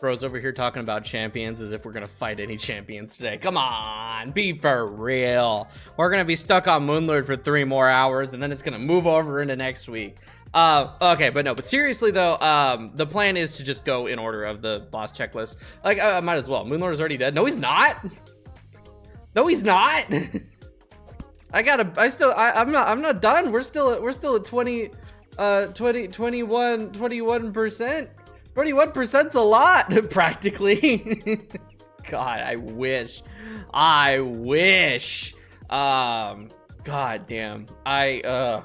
Bros over here talking about champions as if we're gonna fight any champions today. Come on, be for real. We're gonna be stuck on Moonlord for 3 more hours, and then it's gonna move over into next week. Okay, but seriously though, the plan is to just go in order of the boss checklist. Like, I might as well. Moonlord is already dead. No, he's not. No, he's not. I'm not done. We're still at 21%. 21%'s a lot, practically. God, I wish. God damn. I'm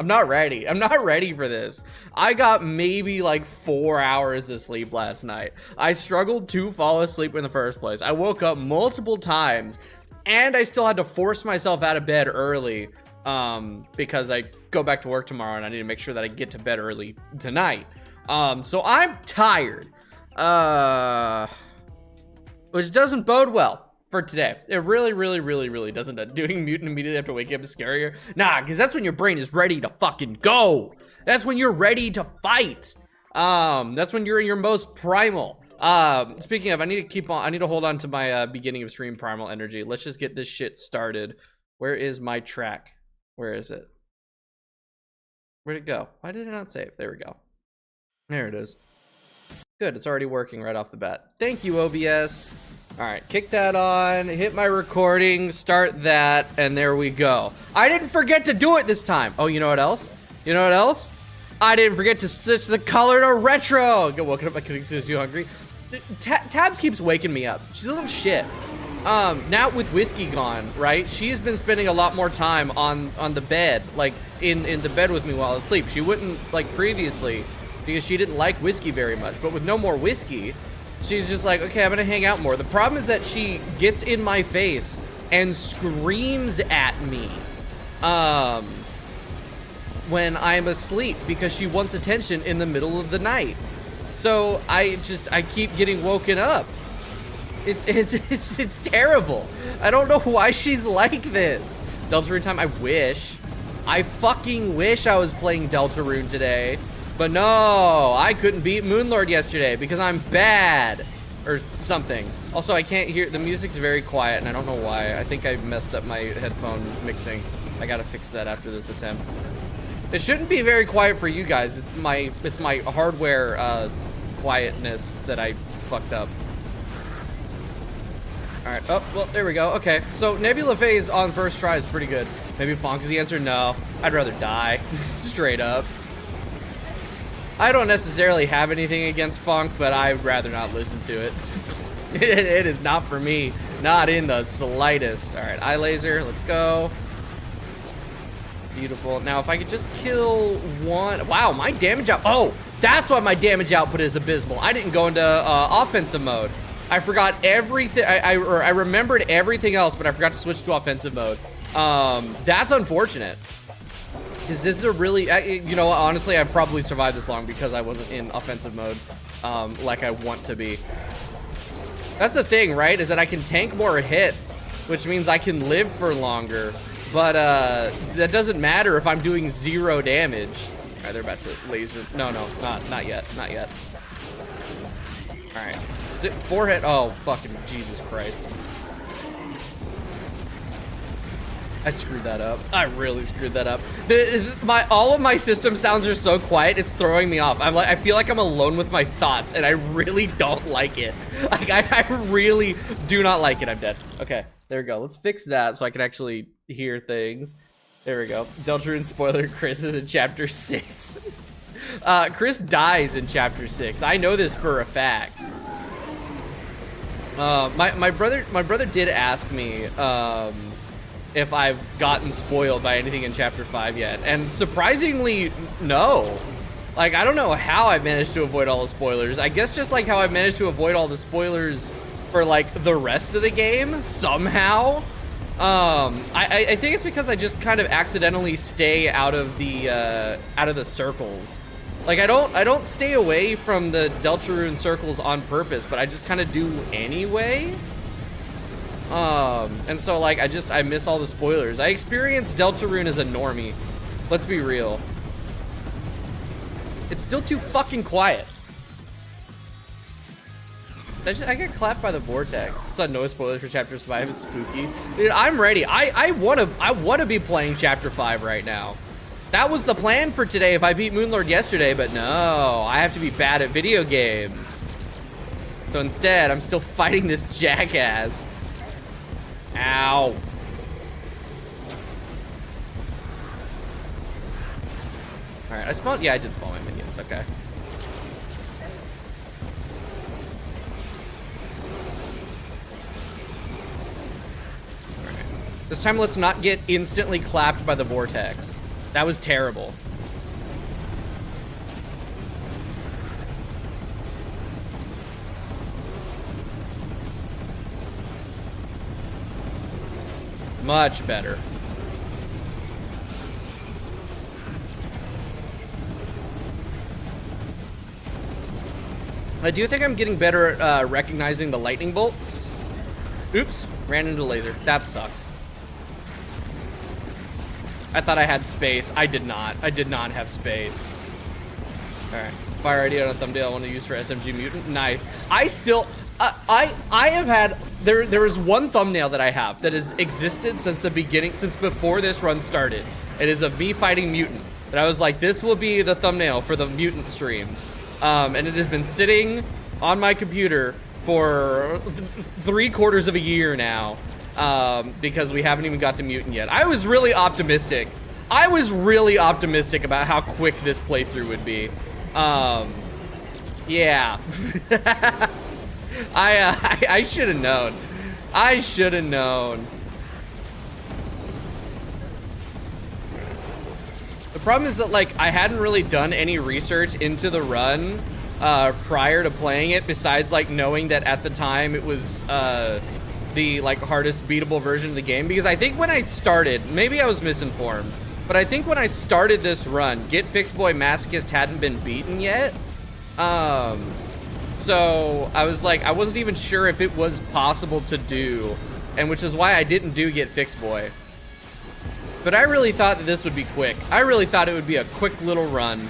not ready. I'm not ready for this. I got maybe like 4 hours of sleep last night. I struggled to fall asleep in the first place. I woke up multiple times, and I still had to force myself out of bed early because I go back to work tomorrow, and I need to make sure that I get to bed early tonight. So I'm tired, which doesn't bode well for today. It really doesn't. Doing Mutant immediately after waking up is scarier. Nah, because that's when your brain is ready to fucking go. That's when you're ready to fight. That's when you're in your most primal. Speaking of, I need to hold on to my beginning of stream primal energy. Let's just get this shit started. Where is my track? Where is it? Where'd it go? Why did it not save? There we go. There it is. Good, it's already working right off the bat. Thank you, OBS. All right, kick that on, hit my recording, start that, and there we go. I didn't forget to do it this time. Oh, you know what else? You know what else? I didn't forget to switch the color to retro. Get woken up by cooking says you hungry. Tabs keeps waking me up. She's a little shit. Now with Whiskey gone, right? She's been spending a lot more time on the bed, like in the bed with me while asleep. She wouldn't like previously, because she didn't like Whiskey very much. But with no more Whiskey, she's just like, okay, I'm gonna hang out more. The problem is that she gets in my face and screams at me when I'm asleep because she wants attention in the middle of the night. So I keep getting woken up. It's terrible. I don't know why she's like this. Deltarune time, I fucking wish I was playing Deltarune today. But no, I couldn't beat Moonlord yesterday because I'm bad or something. Also, I can't hear, the music's very quiet and I don't know why. I think I messed up my headphone mixing. I gotta fix that after this attempt. It shouldn't be very quiet for you guys. It's my hardware quietness that I fucked up. All right, oh, well, there we go. Okay, so Nebula Phase on first try is pretty good. Maybe Fonk is the answer? No, I'd rather die, straight up. I don't necessarily have anything against Funk, but I'd rather not listen to it. It is not for me, not in the slightest. All right, eye laser, let's go. Beautiful. Now, if I could just kill one. Wow, my damage out. Oh, that's why my damage output is abysmal. I didn't go into offensive mode. I forgot everything. I remembered everything else, but I forgot to switch to offensive mode. That's unfortunate. Because this is a really, you know, honestly, I probably survived this long because I wasn't in offensive mode like I want to be. That's the thing, right? Is that I can tank more hits, which means I can live for longer. But that doesn't matter if I'm doing 0 damage. All right, they're about to laser. No, not yet, not yet. All right, forehead. Oh, fucking Jesus Christ. I screwed that up. I really screwed that up. All of my system sounds are so quiet, it's throwing me off. I feel like I'm alone with my thoughts, and I really don't like it. Like, I really do not like it. I'm dead. Okay, there we go. Let's fix that so I can actually hear things. There we go. Deltarune spoiler, Chris is in chapter 6. Chris dies in chapter 6. I know this for a fact. My brother did ask me if I've gotten spoiled by anything in chapter 5 yet, and surprisingly, no. Like, I don't know how I managed to avoid all the spoilers. I guess just like how I managed to avoid all the spoilers for like the rest of the game somehow. I think it's because I just kind of accidentally stay out of the circles. Like, I don't stay away from the Deltarune circles on purpose, but I just kind of do anyway. And so like I miss all the spoilers. I experienced Deltarune as a normie. Let's be real. It's still too fucking quiet. I get clapped by the vortex. So no spoilers for chapter 5. It's spooky. Dude, I'm ready. I wanna be playing chapter 5 right now. That was the plan for today if I beat Moonlord yesterday, but no, I have to be bad at video games. So instead, I'm still fighting this jackass. Ow. All right, I spawned. Yeah, I did spawn my minions. Okay. All right. This time, let's not get instantly clapped by the vortex. That was terrible. Much better. I do think I'm getting better at recognizing the lightning bolts. Oops, ran into laser. That sucks. I thought I had space. I did not. I did not have space. All right, fire idea on a thumbnail I want to use for SMG Mutant. Nice. I still, I have had, there is one thumbnail that I have that has existed since the beginning, since before this run started. It is of me fighting Mutant. And I was like, this will be the thumbnail for the Mutant streams. And it has been sitting on my computer for 3/4 of a year now, because we haven't even got to Mutant yet. I was really optimistic. I was really optimistic about how quick this playthrough would be. Yeah. I should have known. I should have known. The problem is that, like, I hadn't really done any research into the run prior to playing it, besides, like, knowing that at the time it was the, like, hardest beatable version of the game. Because I think when I started, maybe I was misinformed, but I think when I started this run, Get Fixed Boy Masochist hadn't been beaten yet. So I was like, I wasn't even sure if it was possible to do, and which is why I didn't do Get Fixed Boy. But I really thought that this would be quick. I really thought it would be a quick little run.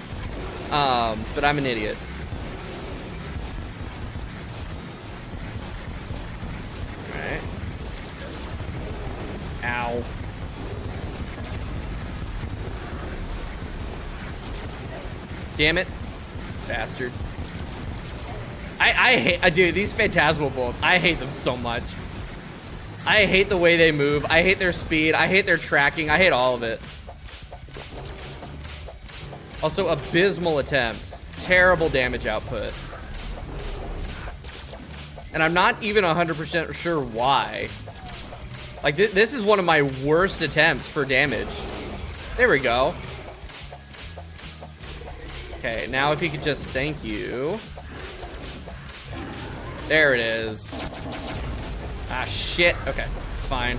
But I'm an idiot. Alright. Ow. Damn it. Bastard. I hate, dude, these Phantasmal bolts, I hate them so much. I hate the way they move. I hate their speed. I hate their tracking. I hate all of it. Also, abysmal attempts. Terrible damage output. And I'm not even 100% sure why. Like, this is one of my worst attempts for damage. There we go. Okay, now if he could just, thank you. There it is. Ah, shit. Okay, it's fine.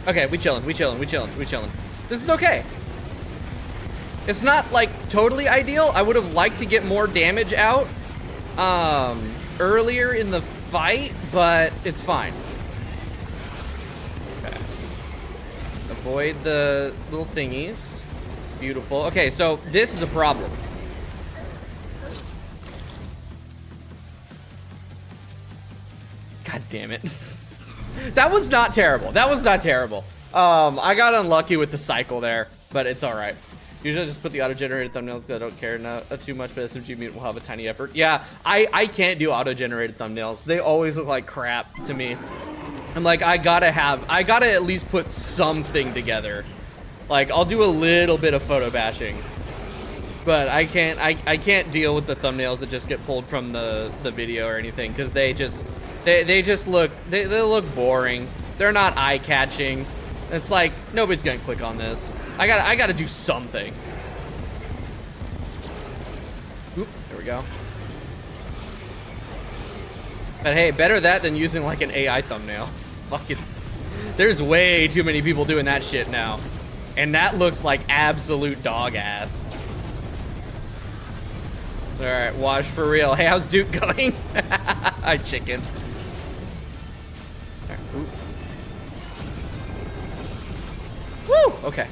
Okay, we chillin', we chillin', we chillin', we chillin'. This is okay. It's not, like, totally ideal. I would have liked to get more damage out earlier in the fight, but it's fine. Okay. Avoid the little thingies. Beautiful. Okay, so this is a problem. God damn it. That was not terrible. That was not terrible. I got unlucky with the cycle there, but it's all right. Usually I just put the auto-generated thumbnails because I don't care too much, but SMG Mutant will have a tiny effort. Yeah, I can't do auto-generated thumbnails. They always look like crap to me. I'm like, I gotta at least put something together. Like, I'll do a little bit of photo bashing, but I can't deal with the thumbnails that just get pulled from the video or anything, because they just look boring. They're not eye-catching. It's like, nobody's gonna click on this. I gotta do something. Oop, there we go. But hey, better that than using like an AI thumbnail. Fucking, there's way too many people doing that shit now. And that looks like absolute dog ass. All right, wash for real. Hey, how's Duke going? Hi, chicken. All right, woo, okay.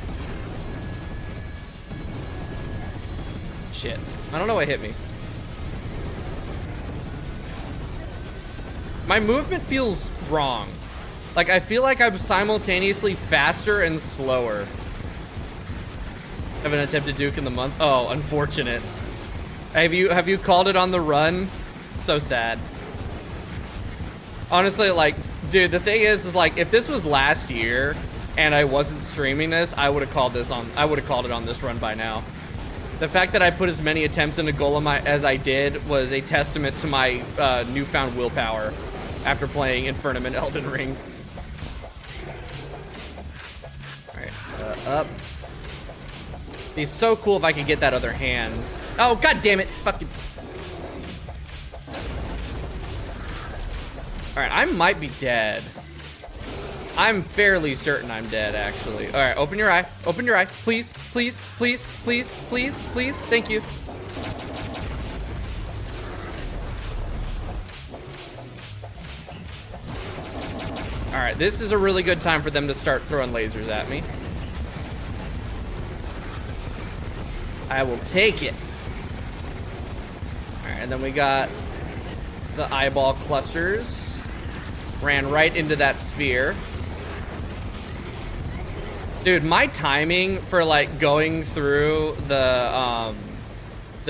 Shit. I don't know what hit me. My movement feels wrong. Like, I feel like I'm simultaneously faster and slower. Haven't attempted Duke in the month. Oh, unfortunate. Have you called it on the run? So sad. Honestly, like, dude, the thing is like, if this was last year and I wasn't streaming this, I would have called it on this run by now. The fact that I put as many attempts into Golem as I did was a testament to my newfound willpower after playing Infernum and Elden Ring. Alright, up. It'd be so cool if I could get that other hand. Oh, god damn it! Fucking. Alright, I might be dead. I'm fairly certain I'm dead, actually. Alright, open your eye. Open your eye. Please, please, please, please, please, please. Thank you. Alright, this is a really good time for them to start throwing lasers at me. I will take it. Alright, and then we got the eyeball clusters. Ran right into that sphere. Dude, my timing for like going through the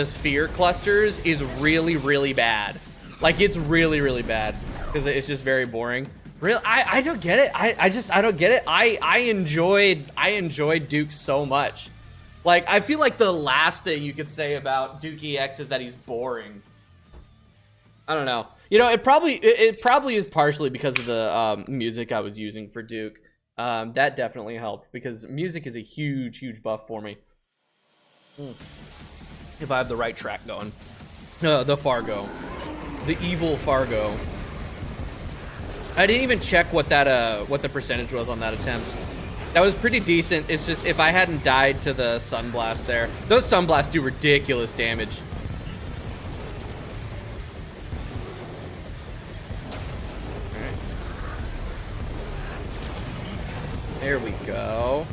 sphere clusters is really, really bad. Like, it's really, really bad because it's just very boring. Really, I don't get it. I don't get it. I enjoyed Duke so much. Like, I feel like the last thing you could say about Duke EX is that he's boring. I don't know. You know, it probably is partially because of the music I was using for Duke. That definitely helped because music is a huge buff for me. If I have the right track going. The Fargo. The evil Fargo. I didn't even check what the percentage was on that attempt. That was pretty decent. It's just if I hadn't died to the Sunblast there. Those Sunblasts do ridiculous damage. Alright. There we go.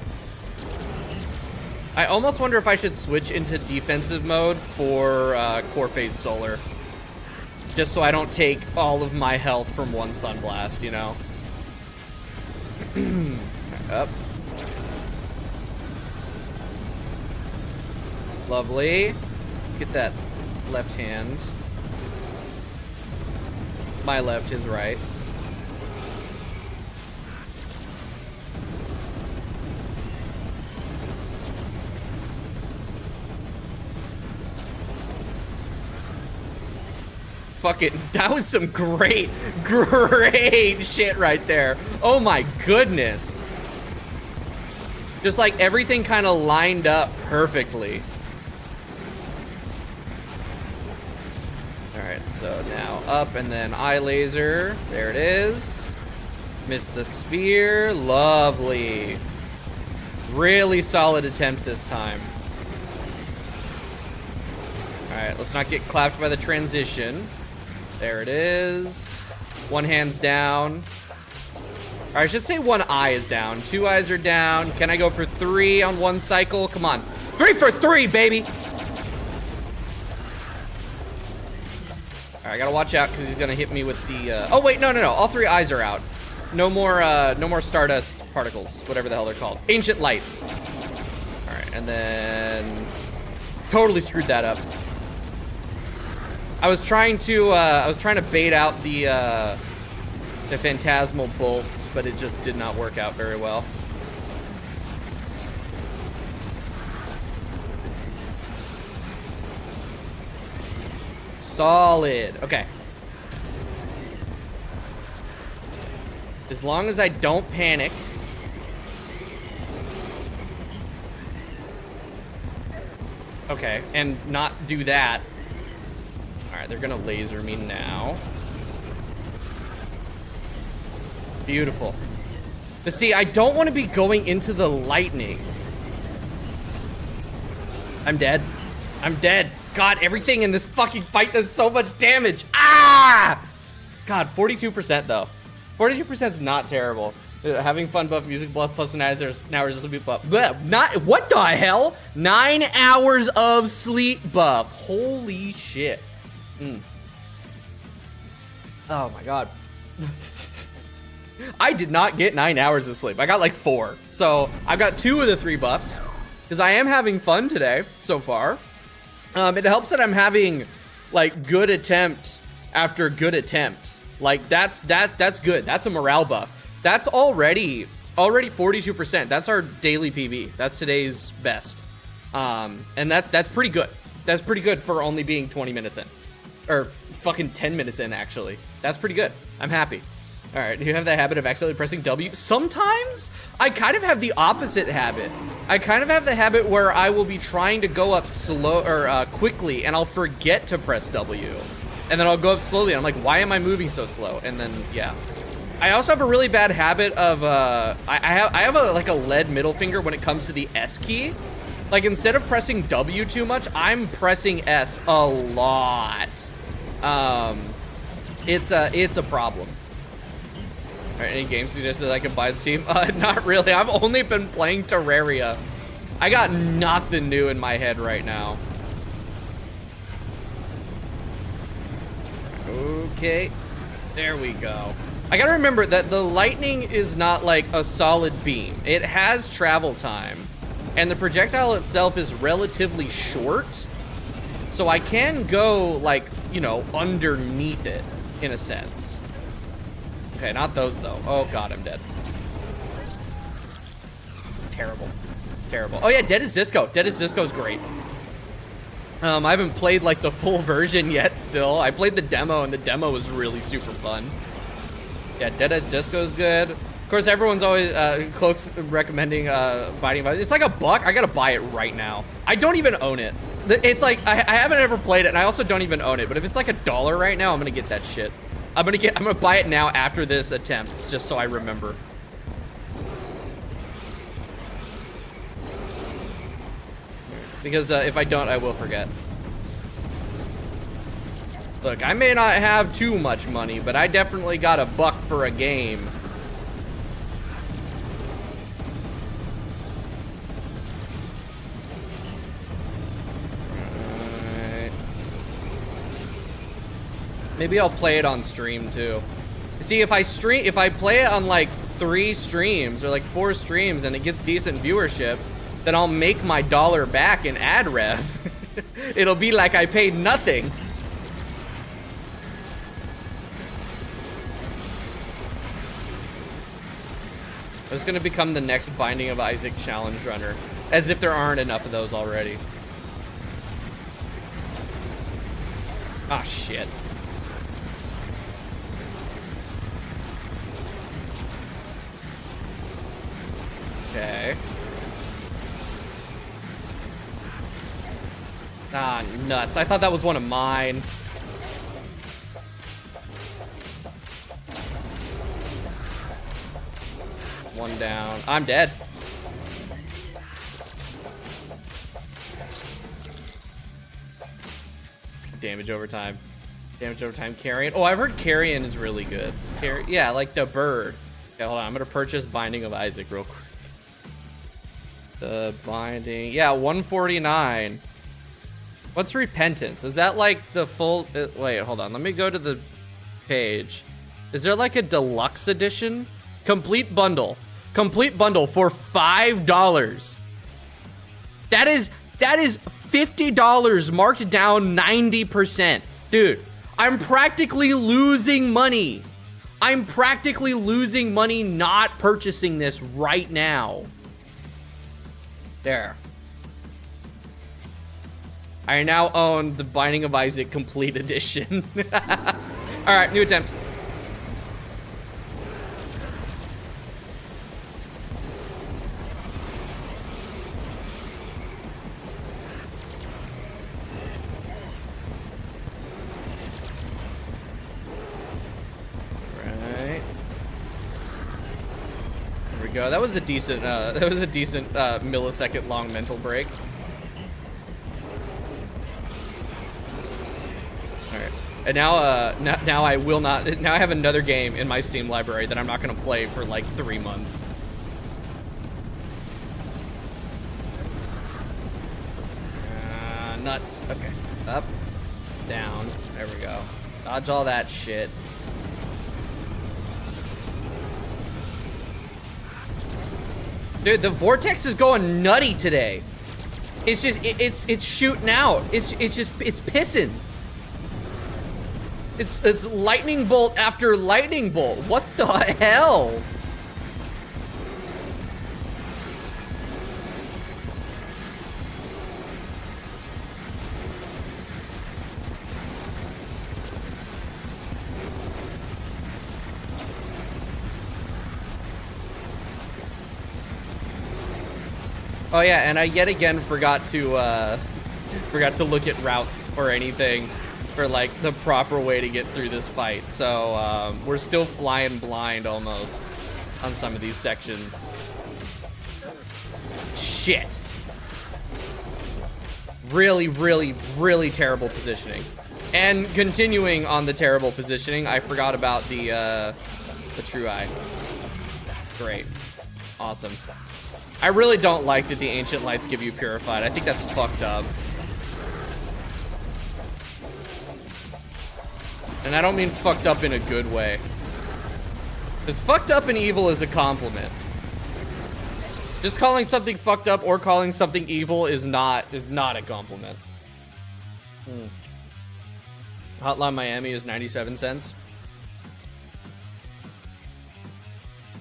I almost wonder if I should switch into defensive mode for Core Phase Solar. Just so I don't take all of my health from one Sunblast, you know? Up. Lovely. Let's get that left hand. My left, his right. Fucking, that was some great shit right there. Oh my goodness. Just like everything kind of lined up perfectly. All right, so now up and then eye laser. There it is. Missed the sphere. Lovely. Really solid attempt this time. All right, let's not get clapped by the transition. There it is. One hand's down. Or I should say one eye is down. Two eyes are down. Can I go for 3 on one cycle? Come on. 3 for 3, baby. All right, I gotta watch out because he's gonna hit me with the. Oh wait, no. All 3 eyes are out. No more stardust particles, whatever the hell they're called. Ancient lights. All right, and then totally screwed that up. I was trying to bait out the phantasmal bolts, but it just did not work out very well. Solid. Okay. As long as I don't panic. Okay, and not do that. Alright, they're gonna laser me now. Beautiful. But see, I don't want to be going into the lightning. I'm dead. I'm dead. God, everything in this fucking fight does so much damage. Ah! God, 42% though. 42% is not terrible. Having fun buff music buff plus 9 hours of sleep buff. Not what the hell? 9 hours of sleep buff. Holy shit. Oh my god. I did not get 9 hours of sleep. I got like 4. So I've got 2 of the 3 buffs because I am having fun today so far. It helps that I'm having like good attempt after good attempt. Like that's good. That's a morale buff. That's already 42%. That's our daily PB. That's today's best. And that's pretty good. That's pretty good for only being 20 minutes in. Or fucking 10 minutes in, actually. That's pretty good. I'm happy. All right, do you have the habit of accidentally pressing W? Sometimes I kind of have the opposite habit. I kind of have the habit where I will be trying to go up slow or quickly, and I'll forget to press W. And then I'll go up slowly, and I'm like, why am I moving so slow? And then, yeah. I also have a really bad habit of, I have like a lead middle finger when it comes to the S key. Like, instead of pressing W too much, I'm pressing S a lot. It's a problem. All right, any game suggested I can buy the Steam? Not really. I've only been playing Terraria. I got nothing new in my head right now. Okay, there we go. I gotta remember that the lightning is not like a solid beam. It has travel time, and the projectile itself is relatively short. So I can go like, you know, underneath it in a sense. Okay, not those though. Oh god, I'm dead. Terrible. Terrible. Oh yeah, Dead is Disco. Dead is Disco's great. I haven't played like the full version yet still. I played the demo and the demo was really super fun. Yeah, Dead is Disco's good. Of course, everyone's always, Cloak's recommending Binding of Isaac. It's like $1. I gotta buy it right now. I don't even own it. It's like, I haven't ever played it and I also don't even own it. But if it's like $1 right now, I'm gonna get that shit. I'm gonna buy it now after this attempt, just so I remember. Because if I don't, I will forget. Look, I may not have too much money, but I definitely got $1 for a game. Alright. Maybe I'll play it on stream too. See, if I play it on like 3 streams or like 4 streams and it gets decent viewership, then I'll make my $1 back in ad rev. It'll be like I paid nothing. It's gonna become the next Binding of Isaac challenge runner. As if there aren't enough of those already. Ah, shit. Okay. Ah, nuts. I thought that was one of mine. One down. I'm dead. Damage over time. Damage over time. Carrion. Oh, I've heard Carrion is really good. Yeah, like the bird. Okay, hold on. I'm gonna purchase Binding of Isaac real quick. The Binding. Yeah, 149. What's Repentance? Is that like the full... wait, hold on. Let me go to the page. Is there like a deluxe edition? Complete bundle. Complete bundle for $5. That is $50 marked down 90%. Dude, I'm practically losing money. I'm practically losing money not purchasing this right now. There. I now own the Binding of Isaac Complete Edition. All right, new attempt. Right. There we go. That was a decent millisecond long mental break. And now I will not. Now I have another game in my Steam library that I'm not gonna play for like 3 months. Nuts. Okay. Up, down. There we go. Dodge all that shit. Dude, the vortex is going nutty today. It's just it's shooting out. It's pissing. It's lightning bolt after lightning bolt. What the hell? Oh yeah, and I yet again forgot to look at routes or anything for like the proper way to get through this fight. So we're still flying blind almost on some of these sections. Shit. Really, really, really terrible positioning. And continuing on the terrible positioning, I forgot about the true eye. Great. Awesome. I really don't like that the ancient lights give you purified. I think that's fucked up. And I don't mean fucked up in a good way. Because fucked up and evil is a compliment. Just calling something fucked up or calling something evil is not a compliment. Hotline Miami is 97 cents.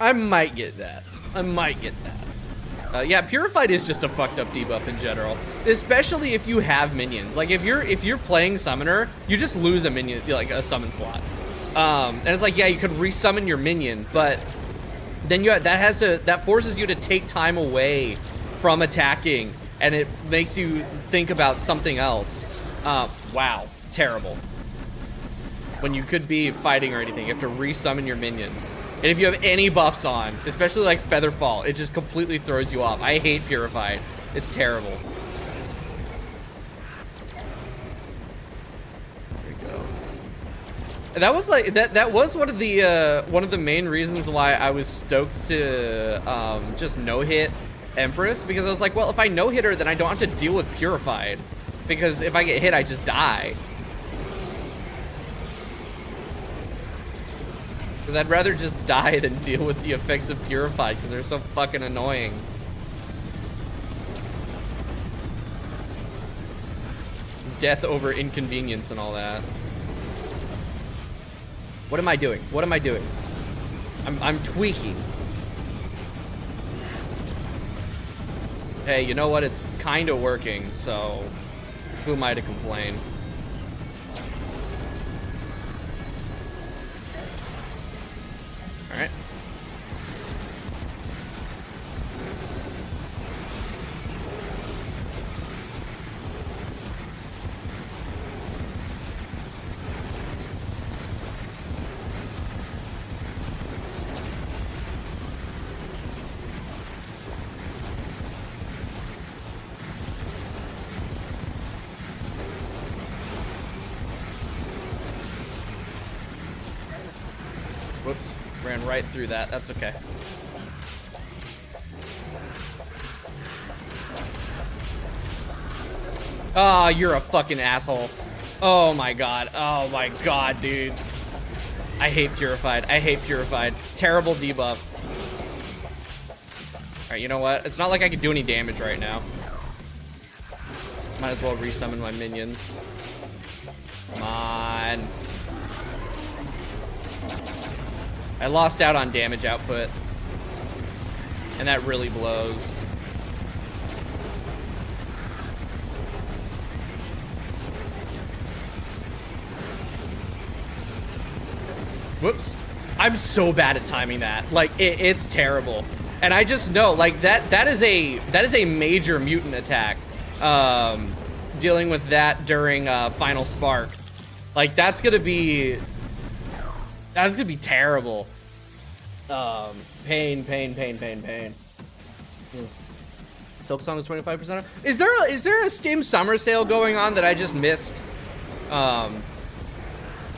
I might get that. I might get that. Yeah, Purified is just a fucked up debuff in general, especially if you have minions. Like if you're playing Summoner, you just lose a minion, like a summon slot. And it's like, yeah, you could resummon your minion, but then that forces you to take time away from attacking, and it makes you think about something else. Wow, terrible. When you could be fighting or anything, you have to resummon your minions. And if you have any buffs on, especially like Featherfall, it just completely throws you off. I hate Purified. It's terrible. There we go. And that was like that was one of the main reasons why I was stoked to just no-hit Empress, because I was like, well, if I no-hit her, then I don't have to deal with Purified, because if I get hit, I just die. Because I'd rather just die than deal with the effects of Purified, because they're so fucking annoying. Death over inconvenience and all that. What am I doing? What am I doing? I'm tweaking. Hey, you know what? It's kind of working, so who am I to complain? All right. Whoops. Ran right through that. That's okay. Oh, you're a fucking asshole. Oh my god. Oh my god, dude. I hate Purified. I hate Purified. Terrible debuff. Alright, you know what? It's not like I can do any damage right now. Might as well resummon my minions. Come on. I lost out on damage output, and that really blows. Whoops. I'm so bad at timing that. Like, it's terrible. And I just know, like, that is a major mutant attack. Dealing with that during Final Spark. Like, that's gonna be terrible. Pain. Silk Song is 25% off. Is there a Steam summer sale going on that I just missed?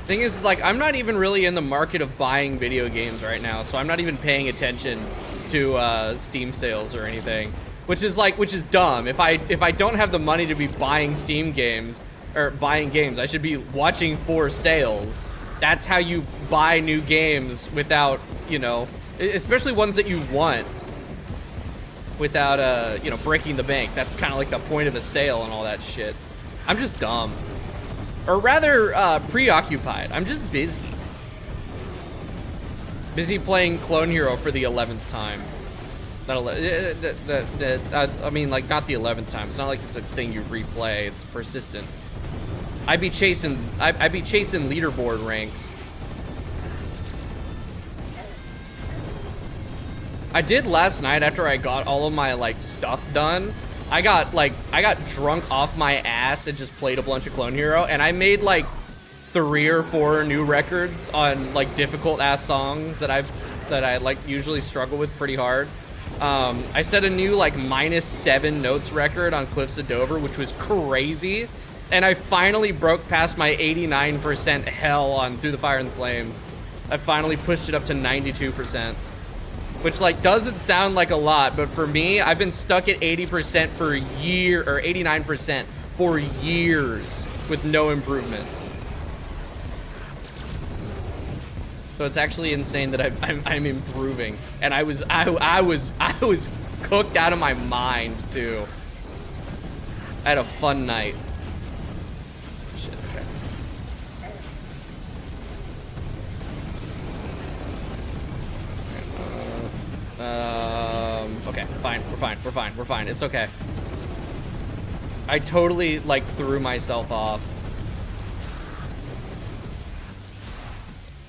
Thing is, like, I'm not even really in the market of buying video games right now, so I'm not even paying attention to Steam sales or anything, which is dumb. If I don't have the money to be buying Steam games or buying games, I should be watching for sales. That's how you buy new games without, you know, especially ones that you want, without you know, breaking the bank. That's kind of like the point of a sale and all that shit. I'm just dumb. Or rather, preoccupied. I'm just busy. Busy playing Clone Hero for the 11th time. I mean, like, not the 11th time. It's not like it's a thing you replay. It's persistent. I'd be chasing leaderboard ranks. I did last night after I got all of my, like, stuff done. I got drunk off my ass and just played a bunch of Clone Hero, and I made like 3 or 4 new records on like difficult ass songs that I like usually struggle with pretty hard. I set a new like -7 notes record on Cliffs of Dover, which was crazy, and I finally broke past my 89% hell on Through the Fire and the Flames. I finally pushed it up to 92%. Which, like, doesn't sound like a lot, but for me, I've been stuck at 80% for a year, or 89% for years with no improvement. So it's actually insane that I'm improving, and I was cooked out of my mind too. I had a fun night. Shit. Okay. Okay, fine, we're fine, it's okay. I totally, like, threw myself off.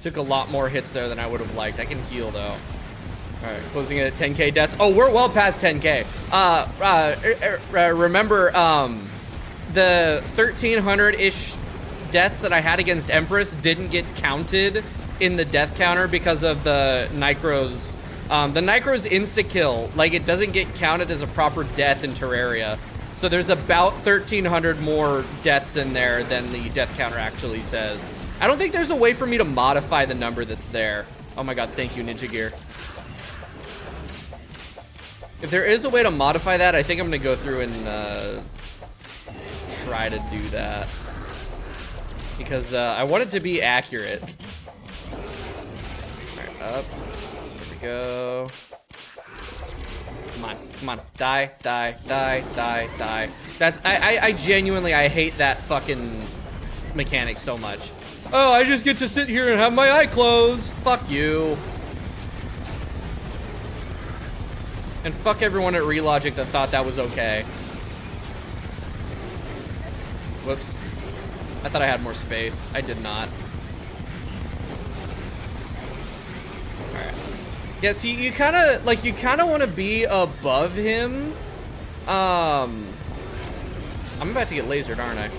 Took a lot more hits there than I would have liked. I can heal, though. Alright, closing it at 10k deaths. Oh, we're well past 10k. Remember, the 1300-ish deaths that I had against Empress didn't get counted in the death counter because of the Nycro's. The Nycro's insta-kill, like, it doesn't get counted as a proper death in Terraria. So there's about 1,300 more deaths in there than the death counter actually says. I don't think there's a way for me to modify the number that's there. Oh my god, thank you, Ninja Gear. If there is a way to modify that, I think I'm gonna go through and try to do that. Because I want it to be accurate. Alright, up. Go. Come on. Die. That's, I genuinely, I hate that fucking mechanic so much. Oh, I just get to sit here and have my eye closed. Fuck you. And fuck everyone at Relogic that thought that was okay. Whoops. I thought I had more space. I did not. Yeah, see, you kind of want to be above him. I'm about to get lasered, aren't I?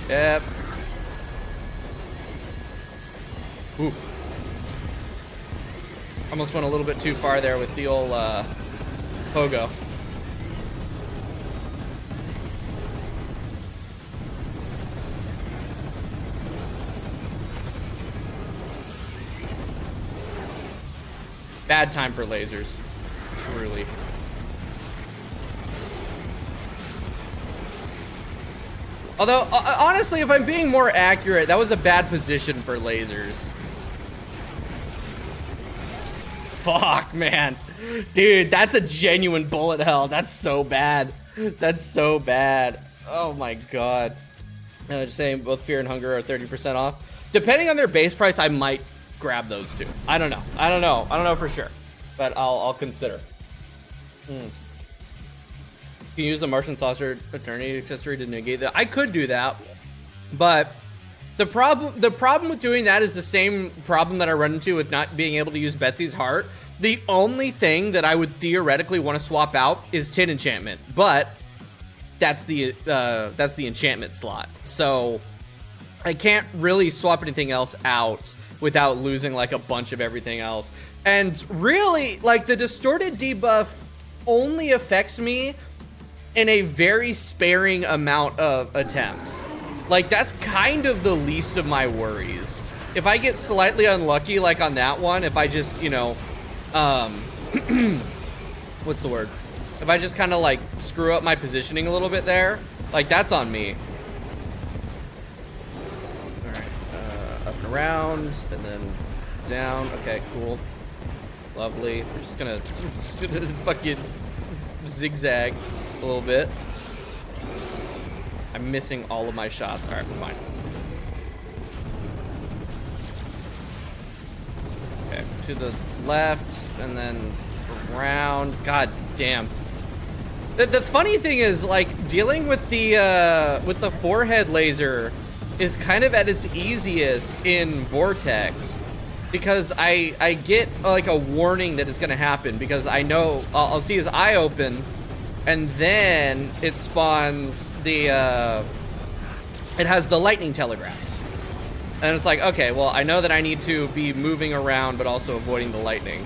Yep. Ooh. Almost went a little bit too far there with the old, pogo. Bad time for lasers, truly. Although, honestly, if I'm being more accurate, that was a bad position for lasers. Fuck, man. Dude, that's a genuine bullet hell. That's so bad. That's so bad. Oh my god. Just saying, both Fear and Hunger are 30% off. Depending on their base price, I might grab those two. I don't know for sure, but I'll consider. You can use the Martian Saucer Eternity accessory to negate that. I could do that, but the problem with doing that is the same problem that I run into with not being able to use Betsy's Heart. The only thing that I would theoretically want to swap out is Tin Enchantment, but that's the enchantment slot, so I can't really swap anything else out without losing like a bunch of everything else. And really, like, the distorted debuff only affects me in a very sparing amount of attempts. Like, that's kind of the least of my worries. If I get slightly unlucky, like on that one, if I just, you know, what's the word? If I just kind of like screw up my positioning a little bit there, like that's on me. All right, up and around, and then down. Okay, cool, lovely. We're just gonna fucking zigzag a little bit. I'm missing all of my shots. All right, we're fine. Okay, to the left, and then around. God damn. The funny thing is, like, dealing with the forehead laser is kind of at its easiest in Vortex, because I get like a warning that it's gonna happen, because I know I'll see his eye open, and then it spawns the it has the lightning telegraphs, and it's like, okay, well, I know that I need to be moving around but also avoiding the lightning.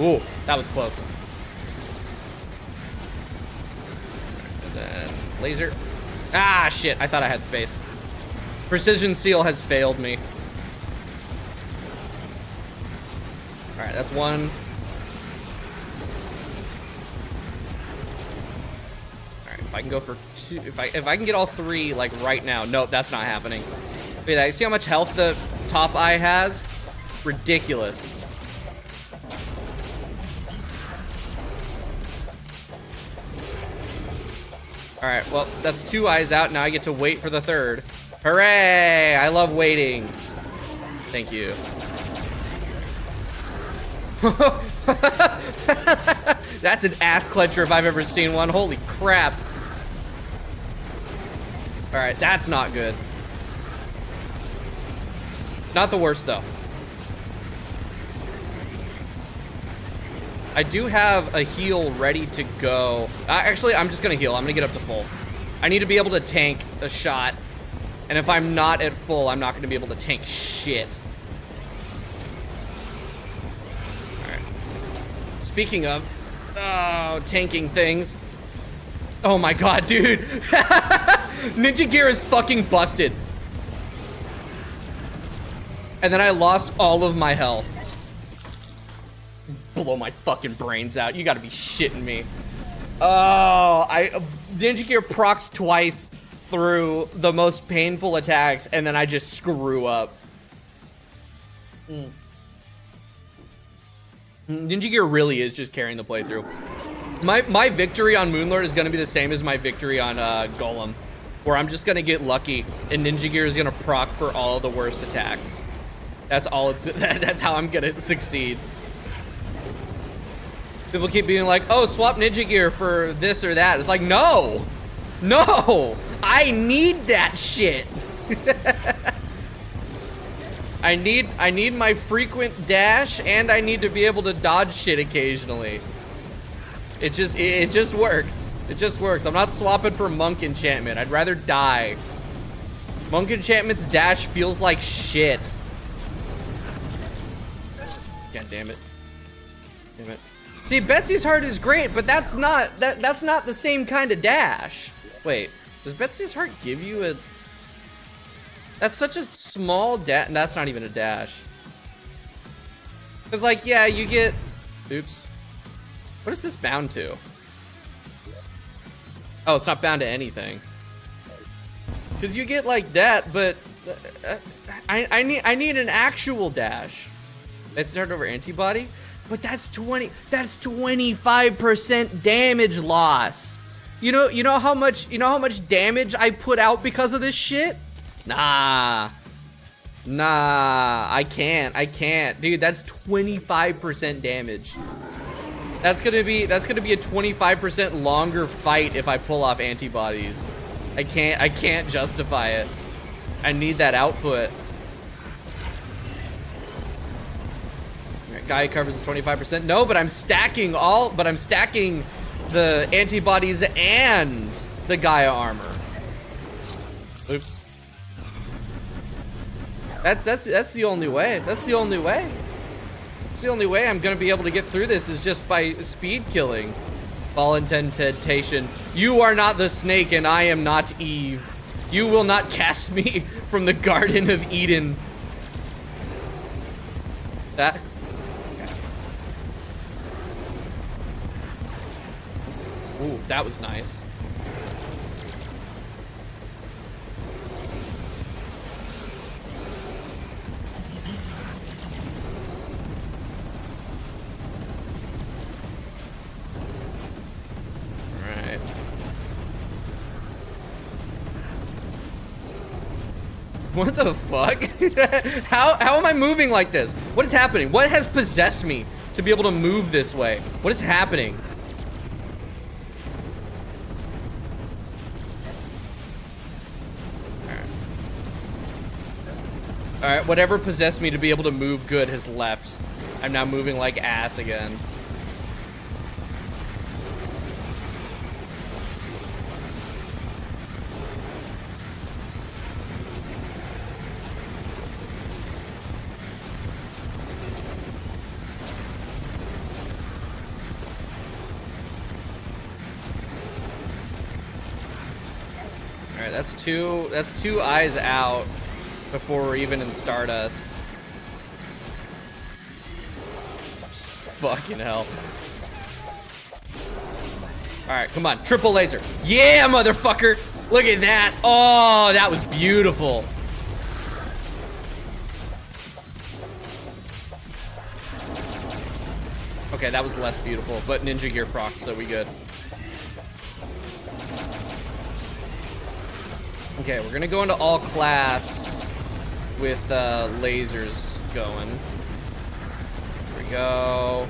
Ooh, that was close. And then laser. Ah, shit, I thought I had space. Precision seal has failed me. All right, that's one. All right, if I can go for two, if I can get all three like right now. Nope, that's not happening. Wait, I see how much health the top eye has? Ridiculous. All right, well, that's two eyes out. Now I get to wait for the third. Hooray! I love waiting. Thank you. That's an ass clencher if I've ever seen one. Holy crap. All right, that's not good. Not the worst, though. I do have a heal ready to go. Actually, I'm just gonna heal. I'm gonna get up to full. I need to be able to tank a shot. And if I'm not at full, I'm not gonna be able to tank shit. All right. Speaking of, tanking things. Oh my god, dude. Ninja gear is fucking busted. And then I lost all of my health. Blow my fucking brains out. You gotta be shitting me. Oh, Ninja gear procs twice through the most painful attacks, and then I just screw up. Ninja gear really is just carrying the playthrough. My victory on Moonlord is gonna be the same as my victory on Golem, where I'm just gonna get lucky, and Ninja gear is gonna proc for all of the worst attacks. That's all it's. That's how I'm gonna succeed. People keep being like, oh, swap Ninja gear for this or that. It's like, no, I need that shit. I need my frequent dash, and I need to be able to dodge shit occasionally. It just works. It just works. I'm not swapping for Monk Enchantment. I'd rather die. Monk Enchantment's dash feels like shit. God damn it. Damn it. See, Betsy's Heart is great, but that's not the same kind of dash. Wait, does Betsy's Heart give you a... That's such a small dash. That's not even a dash. Because, like, yeah, you get... Oops. What is this bound to? Oh, it's not bound to anything. Because you get, like, that, but... I need an actual dash. Let's start over antibody. But that's 25% damage lost. You know how much damage I put out because of this shit? Nah, I can't. Dude, that's 25% damage. That's gonna be a 25% longer fight if I pull off antibodies. I can't justify it. I need that output. Guy covers the 25%. No, but I'm stacking the antibodies and the Gaia armor. Oops. That's the only way. That's the only way. It's the only way I'm gonna be able to get through this is just by speed killing. Fall into temptation. You are not the snake and I am not Eve. You will not cast me from the Garden of Eden. That. Ooh, that was nice. Alright. What the fuck? How am I moving like this? What is happening? What has possessed me to be able to move this way? What is happening? Alright, whatever possessed me to be able to move good has left. I'm now moving like ass again. Alright, that's two eyes out before we're even in Stardust. Fucking hell. Alright, come on. Triple laser. Yeah, motherfucker! Look at that. Oh, that was beautiful. Okay, that was less beautiful, but Ninja Gear proc, so we good. Okay, we're gonna go into all class with lasers going. Here we go.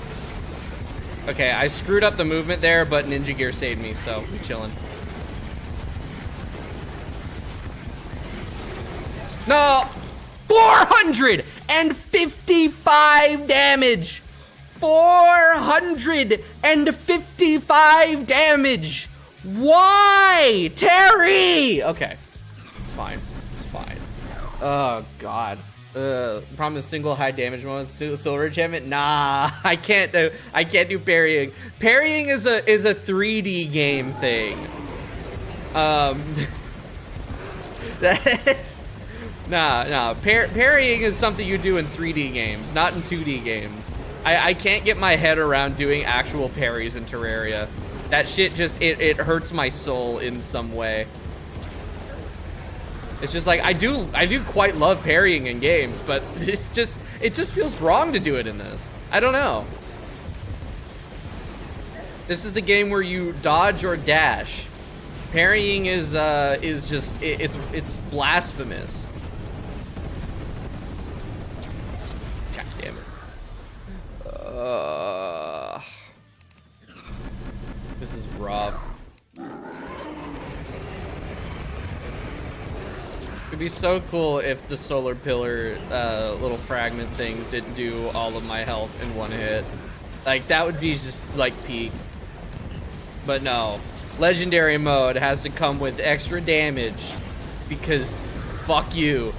Okay, I screwed up the movement there, but Ninja Gear saved me, so we're chilling. No! 455 damage! 455 damage! Why? Terry! Okay. It's fine. It's fine. Oh, God. Problem is single high damage moments. Silver enchantment? Nah, I can't do parrying. Parrying is a 3D game thing. That's nah. Parrying is something you do in 3D games, not in 2D games. I can't get my head around doing actual parries in Terraria. That shit just it hurts my soul in some way. It's just like I do quite love parrying in games, but it just feels wrong to do it in this. I don't know. This is the game where you dodge or dash. Parrying is just it's blasphemous. God damn it. This is rough. It'd be so cool if the solar pillar little fragment things didn't do all of my health in one hit. Like, that would be just like peak. But no, legendary mode has to come with extra damage because fuck you.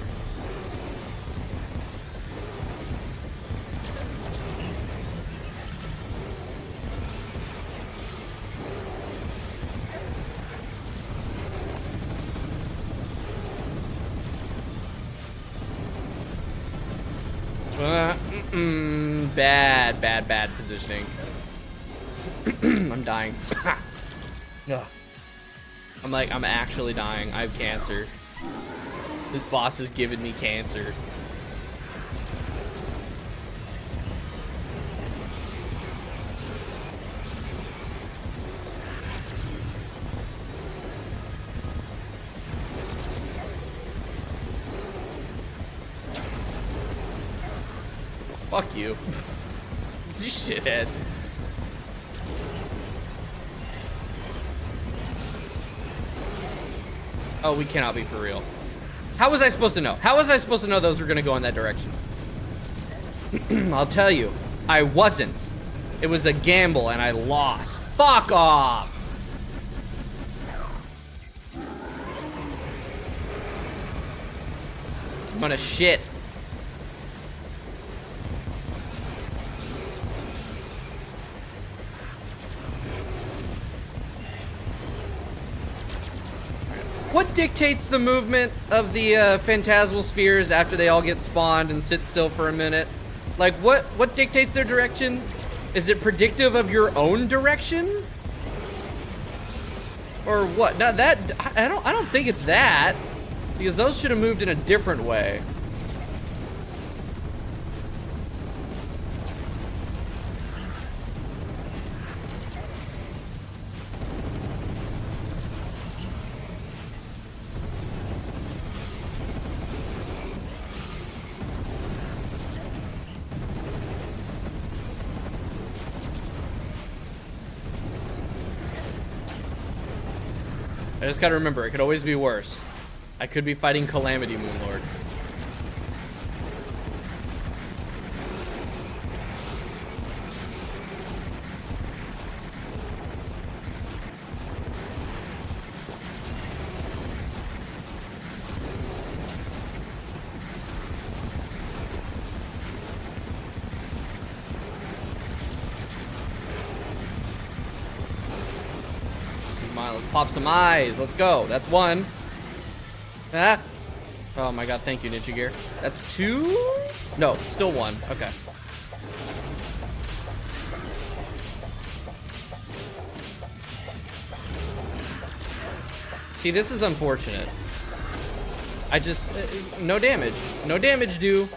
Bad positioning. I'm dying. I'm actually dying. I have cancer. This boss is giving me cancer. Fuck you. You shithead. Oh, we cannot be for real. How was I supposed to know? How was I supposed to know those were gonna go in that direction? I'll tell you, I wasn't. It was a gamble and I lost. Fuck off! I'm gonna shit. what dictates the movement of the phantasmal spheres after they all get spawned and sit still for a minute? Like, what dictates their direction? Is it predictive of your own direction? Or what? Now that I don't think it's that, because those should have moved in a different way. I just gotta remember, it could always be worse. I could be fighting Calamity Moonlord. Let's pop some eyes. Let's go. That's one. Ah. Oh my god, thank you, Ninja Gear. That's two? No, still one. Okay. See, this is unfortunate. I just... no damage. No damage due.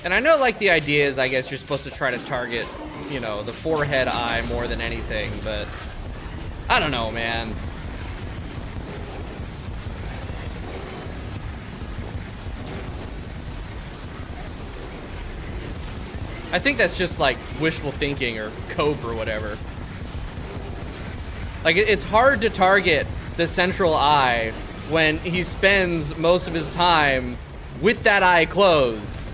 And I know, like, the idea is, I guess, you're supposed to try to target, you know, the forehead eye more than anything, but I don't know, man. I think that's just, like, wishful thinking or cope or whatever. Like, it's hard to target the central eye when he spends most of his time with that eye closed.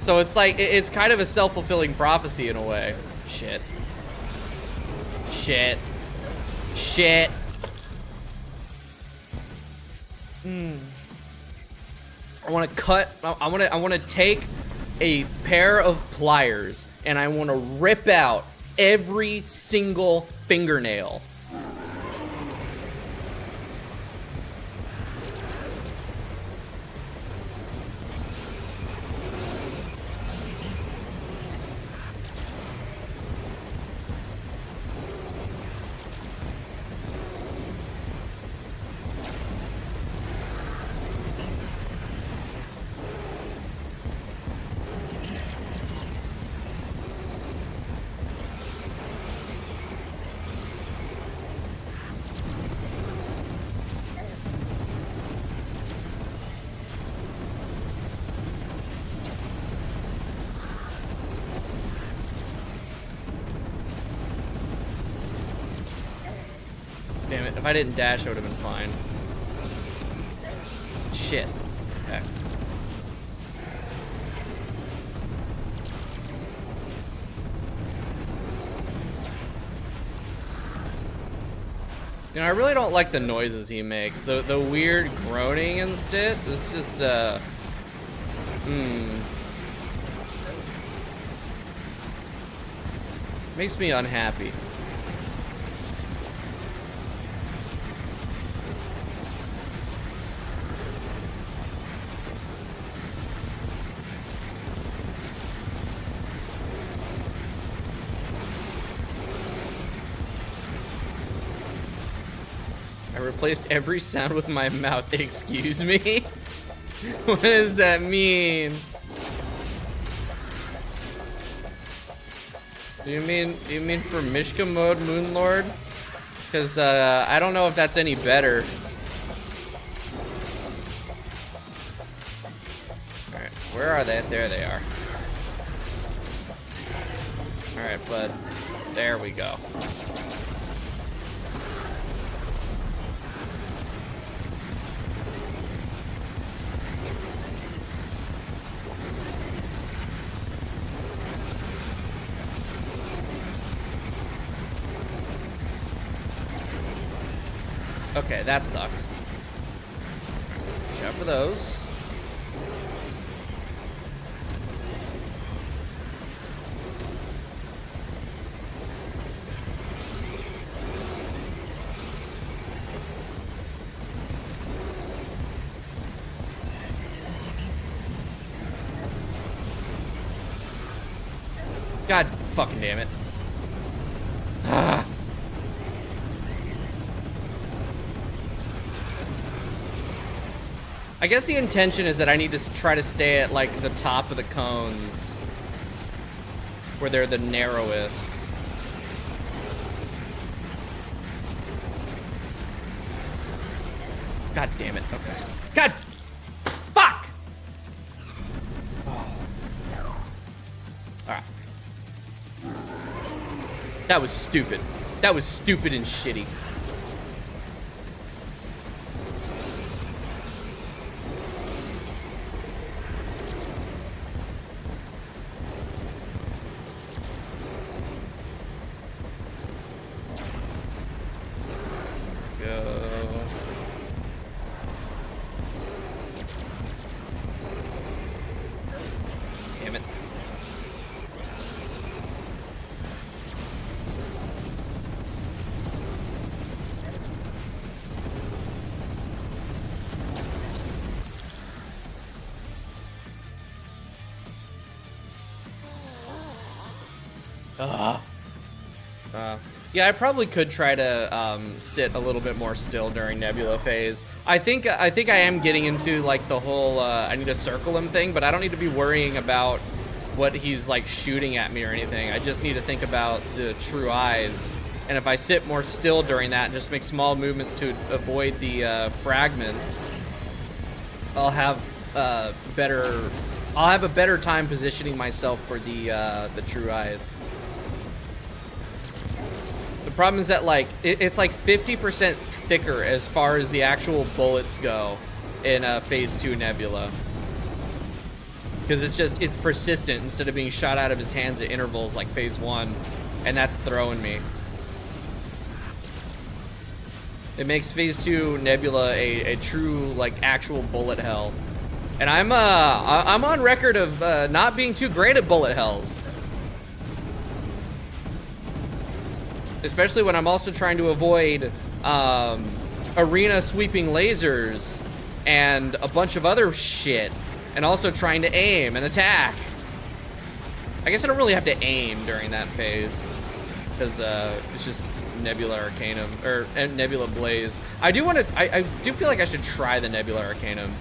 So it's like, it's kind of a self-fulfilling prophecy in a way. Shit. Shit. Shit. I want to cut, I want to take a pair of pliers and I want to rip out every single fingernail. Damn it, if I didn't dash, I would have been fine. Shit. Okay. You know, I really don't like the noises he makes. The weird groaning and shit. It's just, makes me unhappy. I replaced every sound with my mouth. Excuse me? What does that mean? Do you mean for Mishka mode, Moonlord? Because I don't know if that's any better. Alright, where are they? There they are. Alright, bud. There we go. Okay, that sucked. Watch out for those. God fucking damn it. I guess the intention is that I need to try to stay at like the top of the cones where they're the narrowest. God damn it. Okay. God! Fuck! Alright. That was stupid. That was stupid and shitty. Yeah, I probably could try to sit a little bit more still during Nebula phase. I think I am getting into like the whole I need to circle him thing, but I don't need to be worrying about what he's like shooting at me or anything. I just need to think about the true eyes, and if I sit more still during that and just make small movements to avoid the fragments, I'll have a better time positioning myself for the true eyes. The problem is that like it's like 50% thicker as far as the actual bullets go in phase 2 Nebula, because it's persistent instead of being shot out of his hands at intervals like phase 1, and that's throwing me. It makes phase 2 Nebula a true like actual bullet hell, and I'm on record of not being too great at bullet hells. Especially when I'm also trying to avoid arena sweeping lasers and a bunch of other shit, and also trying to aim and attack. I guess I don't really have to aim during that phase because it's just Nebula Arcanum or Nebula Blaze. I do feel like I should try the Nebula Arcanum.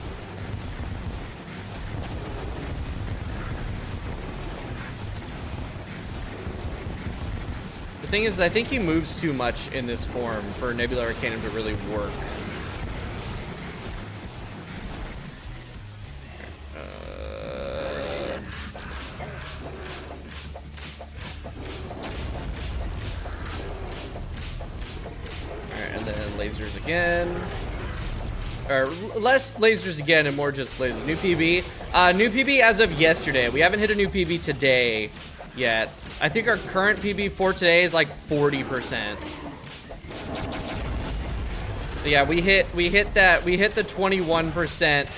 The thing is, I think he moves too much in this form for Nebula Arcanum to really work. Alright, and then lasers again. Or less lasers again and more just lasers. New PB. New PB as of yesterday. We haven't hit a new PB today yet. I think our current PB for today is like 40%. So yeah, we hit the 21%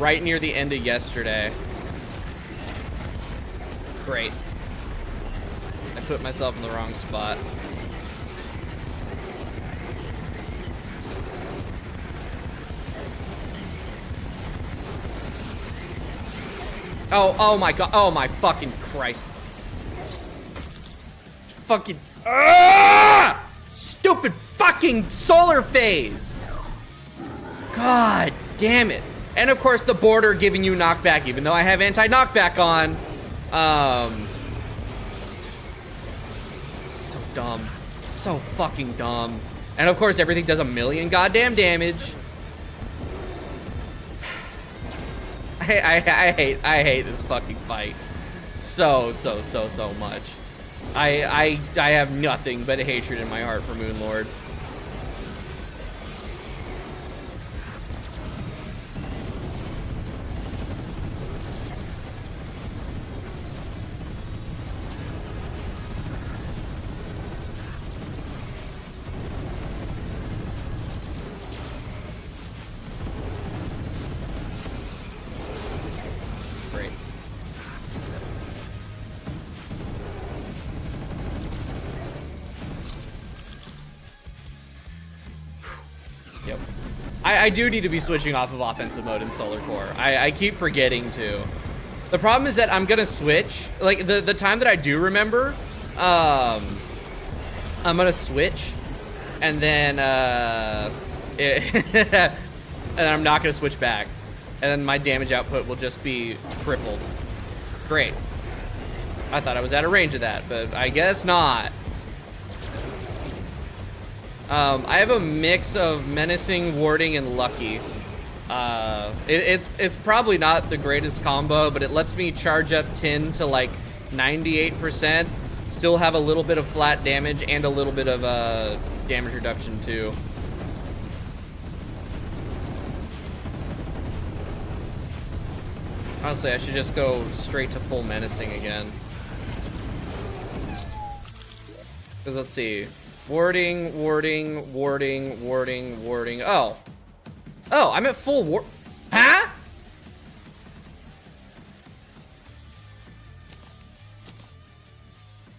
right near the end of yesterday. Great. I put myself in the wrong spot. Oh my god. Oh my fucking Christ. Fucking stupid fucking solar phase. God damn it. And of course the border giving you knockback even though I have anti-knockback on. So dumb. So fucking dumb. And of course everything does 1,000,000 goddamn damage. I hate this fucking fight so much. I have nothing but hatred in my heart for Moonlord. Great. Yep. I do need to be switching off of offensive mode in Solar Core. I keep forgetting to. The problem is that I'm gonna switch. Like the time that I do remember, I'm gonna switch, and then and I'm not gonna switch back, and then my damage output will just be crippled. Great. I thought I was out of range of that, but I guess not. I have a mix of menacing, warding, and lucky. It's probably not the greatest combo, but it lets me charge up 10 to like 98%, still have a little bit of flat damage and a little bit of damage reduction too. Honestly, I should just go straight to full menacing again. Because let's see. Warding, warding, warding, warding, warding. Oh. Oh, I'm at full ward. Huh?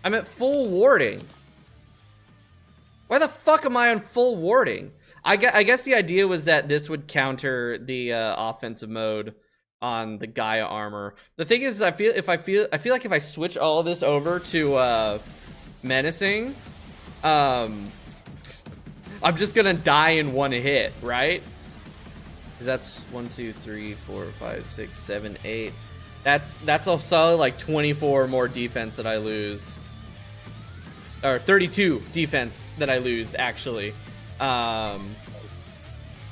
I'm at full warding. Why the fuck am I on full warding? I guess the idea was that this would counter the offensive mode on the Gaia armor. The thing is, I feel like if I switch all of this over to menacing, I'm just gonna die in one hit, right? Because that's 1, 2, 3, 4, 5, 6, 7, 8. That's also like 24 more defense that I lose, or 32 defense that I lose actually. Yeah,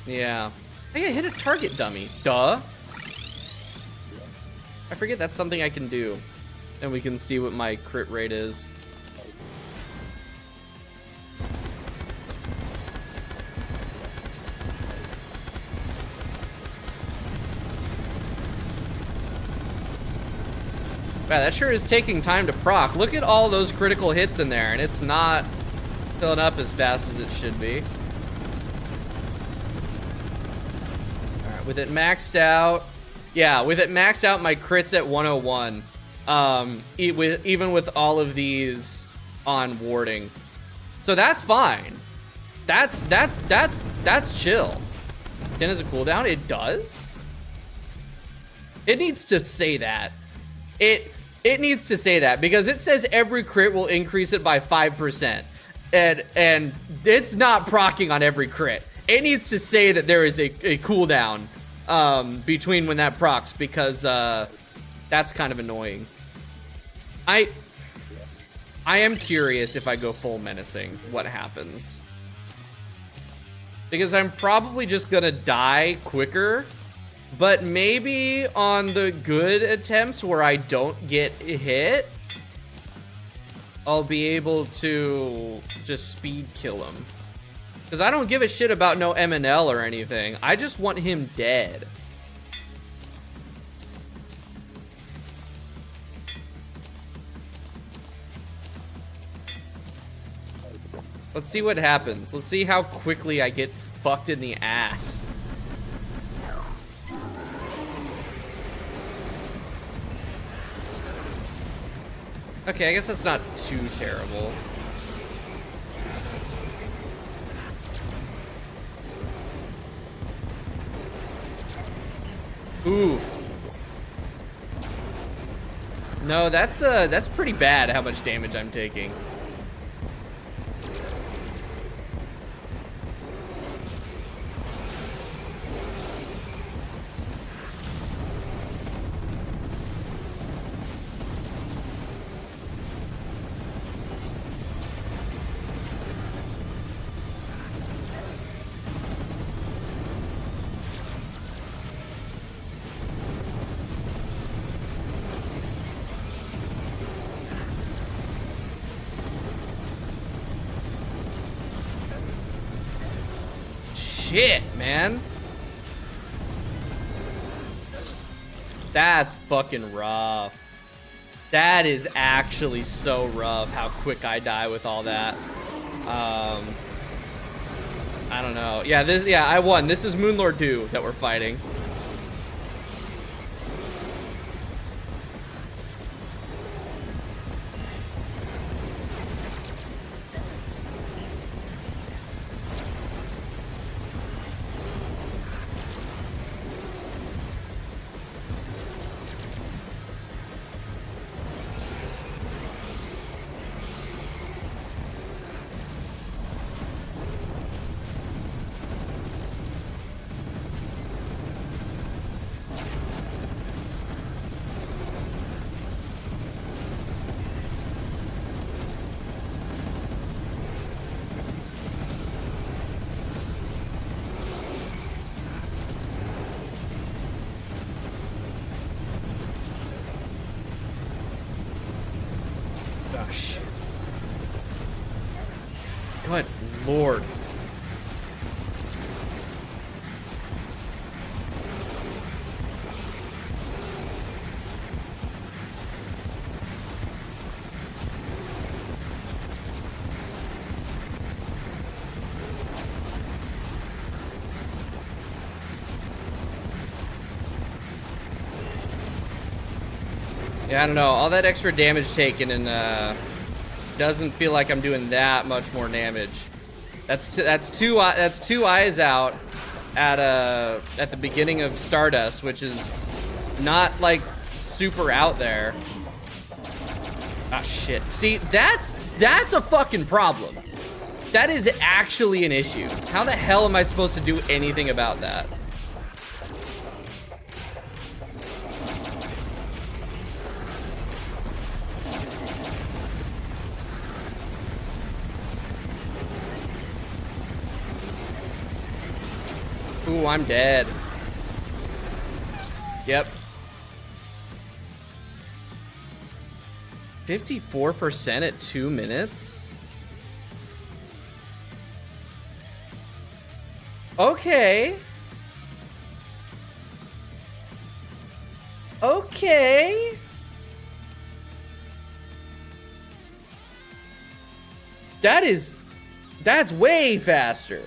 I gotta hit a target dummy. Duh. I forget that's something I can do, and we can see what my crit rate is. Wow, that sure is taking time to proc. Look at all those critical hits in there, and it's not filling up as fast as it should be. All right, with it maxed out. Yeah, with it maxed out, my crit's at 101. Even with all of these on warding. So that's fine. That's chill. 10 is a cooldown? It does? It needs to say that. It needs to say that, because it says every crit will increase it by 5%, and it's not proccing on every crit. It needs to say that there is a cooldown between when that procs, because that's kind of annoying. I am curious if I go full menacing, what happens, because I'm probably just gonna die quicker. But maybe on the good attempts where I don't get hit, I'll be able to just speed kill him. Because I don't give a shit about no M&L or anything. I just want him dead. Let's see what happens. Let's see how quickly I get fucked in the ass. Okay, I guess that's not too terrible. Oof. No, that's pretty bad how much damage I'm taking. Shit, man. That's fucking rough. That is actually so rough how quick I die with all that. I don't know. Yeah, I won. This is Moonlord 2 that we're fighting. Oh, shit. Good lord. Yeah, I don't know. All that extra damage taken and doesn't feel like I'm doing that much more damage. That's two eyes out at the beginning of Stardust, which is not like super out there. Ah, shit. See, that's a fucking problem. That is actually an issue. How the hell am I supposed to do anything about that? Ooh, I'm dead. Yep. 54% at 2 minutes? Okay. Okay. That's way faster.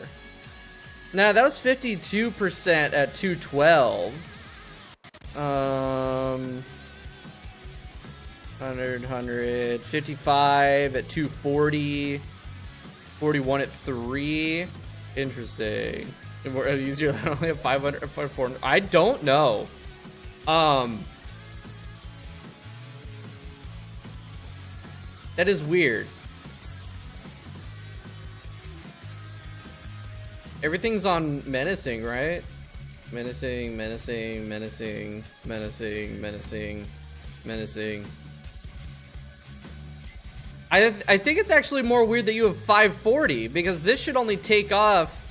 Nah, that was 52% at 212. 100, 55 at 240. 41 at 3. Interesting. Easier than only have 500, 400. I don't know. That is weird. Everything's on menacing, right? Menacing, menacing, menacing, menacing, menacing, menacing. I think it's actually more weird that you have 540 because this should only take off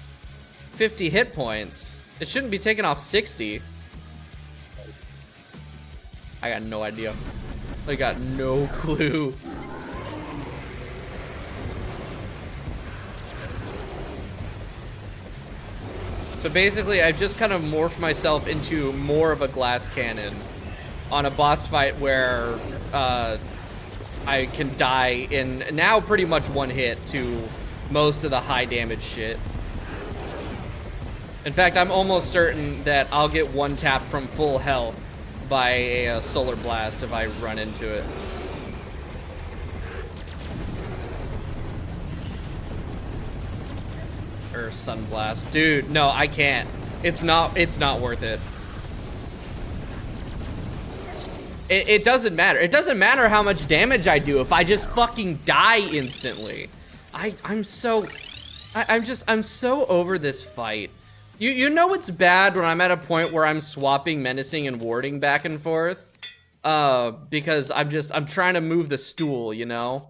50 hit points. It shouldn't be taking off 60. I got no idea. I got no clue. So basically, I've just kind of morphed myself into more of a glass cannon on a boss fight where I can die in now pretty much one hit to most of the high damage shit. In fact, I'm almost certain that I'll get one tap from full health by a solar blast if I run into it. Or sunblast. Dude, no, I can't. It's not worth it. It doesn't matter. It doesn't matter how much damage I do if I just fucking die instantly. I'm so over this fight. You know it's bad when I'm at a point where I'm swapping menacing and warding back and forth. Because I'm trying to move the stool, you know?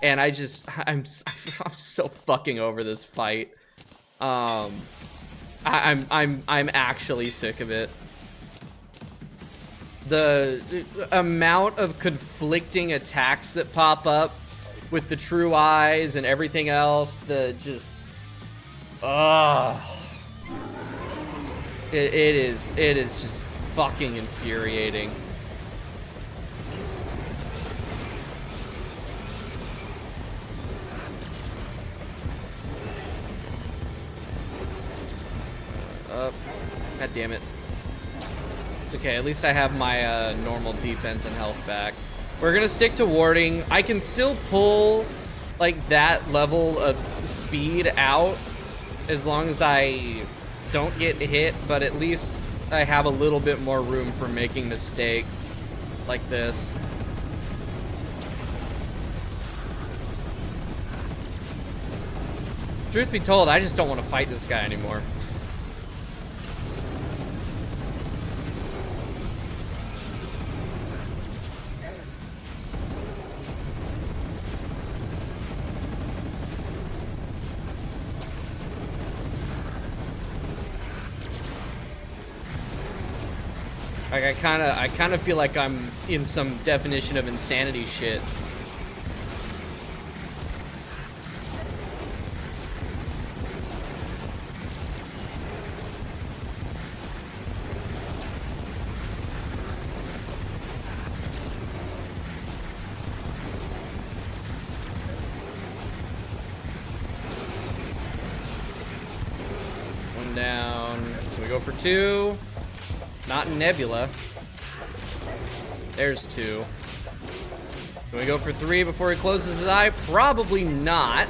And I'm so fucking over this fight. I'm actually sick of it. The amount of conflicting attacks that pop up with the true eyes and everything else, it is just fucking infuriating. God damn it. It's okay, at least I have my normal defense and health back. We're gonna stick to warding. I can still pull like that level of speed out as long as I don't get hit, but at least I have a little bit more room for making mistakes like this. Truth be told, I just don't want to fight this guy anymore. Like I kind of feel like I'm in some definition of insanity shit. go for 2. Not in Nebula. There's 2. Can we go for 3 before he closes his eye? Probably not.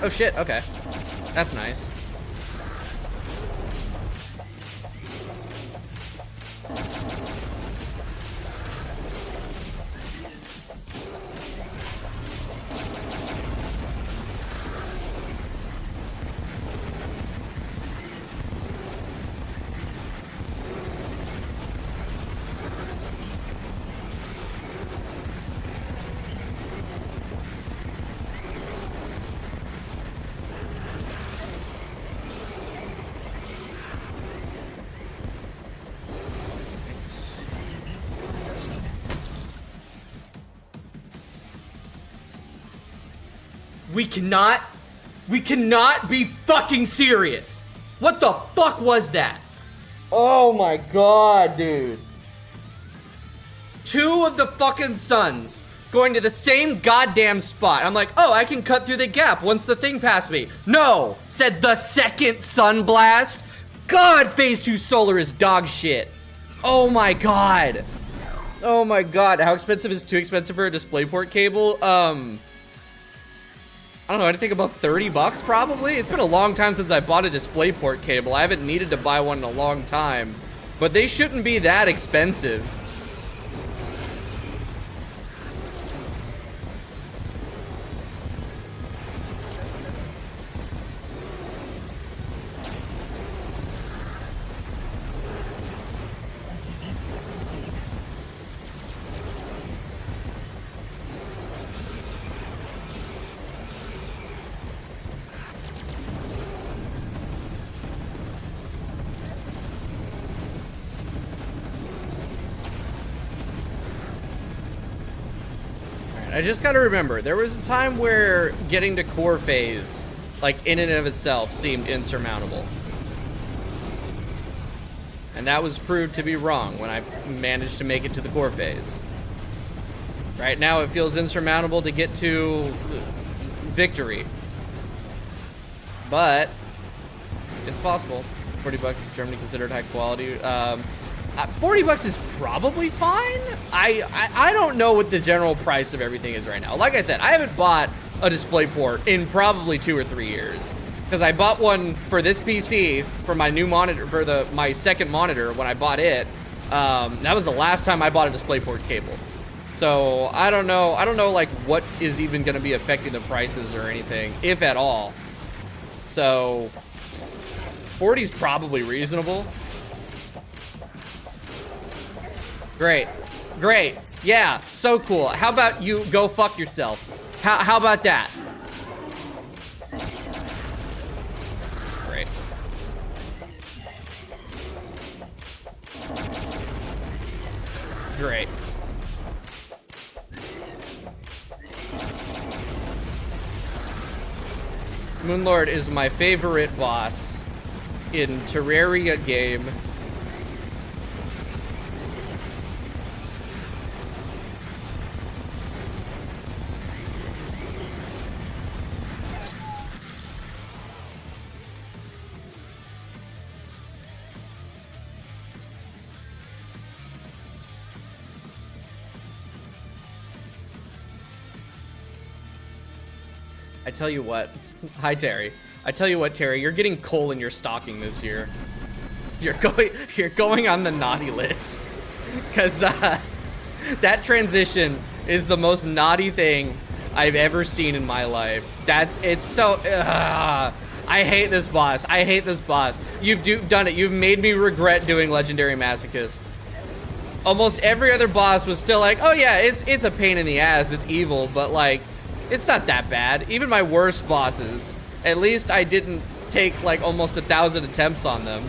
Oh shit, okay. That's nice. We cannot be fucking serious. What the fuck was that? Oh my god, dude. 2 of the fucking suns going to the same goddamn spot. I'm like, oh, I can cut through the gap once the thing passed me. No, said the second sun blast. God, phase 2 solar is dog shit. Oh my god. Oh my god, how expensive is too expensive for a DisplayPort cable? I don't know, anything above 30 bucks probably? It's been a long time since I bought a DisplayPort cable. I haven't needed to buy one in a long time. But they shouldn't be that expensive. I just gotta remember, there was a time where getting to core phase, like in and of itself, seemed insurmountable. And that was proved to be wrong when I managed to make it to the core phase. Right now it feels insurmountable to get to victory. But it's possible. 40 bucks is generally considered high quality. 40 bucks is probably fine. I don't know what the general price of everything is right now. Like I said, I haven't bought a DisplayPort in probably 2 or 3 years. Because I bought one for this PC, for my new monitor, for my second monitor when I bought it. That was the last time I bought a DisplayPort cable. So I don't know like what is even gonna be affecting the prices or anything, if at all. So 40 is probably reasonable. Great, great, yeah, so cool. How about you go fuck yourself? How about that? Great. Great. Moonlord is my favorite boss in Terraria game. I tell you what. Hi, Terry. I tell you what, Terry, you're getting coal in your stocking this year. You're going on the naughty list. Cause that transition is the most naughty thing I've ever seen in my life. It's so I hate this boss. I hate this boss. You've done it. You've made me regret doing Legendary Masochist. Almost every other boss was still like, oh yeah, it's a pain in the ass, it's evil, but like, it's not that bad. Even my worst bosses, at least I didn't take like almost 1,000 attempts on them.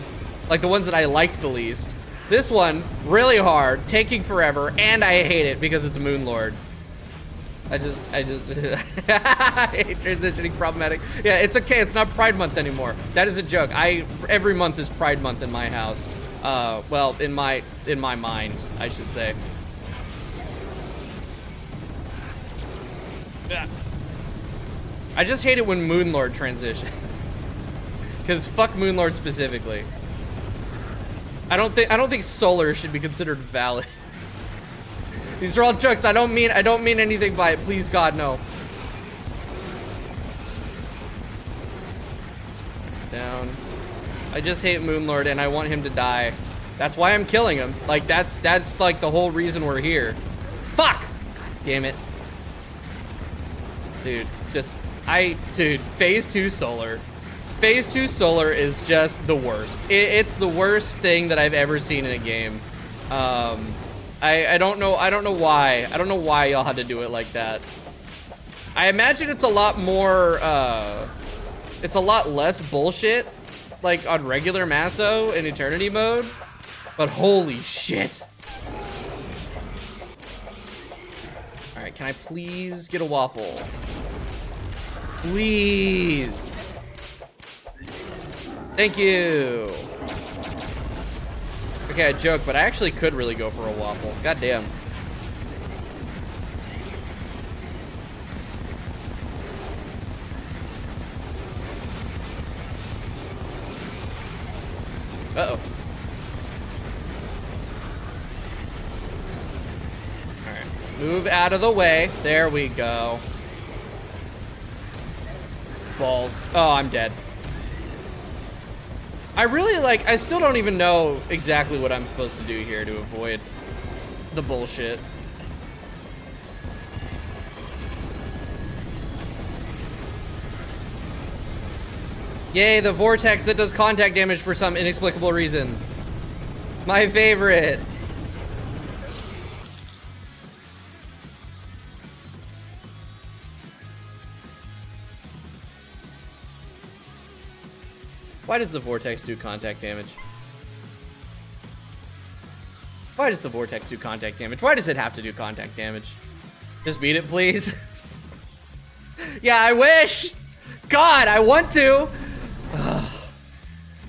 Like the ones that I liked the least. This one, really hard, taking forever, and I hate it because it's Moonlord. I just I hate transitioning problematic. Yeah, it's okay, it's not Pride Month anymore. That is a joke. Every month is Pride Month in my house. Well, in my mind, I should say. I just hate it when Moonlord transitions. Cause fuck Moonlord specifically. I don't think solar should be considered valid. These are all jokes. I don't mean anything by it. Please God, no. Down. I just hate Moonlord and I want him to die. That's why I'm killing him. Like that's like the whole reason we're here. Fuck! God damn it. Dude, dude, phase 2 solar. Phase 2 solar is just the worst. It's the worst thing that I've ever seen in a game. I don't know why. I don't know why y'all had to do it like that. I imagine it's a lot more, it's a lot less bullshit, like on regular Maso in Eternity mode, but holy shit. All right, can I please get a waffle? Please. Thank you. Okay, I joke, but I actually could really go for a waffle. God damn. Uh-oh. Alright. Move out of the way. There we go. Balls. Oh, I'm dead. I really I still don't even know exactly what I'm supposed to do here to avoid the bullshit. Yay, the vortex that does contact damage for some inexplicable reason. My favorite. Why does the vortex do contact damage? Why does the vortex do contact damage? Why does it have to do contact damage? Just beat it, please. Yeah, I wish. God, I want to.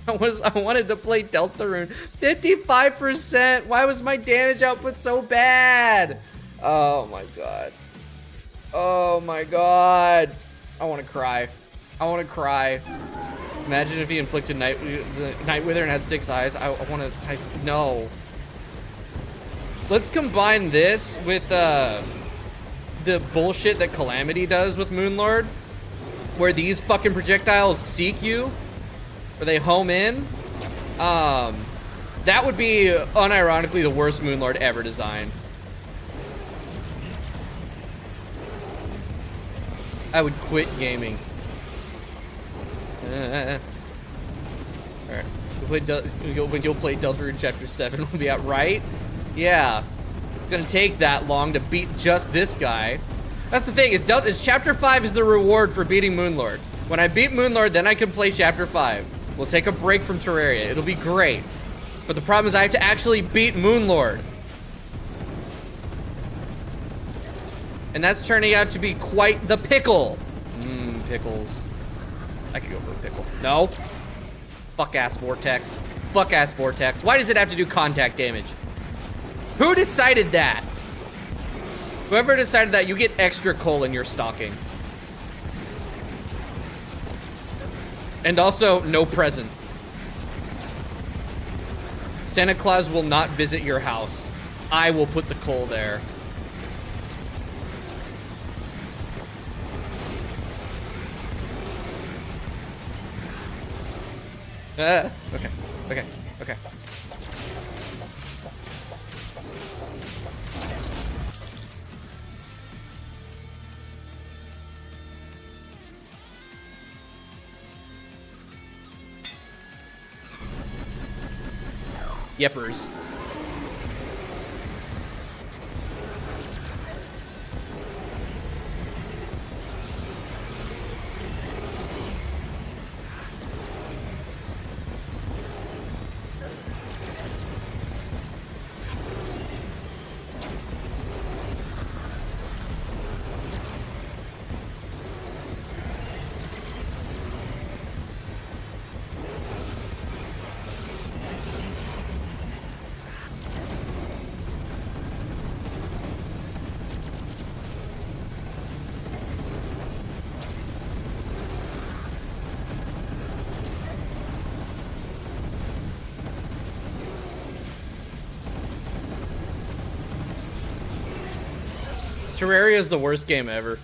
I wanted to play Deltarune. 55%. Why was my damage output so bad? Oh my god. Oh my god. I want to cry. I want to cry. Imagine if he inflicted Night Wither and had 6 eyes. I want to. No. Let's combine this with the bullshit that Calamity does with Moonlord, where these fucking projectiles seek you, where they home in. That would be unironically the worst Moonlord ever designed. I would quit gaming. Alright. When you'll play Deltarune Chapter 7, we'll be out, right? Yeah. It's gonna take that long to beat just this guy. That's the thing, is Chapter 5 is the reward for beating Moonlord. When I beat Moonlord, then I can play Chapter 5. We'll take a break from Terraria. It'll be great. But the problem is I have to actually beat Moonlord. And that's turning out to be quite the pickle. Pickles. I could go for a pickle. No. Fuck ass vortex. Fuck ass vortex. Why does it have to do contact damage? Who decided that? Whoever decided that, you get extra coal in your stocking. And also, no present. Santa Claus will not visit your house. I will put the coal there. Okay. Yeppers. Terraria is the worst game ever.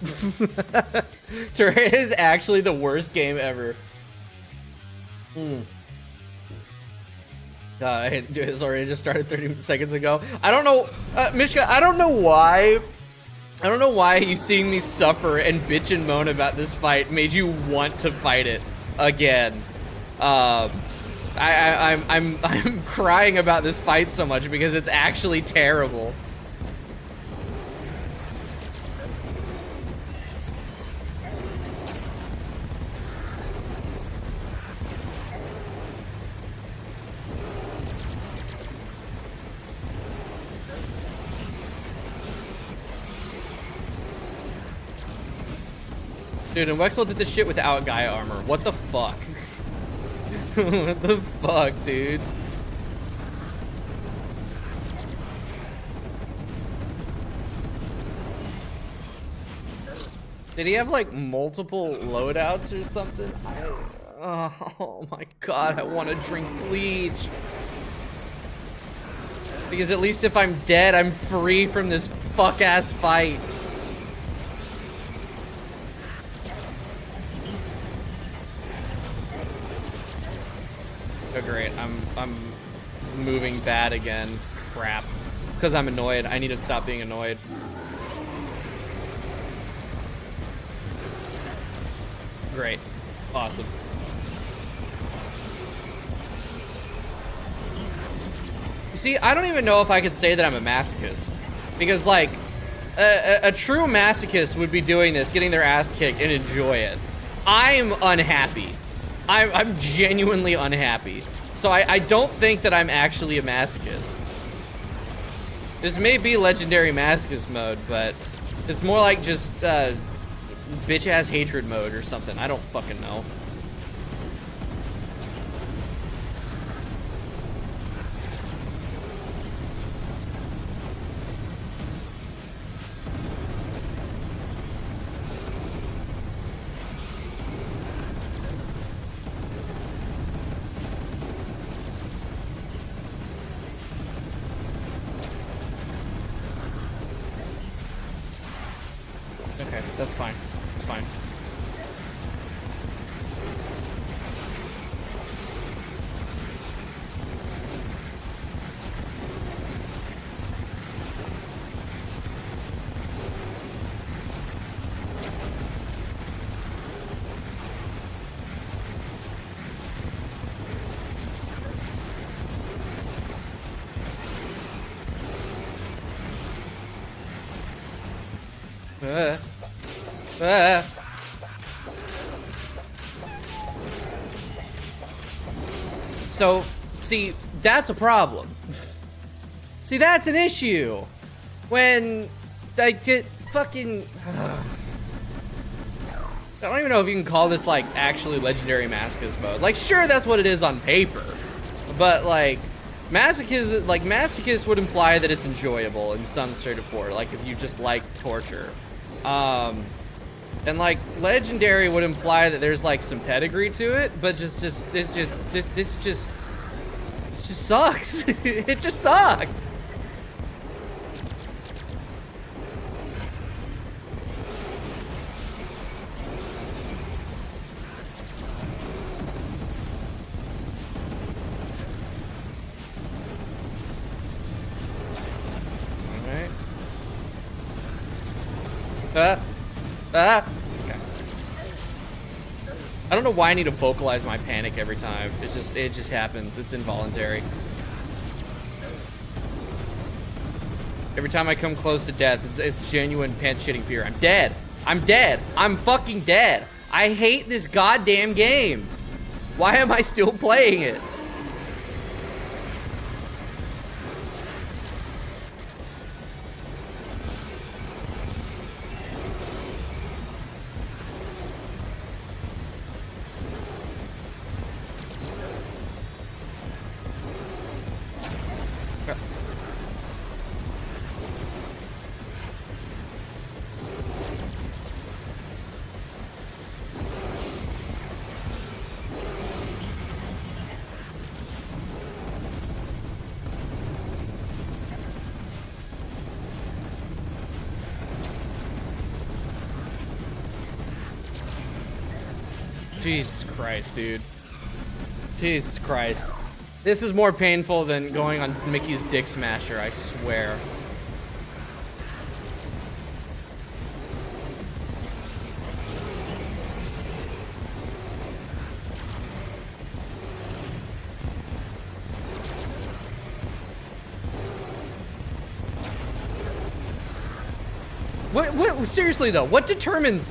Terraria is actually the worst game ever. It's already just started 30 seconds ago. I don't know, Mishka, I don't know why you seeing me suffer and bitch and moan about this fight made you want to fight it again. I'm crying about this fight so much because it's actually terrible. Dude, and Wexel did this shit without Gaia armor. What the fuck? What the fuck, dude? Did he have like multiple loadouts or something? Oh my god, I want to drink bleach. Because at least if I'm dead, I'm free from this fuck-ass fight. Oh great, I'm moving bad again. Crap. It's because I'm annoyed. I need to stop being annoyed. Great. Awesome. You see, I don't even know if I could say that I'm a masochist. Because, like, a true masochist would be doing this, getting their ass kicked, and enjoy it. I'm unhappy. I'm genuinely unhappy. So I don't think that I'm actually a masochist. This may be legendary masochist mode, but it's more like just bitch-ass hatred mode or something. I don't fucking know. Okay, that's fine. It's fine. So, see, that's a problem. See, that's an issue. When I get fucking... I don't even know if you can call this, like, actually legendary masochist mode. Like, sure, that's what it is on paper. But, like, masochist would imply that it's enjoyable in some sort of form. Like, if you just like torture. And like legendary would imply that there's like some pedigree to it, but this just sucks. It just sucks. All right. Okay. I don't know why I need to vocalize my panic every time. It just happens. It's involuntary. Every time I come close to death, it's genuine pants-shitting fear. I'm dead. I'm dead. I'm fucking dead. I hate this goddamn game. Why am I still playing it? Jesus Christ, dude. Jesus Christ. This is more painful than going on Mickey's Dick Smasher, I swear. What, seriously though, what determines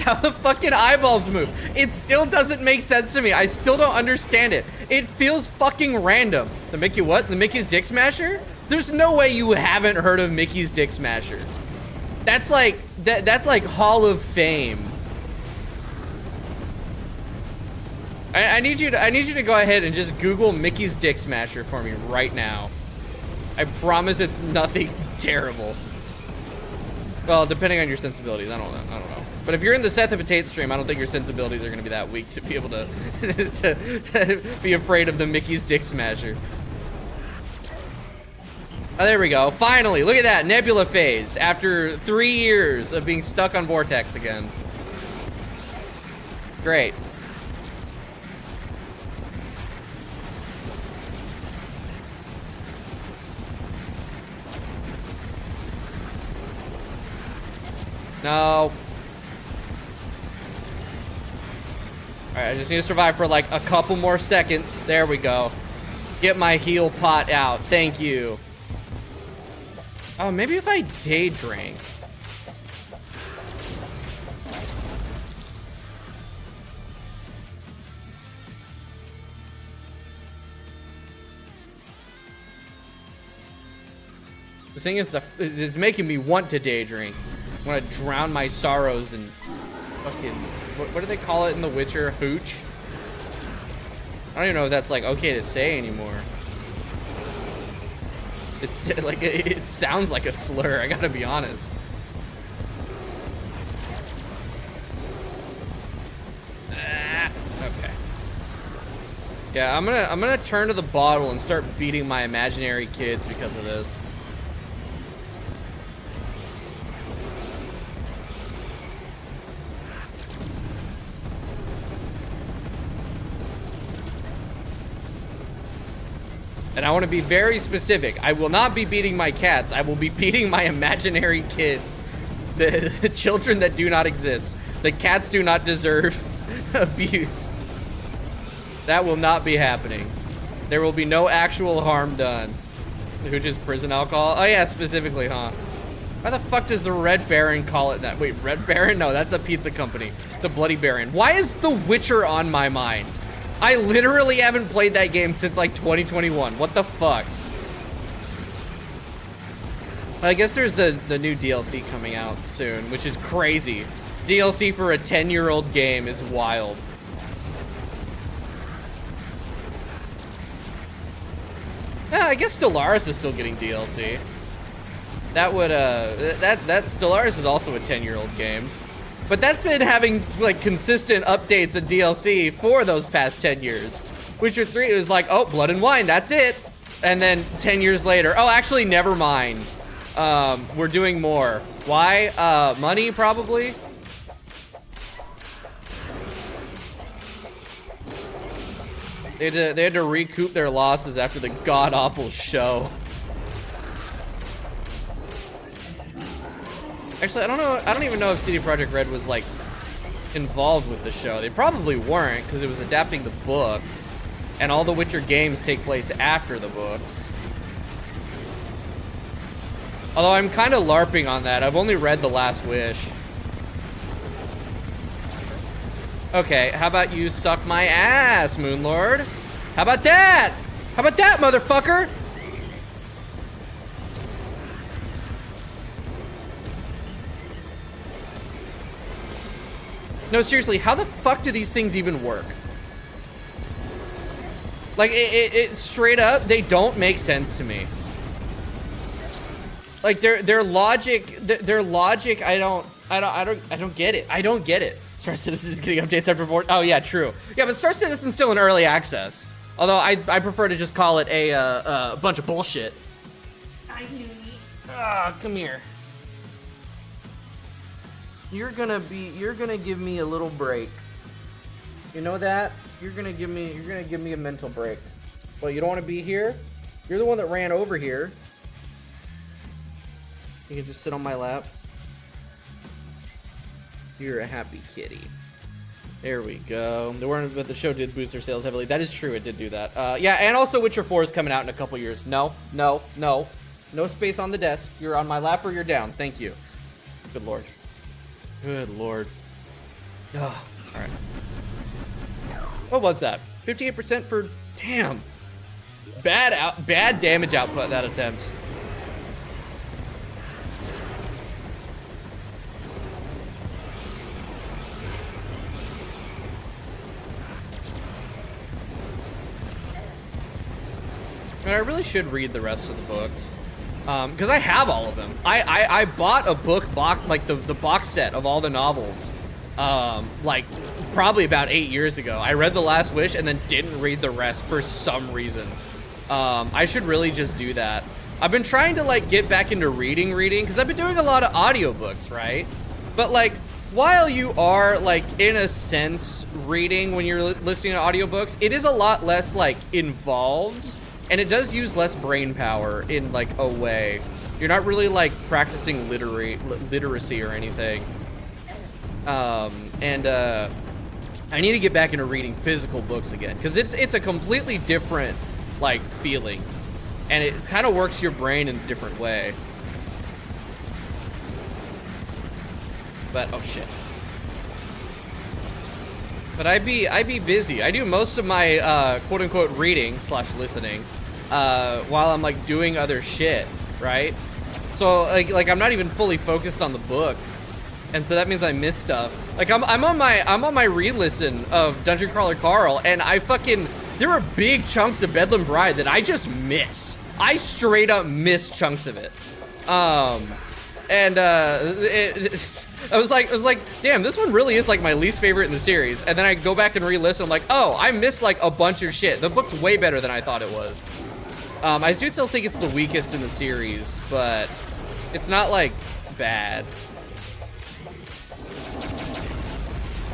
how the fucking eyeballs move? It still doesn't make sense to me. I still don't understand it. It feels fucking random. The Mickey what? The Mickey's Dick Smasher? There's no way you haven't heard of Mickey's Dick Smasher. That's like, that's like Hall of Fame. I need you to go ahead and just Google Mickey's Dick Smasher for me right now. I promise it's nothing terrible. Well, depending on your sensibilities, I don't know. But if you're in the Seth and Potato stream, I don't think your sensibilities are gonna be that weak to be able to, to be afraid of the Mickey's Dick Smasher. Oh, there we go. Finally, look at that, Nebula phase after 3 years of being stuck on Vortex again. Great. No. All right, I just need to survive for like a couple more seconds. There we go. Get my heal pot out. Thank you. Oh, maybe if I day drink. The thing is, it's making me want to day drink. I want to drown my sorrows in fucking, what do they call it in The Witcher? Hooch? I don't even know if that's like okay to say anymore. It's like, it sounds like a slur, I gotta be honest. Okay. Yeah, I'm gonna turn to the bottle and start beating my imaginary kids because of this. And I want to be very specific. I will not be beating my cats. I will be beating my imaginary kids. The children that do not exist. The cats do not deserve abuse. That will not be happening. There will be no actual harm done. Which is prison alcohol? Oh yeah, specifically, huh? Why the fuck does the Red Baron call it that? Wait, Red Baron? No, that's a pizza company. The Bloody Baron. Why is The Witcher on my mind? I literally haven't played that game since like 2021. What the fuck? I guess there's the new DLC coming out soon, which is crazy. DLC for a 10-year-old game is wild. Yeah, I guess Stellaris is still getting DLC. That would that Stellaris is also a 10-year-old game. But that's been having like consistent updates and DLC for those past 10 years. Witcher 3 was like, oh, Blood and Wine, that's it. And then 10 years later, oh, actually, never mind. We're doing more. Why? Money, probably. They had to recoup their losses after the god-awful show. Actually, I don't know. I don't even know if CD Projekt Red was like involved with the show. They probably weren't because it was adapting the books, and all the Witcher games take place after the books. Although I'm kind of LARPing on that. I've only read The Last Wish. Okay, how about you suck my ass, Moonlord? How about that? How about that, motherfucker? No, seriously, how the fuck do these things even work? Like, it straight up, they don't make sense to me. Like, their logic, I don't get it. I don't get it. Star Citizen is getting updates after 4. Oh yeah, true. Yeah, but Star Citizen's still in early access. Although I prefer to just call it a bunch of bullshit. Come here. You're gonna give me a little break. You know that? You're gonna give me a mental break. Well, you don't want to be here? You're the one that ran over here. You can just sit on my lap. You're a happy kitty. There we go. But the show did boost their sales heavily. That is true. It did do that. Yeah, and also Witcher 4 is coming out in a couple years. No. No space on the desk. You're on my lap or you're down. Thank you. Good lord. Good lord. Oh, all right. What was that? 58% for... Damn. Bad damage output that attempt. I mean, I really should read the rest of the books, because I have all of them. I bought a book box, like the box set of all the novels, like probably about 8 years ago. I read The Last Wish and then didn't read the rest for some reason. I should really just do that. I've been trying to like get back into reading, because I've been doing a lot of audiobooks, right? But like, while you are like in a sense reading when you're listening to audiobooks, it is a lot less like involved. And it does use less brain power in like a way. You're not really like practicing literacy or anything. I need to get back into reading physical books again, because it's a completely different like feeling, and it kind of works your brain in a different way. But oh shit. But I be busy. I do most of my quote unquote reading / listening while I'm like doing other shit, right? So like I'm not even fully focused on the book, and so that means I miss stuff. Like I'm on my re-listen of Dungeon Crawler Carl, and there were big chunks of Bedlam Bride that I just missed. I straight up missed chunks of it. I was like, damn, this one really is like my least favorite in the series. And then I go back and re-listen. I'm like, oh, I missed like a bunch of shit. The book's way better than I thought it was. I do still think it's the weakest in the series, but it's not like bad.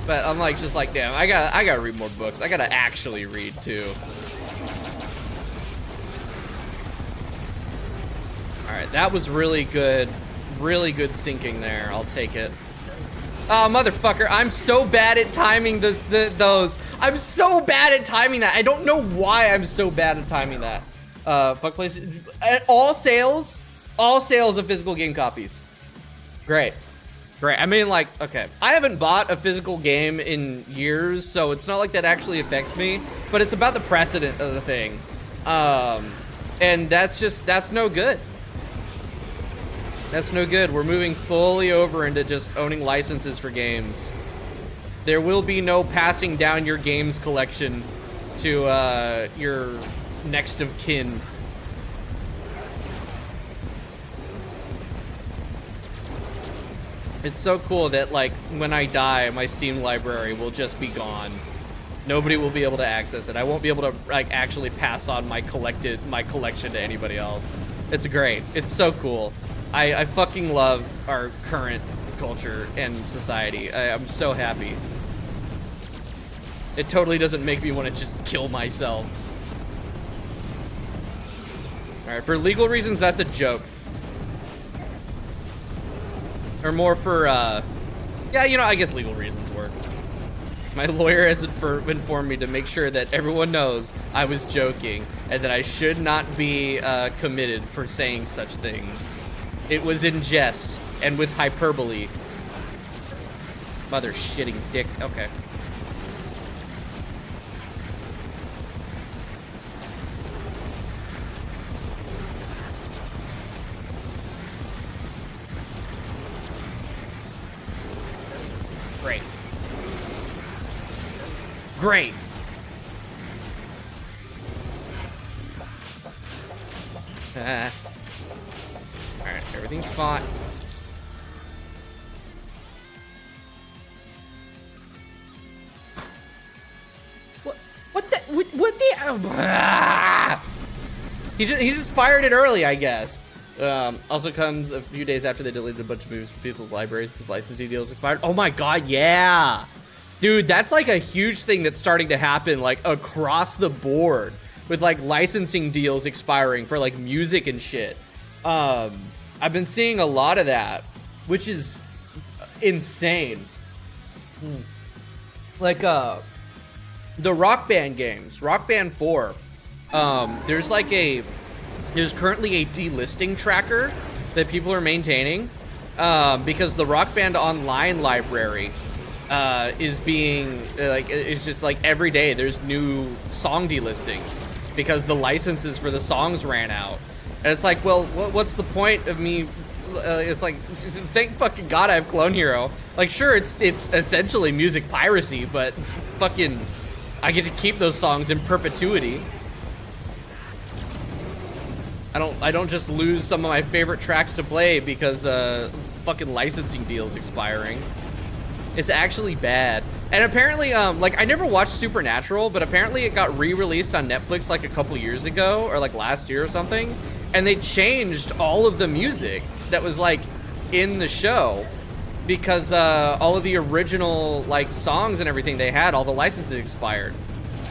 But I'm like, just like, damn, I gotta read more books. I gotta actually read too. All right, that was really good syncing there. I'll take it. Oh, motherfucker, I'm so bad at timing those. I'm so bad at timing that. I don't know why I'm so bad at timing that. Fuck place. All sales of physical game copies. Great. I mean, like, okay. I haven't bought a physical game in years, so it's not like that actually affects me, but it's about the precedent of the thing. And that's no good. That's no good. We're moving fully over into just owning licenses for games. There will be no passing down your games collection to your next of kin. It's so cool that like when I die, my Steam library will just be gone. Nobody will be able to access it. I won't be able to like actually pass on my collection to anybody else. It's great. It's so cool. I fucking love our current culture and society. I'm so happy. It totally doesn't make me want to just kill myself. Alright, for legal reasons, that's a joke. Or more for, yeah, you know, I guess legal reasons work. My lawyer has informed me to make sure that everyone knows I was joking and that I should not be committed for saying such things. It was in jest and with hyperbole. Mother shitting dick. Okay. Great. Alright, everything's fine. What the? He just fired it early, I guess. Also comes a few days after they deleted a bunch of movies from people's libraries because licensing deals expired. Oh my god, yeah. Dude, that's like a huge thing that's starting to happen like across the board with like licensing deals expiring for like music and shit. I've been seeing a lot of that, which is insane. Like the Rock Band games, Rock Band 4. There's currently a delisting tracker that people are maintaining because the Rock Band Online library is being it's just like every day there's new song delistings because the licenses for the songs ran out, and it's like, well, what's the point of me? It's like, thank fucking God I have Clone Hero. Like, sure, it's essentially music piracy, but fucking, I get to keep those songs in perpetuity. I don't just lose some of my favorite tracks to play because fucking licensing deals expiring. It's actually bad. And apparently, like, I never watched Supernatural, but apparently it got re-released on Netflix like a couple years ago, or like last year or something, and they changed all of the music that was like in the show because all of the original like songs and everything they had, all the licenses expired.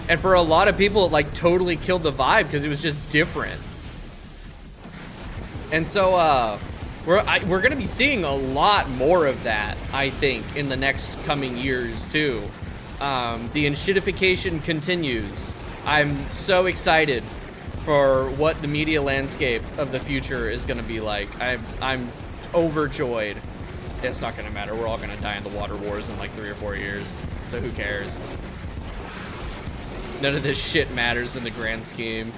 And for a lot of people, it like totally killed the vibe because it was just different. And so we're gonna be seeing a lot more of that, I think, in the next coming years too. The enshittification continues. I'm so excited for what the media landscape of the future is gonna be like. I'm overjoyed. It's not gonna matter. We're all gonna die in the water wars in like 3 or 4 years. So who cares? None of this shit matters in the grand scheme.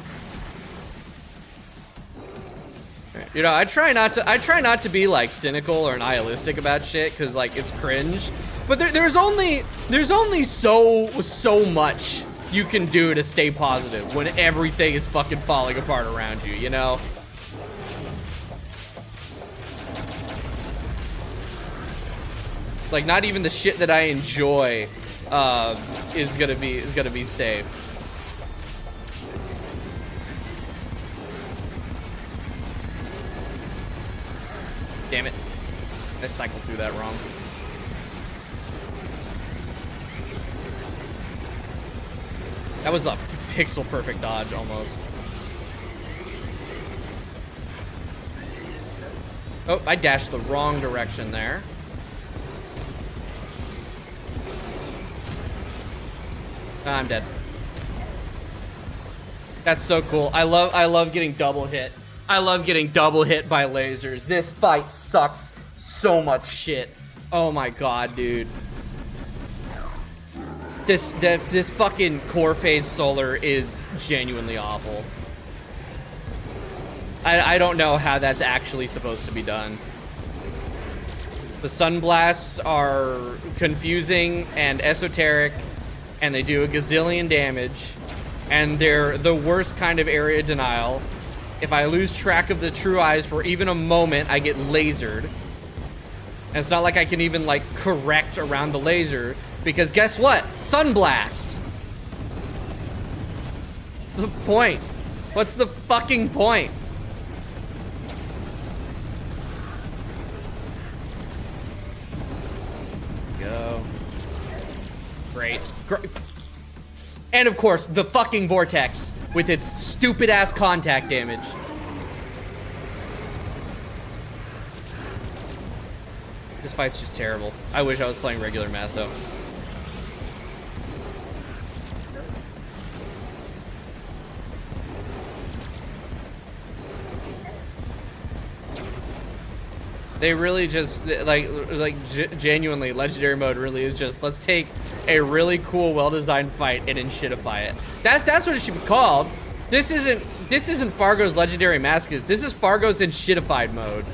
You know, I try not to be like cynical or nihilistic about shit because like it's cringe. But there's only so much you can do to stay positive when everything is fucking falling apart around you, you know? It's like not even the shit that I enjoy is gonna be safe. Damn it. I cycled through that wrong. That was a pixel perfect dodge almost. Oh, I dashed the wrong direction there. I'm dead. That's so cool. I love getting double hit. I love getting double hit by lasers. This fight sucks so much shit. Oh my god, dude. This fucking core phase solar is genuinely awful. I don't know how that's actually supposed to be done. The sunblasts are confusing and esoteric, and they do a gazillion damage, and they're the worst kind of area denial. If I lose track of the true eyes for even a moment, I get lasered. And it's not like I can even like correct around the laser, because guess what? Sunblast! What's the point? What's the fucking point? Go. Great. And of course, the fucking vortex with its stupid ass contact damage. This fight's just terrible. I wish I was playing regular Maso. They really just genuinely, legendary mode really is just, let's take a really cool, well-designed fight and enshittify it. That's what it should be called. This isn't Fargo's legendary masochist. This is Fargo's enshittified mode,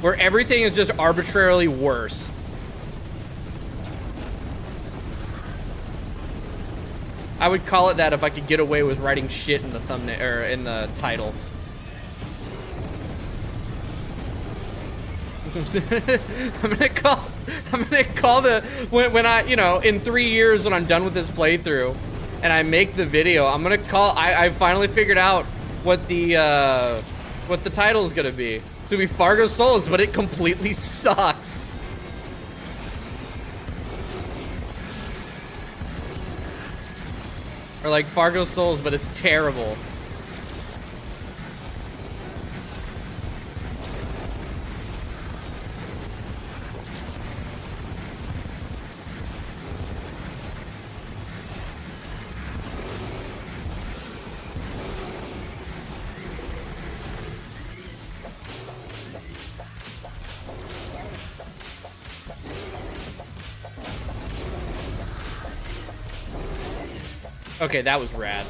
where everything is just arbitrarily worse. I would call it that if I could get away with writing shit in the thumbnail or in the title. I'm gonna call the when I, you know, in 3 years when I'm done with this playthrough and I make the video, I'm gonna call, I finally figured out what the title is gonna be. It's gonna be Fargo Souls, but it completely sucks. Or like Fargo Souls, but it's terrible. Okay, that was rad.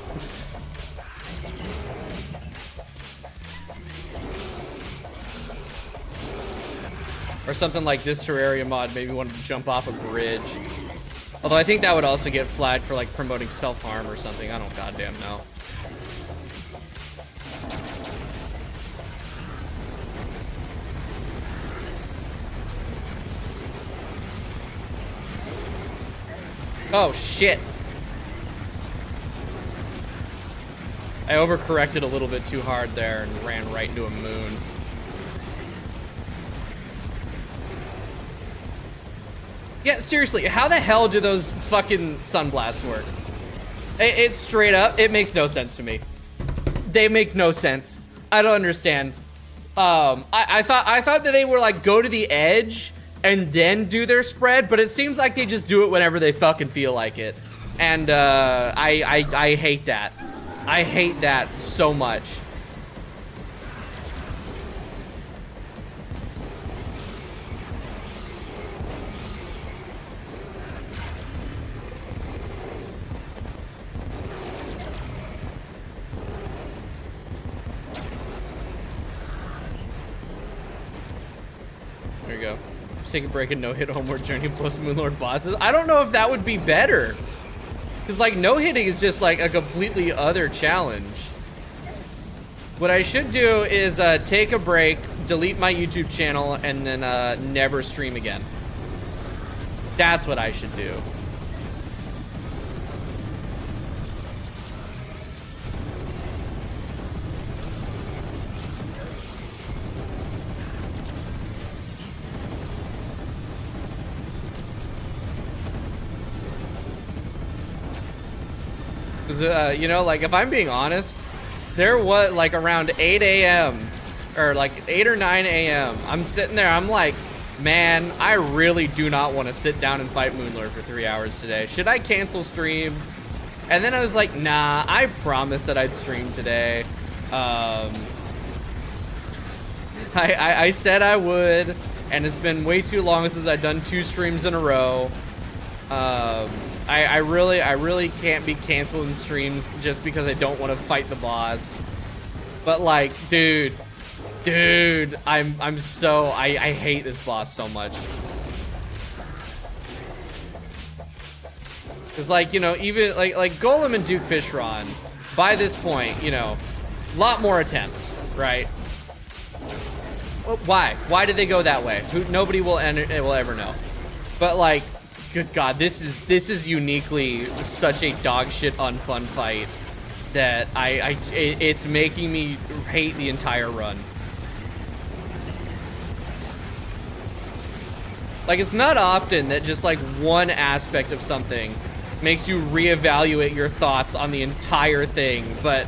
Or something like this Terraria mod, maybe wanted to jump off a bridge. Although I think that would also get flagged for like promoting self-harm or something. I don't goddamn know. Oh shit. I overcorrected a little bit too hard there and ran right into a moon. Yeah, seriously, how the hell do those fucking sunblasts work? It's straight up, it makes no sense to me. They make no sense. I don't understand. I thought that they were like go to the edge and then do their spread, but it seems like they just do it whenever they fucking feel like it. And I hate that. I hate that so much. There you go. Just take a break and no-hit Homeward Journey plus Moonlord bosses. I don't know if that would be better. Because, like, no-hitting is just, like, a completely other challenge. What I should do is take a break, delete my YouTube channel, and then never stream again. That's what I should do. You know, like, if I'm being honest, there was, like, around 8 a.m. or, like, 8 or 9 a.m. I'm sitting there, I'm like, man, I really do not want to sit down and fight Moonlord for 3 hours today. Should I cancel stream? And then I was like, nah, I promised that I'd stream today. I said I would, and it's been way too long since I've done 2 streams in a row. I really can't be canceling streams just because I don't want to fight the boss. But like, dude, I'm so, I hate this boss so much. Cause like, you know, even like Golem and Duke Fishron, by this point, you know, a lot more attempts, right? Well, why? Why did they go that way? Nobody will ever know. But like, good God, this is uniquely such a dog shit unfun fight that it's making me hate the entire run. Like, it's not often that just like one aspect of something makes you reevaluate your thoughts on the entire thing, but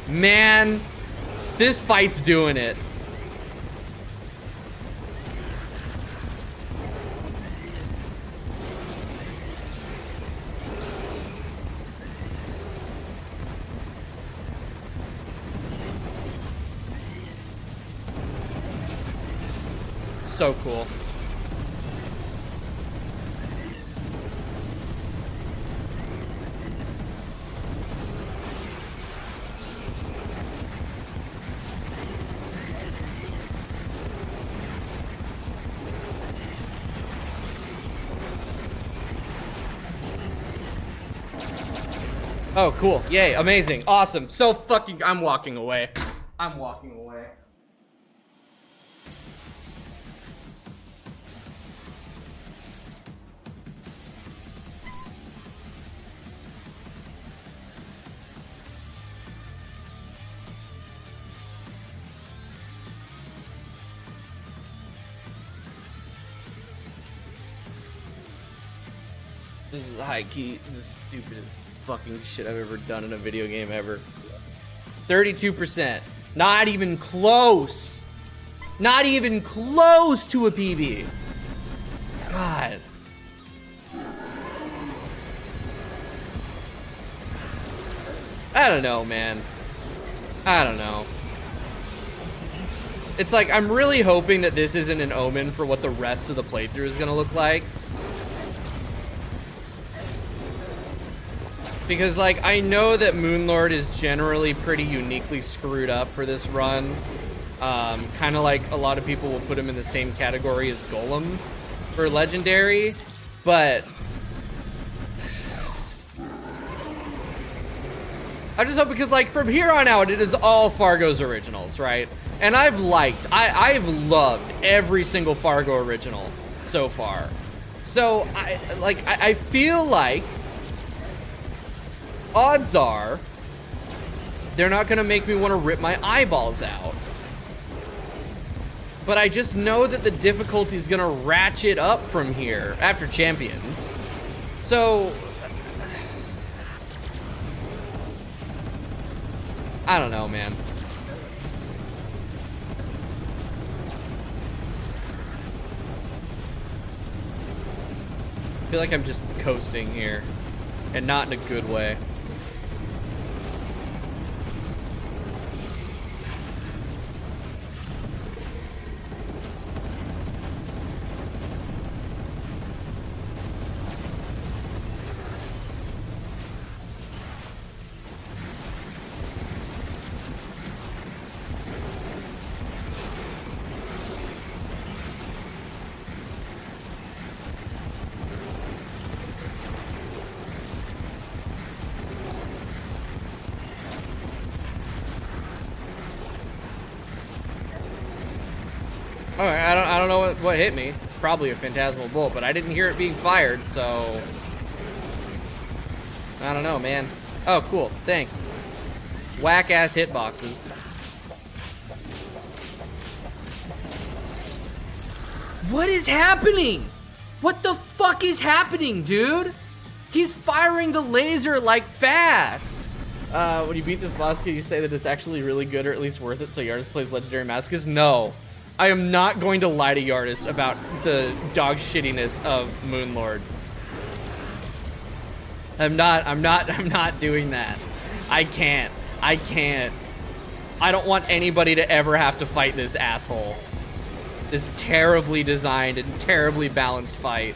man, this fight's doing it. So cool. Oh, cool. Yay, amazing. Awesome. So fucking, I'm walking away. I'm walking away. This is high key, this is stupid as fucking shit I've ever done in a video game ever. 32%. Not even close. Not even close to a PB. God. I don't know, man. I don't know. It's like, I'm really hoping that this isn't an omen for what the rest of the playthrough is gonna look like. Because, like, I know that Moonlord is generally pretty uniquely screwed up for this run. Kind of like a lot of people will put him in the same category as Golem for Legendary, but I just hope, because, like, from here on out, it is all Fargo's originals, right? And I've loved every single Fargo original so far. So, I feel like odds are they're not gonna make me want to rip my eyeballs out. But I just know that the difficulty is gonna ratchet up from here after Champions. So, I don't know, man. I feel like I'm just coasting here, and not in a good way. Alright, I don't know what hit me. Probably a phantasmal bolt, but I didn't hear it being fired, so I don't know, man. Oh, cool. Thanks. Whack-ass hitboxes. What is happening? What the fuck is happening, dude? He's firing the laser, like, fast. When you beat this boss, can you say that it's actually really good or at least worth it so Yardis plays Legendary Masochist? No. I am not going to lie to Yardis about the dog shittiness of Moonlord. I'm not doing that. I can't. I don't want anybody to ever have to fight this asshole. This terribly designed and terribly balanced fight.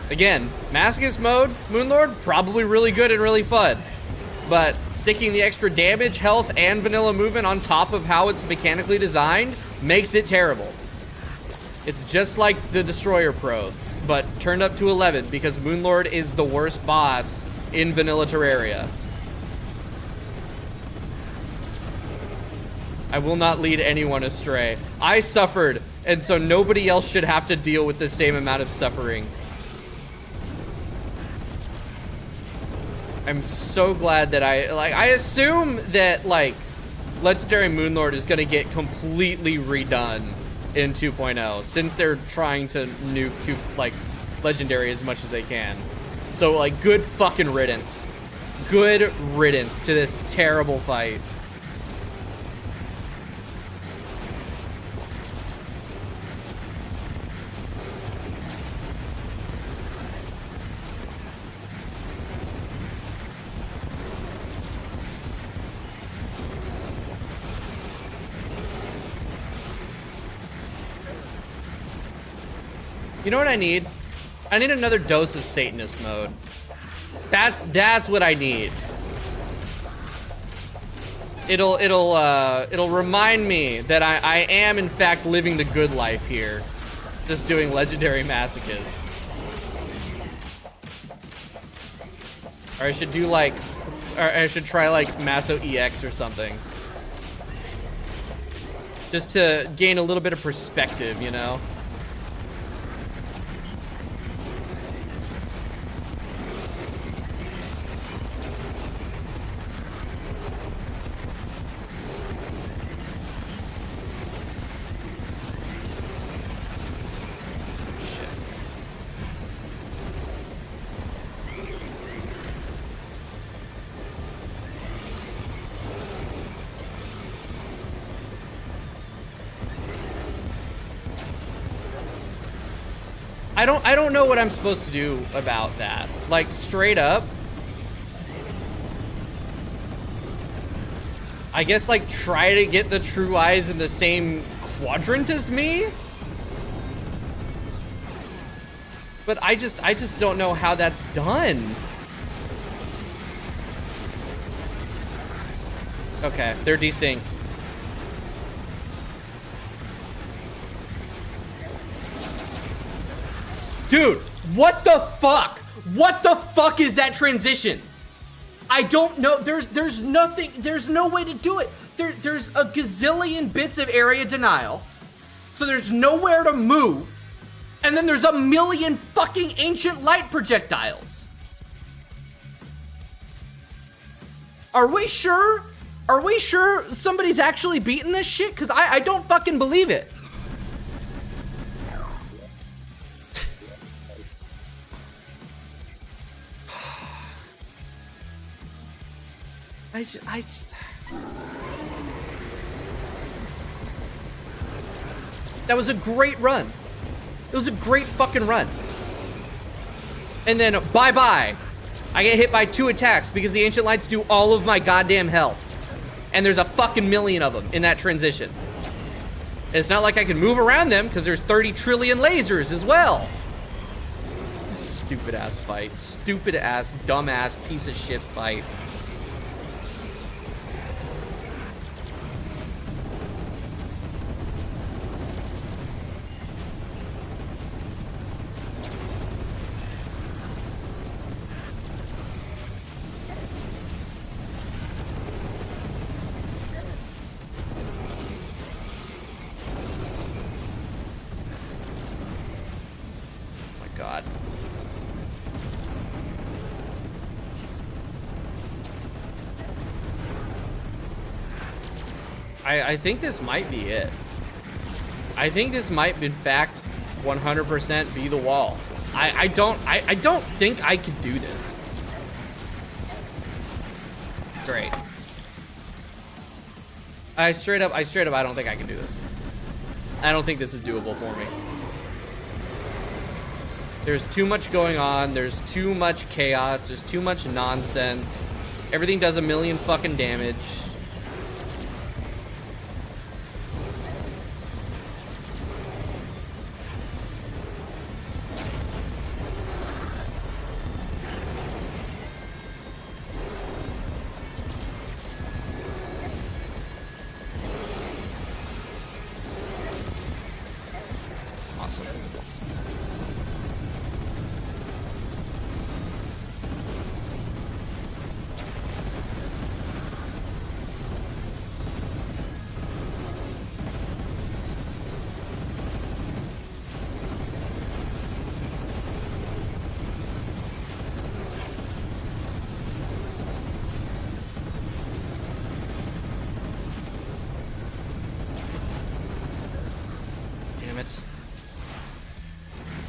Again, Masochist mode, Moonlord, probably really good and really fun. But sticking the extra damage, health, and vanilla movement on top of how it's mechanically designed makes it terrible. It's just like the Destroyer probes, but turned up to 11 because Moonlord is the worst boss in vanilla Terraria. I will not lead anyone astray. I suffered, and so nobody else should have to deal with the same amount of suffering. I'm so glad that I assume that, like, Legendary Moonlord is gonna get completely redone in 2.0 since they're trying to nuke Legendary as much as they can. So, like, good fucking riddance. Good riddance to this terrible fight. You know what I need? I need another dose of Satanist mode. That's what I need. It'll remind me that I am in fact living the good life here. Just doing Legendary Masochist. Or I should do like, or I should try like Maso EX or something. Just to gain a little bit of perspective, you know? I don't know what I'm supposed to do about that. Like, straight up. I guess, like, try to get the true eyes in the same quadrant as me? But I just don't know how that's done. Okay, they're desynced. Dude, what the fuck? What the fuck is that transition? I don't know. There's nothing. There's no way to do it. There's a gazillion bits of area denial. So there's nowhere to move. And then there's a million fucking ancient light projectiles. Are we sure? Are we sure somebody's actually beaten this shit? Because I don't fucking believe it. I just... That was a great run. It was a great fucking run. And then, bye-bye. I get hit by 2 attacks because the Ancient Lights do all of my goddamn health. And there's a fucking million of them in that transition. And it's not like I can move around them because there's 30 trillion lasers as well. It's this stupid-ass fight. Stupid-ass, dumb-ass, piece of shit fight. God. I think this might be it. I think this might, in fact, 100% be the wall. I don't think I could do this. Great. I straight up, I don't think I can do this. I don't think this is doable for me. There's too much going on. There's too much chaos. There's too much nonsense. Everything does a million fucking damage. Awesome.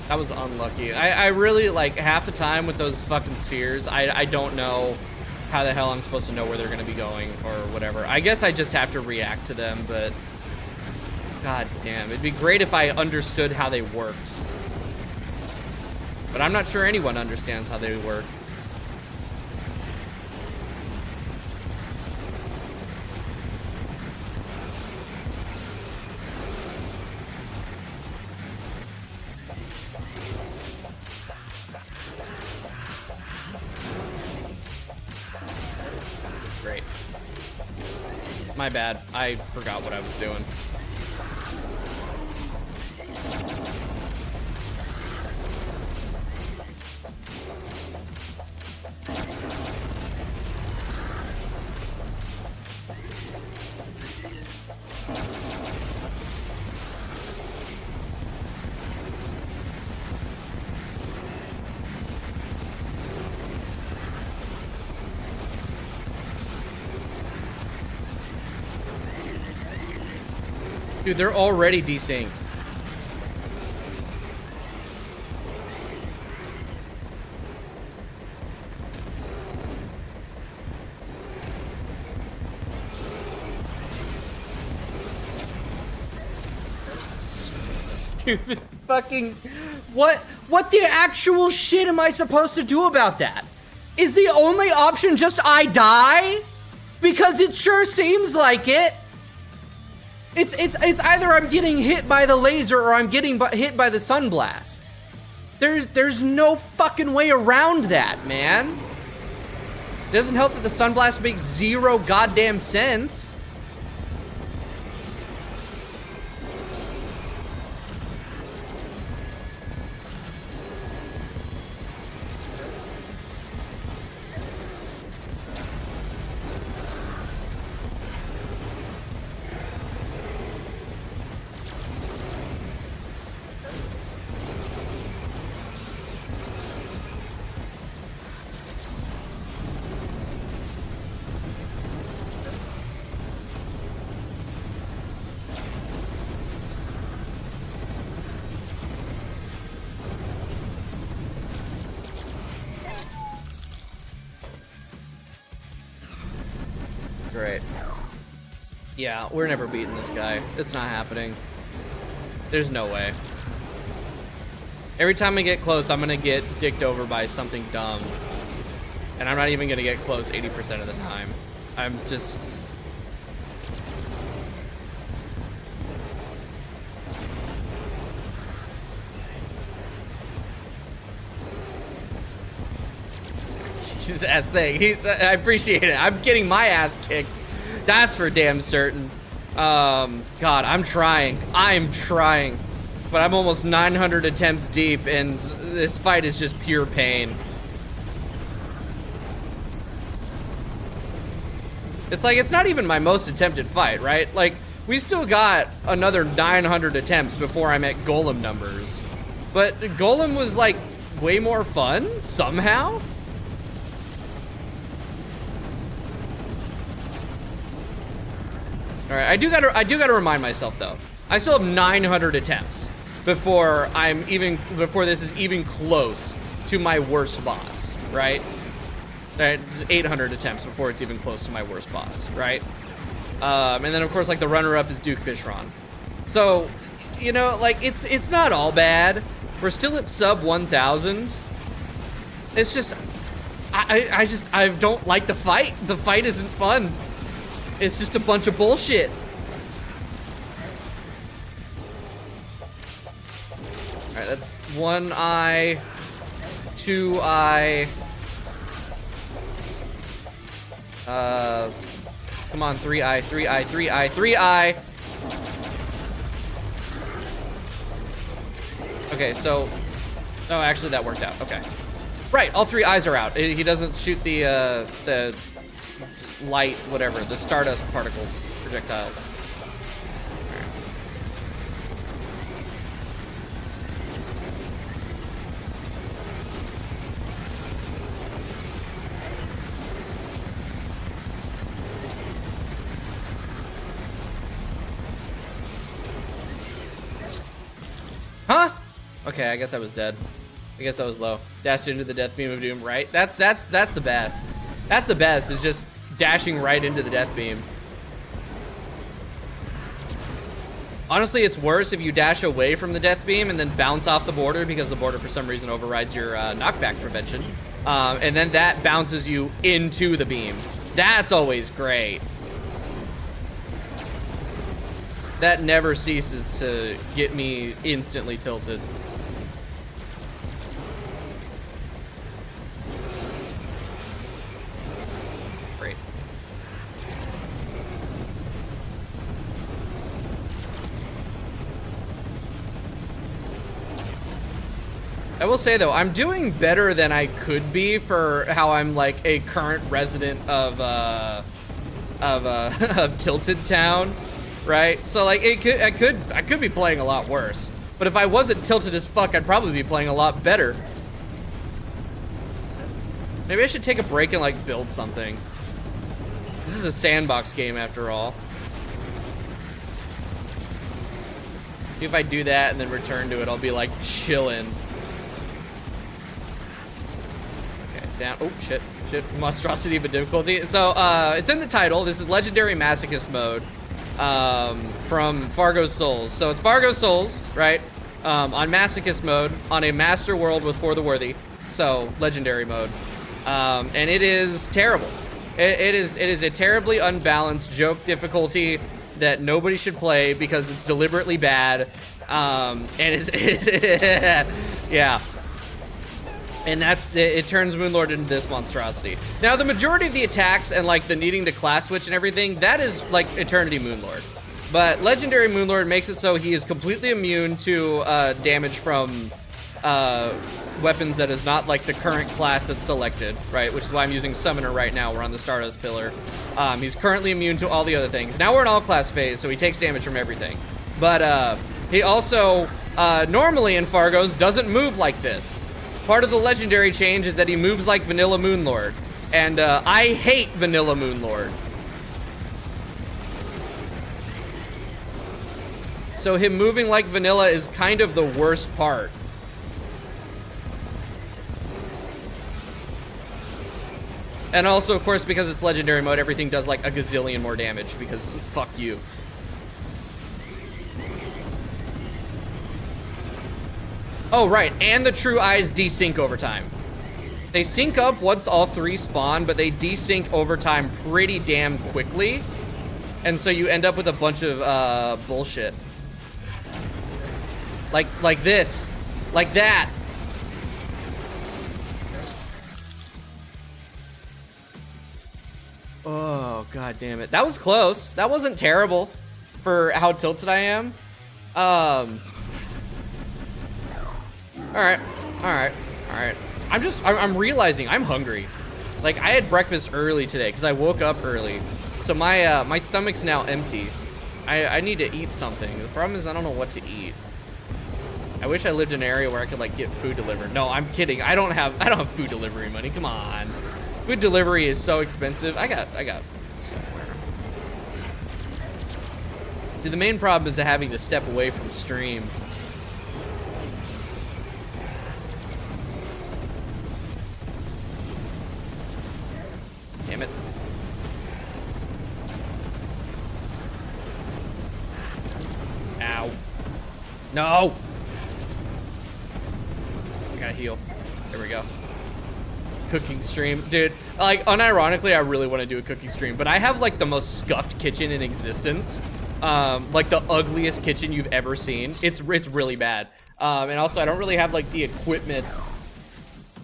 That was unlucky. I really, like, half the time with those fucking spheres, I don't know how the hell I'm supposed to know where they're gonna be going or whatever. I guess I just have to react to them, but god damn, it'd be great if I understood how they worked. But I'm not sure anyone understands how they work. Great. My bad. I forgot what I was doing. Dude, they're already desynced. Stupid fucking What the actual shit am I supposed to do about that? Is the only option just I die? Because it sure seems like it. It's either I'm getting hit by the laser or I'm getting hit by the sunblast. There's no fucking way around that, man. It doesn't help that the sunblast makes zero goddamn sense. Great. Yeah, we're never beating this guy. It's not happening. There's no way. Every time I get close, I'm gonna get dicked over by something dumb. And I'm not even gonna get close 80% of the time. I'm just... His ass thing. I appreciate it. I'm getting my ass kicked. That's for damn certain. God, I'm trying. I'm trying. But I'm almost 900 attempts deep, and this fight is just pure pain. It's like, it's not even my most attempted fight, right? Like, we still got another 900 attempts before I'm at Golem numbers. But Golem was, like, way more fun, somehow? All right, I do gotta remind myself though. I still have 900 attempts before this is even close to my worst boss, right? It's 800 attempts before it's even close to my worst boss, right? And then of course, like the runner-up is Duke Fishron. So, you know, like it's not all bad. We're still at sub 1,000. It's just, I don't like the fight. The fight isn't fun. It's just a bunch of bullshit. All right, that's 1 eye, 2 eye. Come on, 3 eye, 3 eye, 3 eye, 3 eye. Okay, so, oh, actually that worked out. Okay, right, all 3 eyes are out. He doesn't shoot the light, whatever, the stardust particles, projectiles. Right. Huh? Okay, I guess I was dead. I guess I was low. Dashed into the death beam of doom, right? That's the best. That's the best, is just dashing right into the death beam. Honestly, it's worse if you dash away from the death beam and then bounce off the border, because the border for some reason overrides your knockback prevention. And then that bounces you into the beam. That's always great. That never ceases to get me instantly tilted. I will say though, I'm doing better than I could be for how I'm like a current resident of Tilted Town, right? So like I could be playing a lot worse. But if I wasn't tilted as fuck, I'd probably be playing a lot better. Maybe I should take a break and like build something. This is a sandbox game after all. If I do that and then return to it, I'll be like chillin'. Down. Oh shit, monstrosity of a difficulty. So it's in the title. This is Legendary Masochist mode from Fargo Souls. So it's Fargo Souls, right? on Masochist mode, on a Master World with FORTHEWORTHY, so Legendary mode. And it is terrible. It is a terribly unbalanced joke difficulty that nobody should play because it's deliberately bad. And it's yeah. And it turns Moonlord into this monstrosity. Now, the majority of the attacks and like the needing to class switch and everything, that is like Eternity Moonlord. But Legendary Moonlord makes it so he is completely immune to damage from weapons that is not like the current class that's selected, right? Which is why I'm using Summoner right now. We're on the Stardust Pillar. He's currently immune to all the other things. Now we're in all class phase, so he takes damage from everything. But he also, normally in Fargo's, doesn't move like this. Part of the legendary change is that he moves like Vanilla Moonlord. And I hate Vanilla Moonlord. So him moving like Vanilla is kind of the worst part. And also, of course, because it's legendary mode, everything does like a gazillion more damage because fuck you. Oh, right, and the True Eyes desync over time. They sync up once all three spawn, but they desync over time pretty damn quickly. And so you end up with a bunch of bullshit. Like this. Like that. Oh, god damn it. That was close. That wasn't terrible for how tilted I am. Alright. I'm realizing I'm hungry. Like, I had breakfast early today because I woke up early. So my my stomach's now empty. I need to eat something. The problem is I don't know what to eat. I wish I lived in an area where I could like get food delivered. No, I'm kidding. I don't have food delivery money. Come on. Food delivery is so expensive. I got somewhere. Dude, the main problem is having to step away from stream. Damn it. Ow. No! I gotta heal. There we go. Cooking stream. Dude, like, unironically, I really want to do a cooking stream, but I have, like, the most scuffed kitchen in existence. Like, the ugliest kitchen you've ever seen. It's really bad. And also, I don't really have, like, the equipment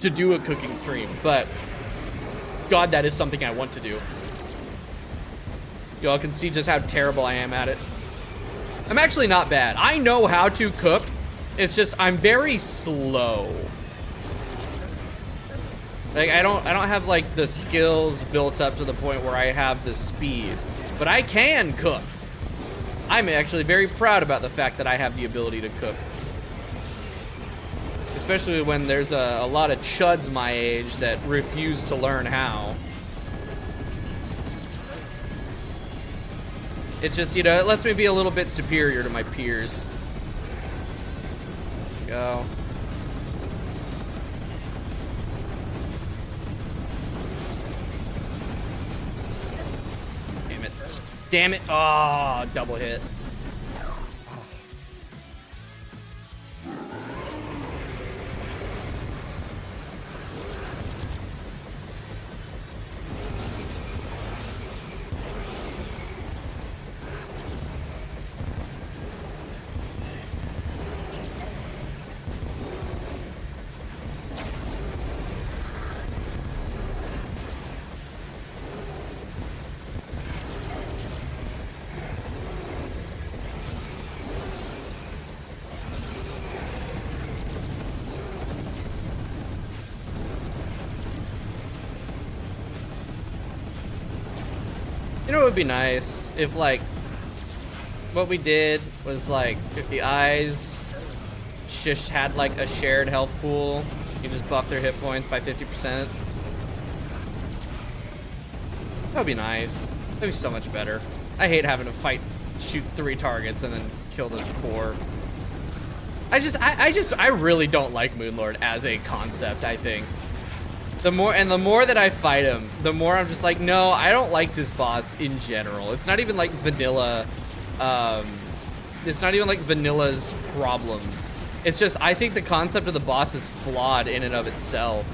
to do a cooking stream, but God, that is something I want to do. Y'all can see just how terrible I am at it. I'm actually not bad. I know how to cook. It's just I'm very slow. Like I don't have like the skills built up to the point where I have the speed, but I can cook. I'm actually very proud about the fact that I have the ability to cook. Especially when there's a lot of chuds my age that refuse to learn how. It's just, you know, it lets me be a little bit superior to my peers. Go. Damn it. Damn it. Oh, double hit. You know, it would be nice if, like, what we did was, like, if the eyes just had, like, a shared health pool. You just buff their hit points by 50%. That would be nice. That'd be so much better. I hate having to shoot 3 targets and then kill the core. I really don't like Moonlord as a concept, I think. The more that I fight him, the more I'm just like, no, I don't like this boss in general. It's not even like vanilla, it's not even like vanilla's problems. It's just, I think the concept of the boss is flawed in and of itself.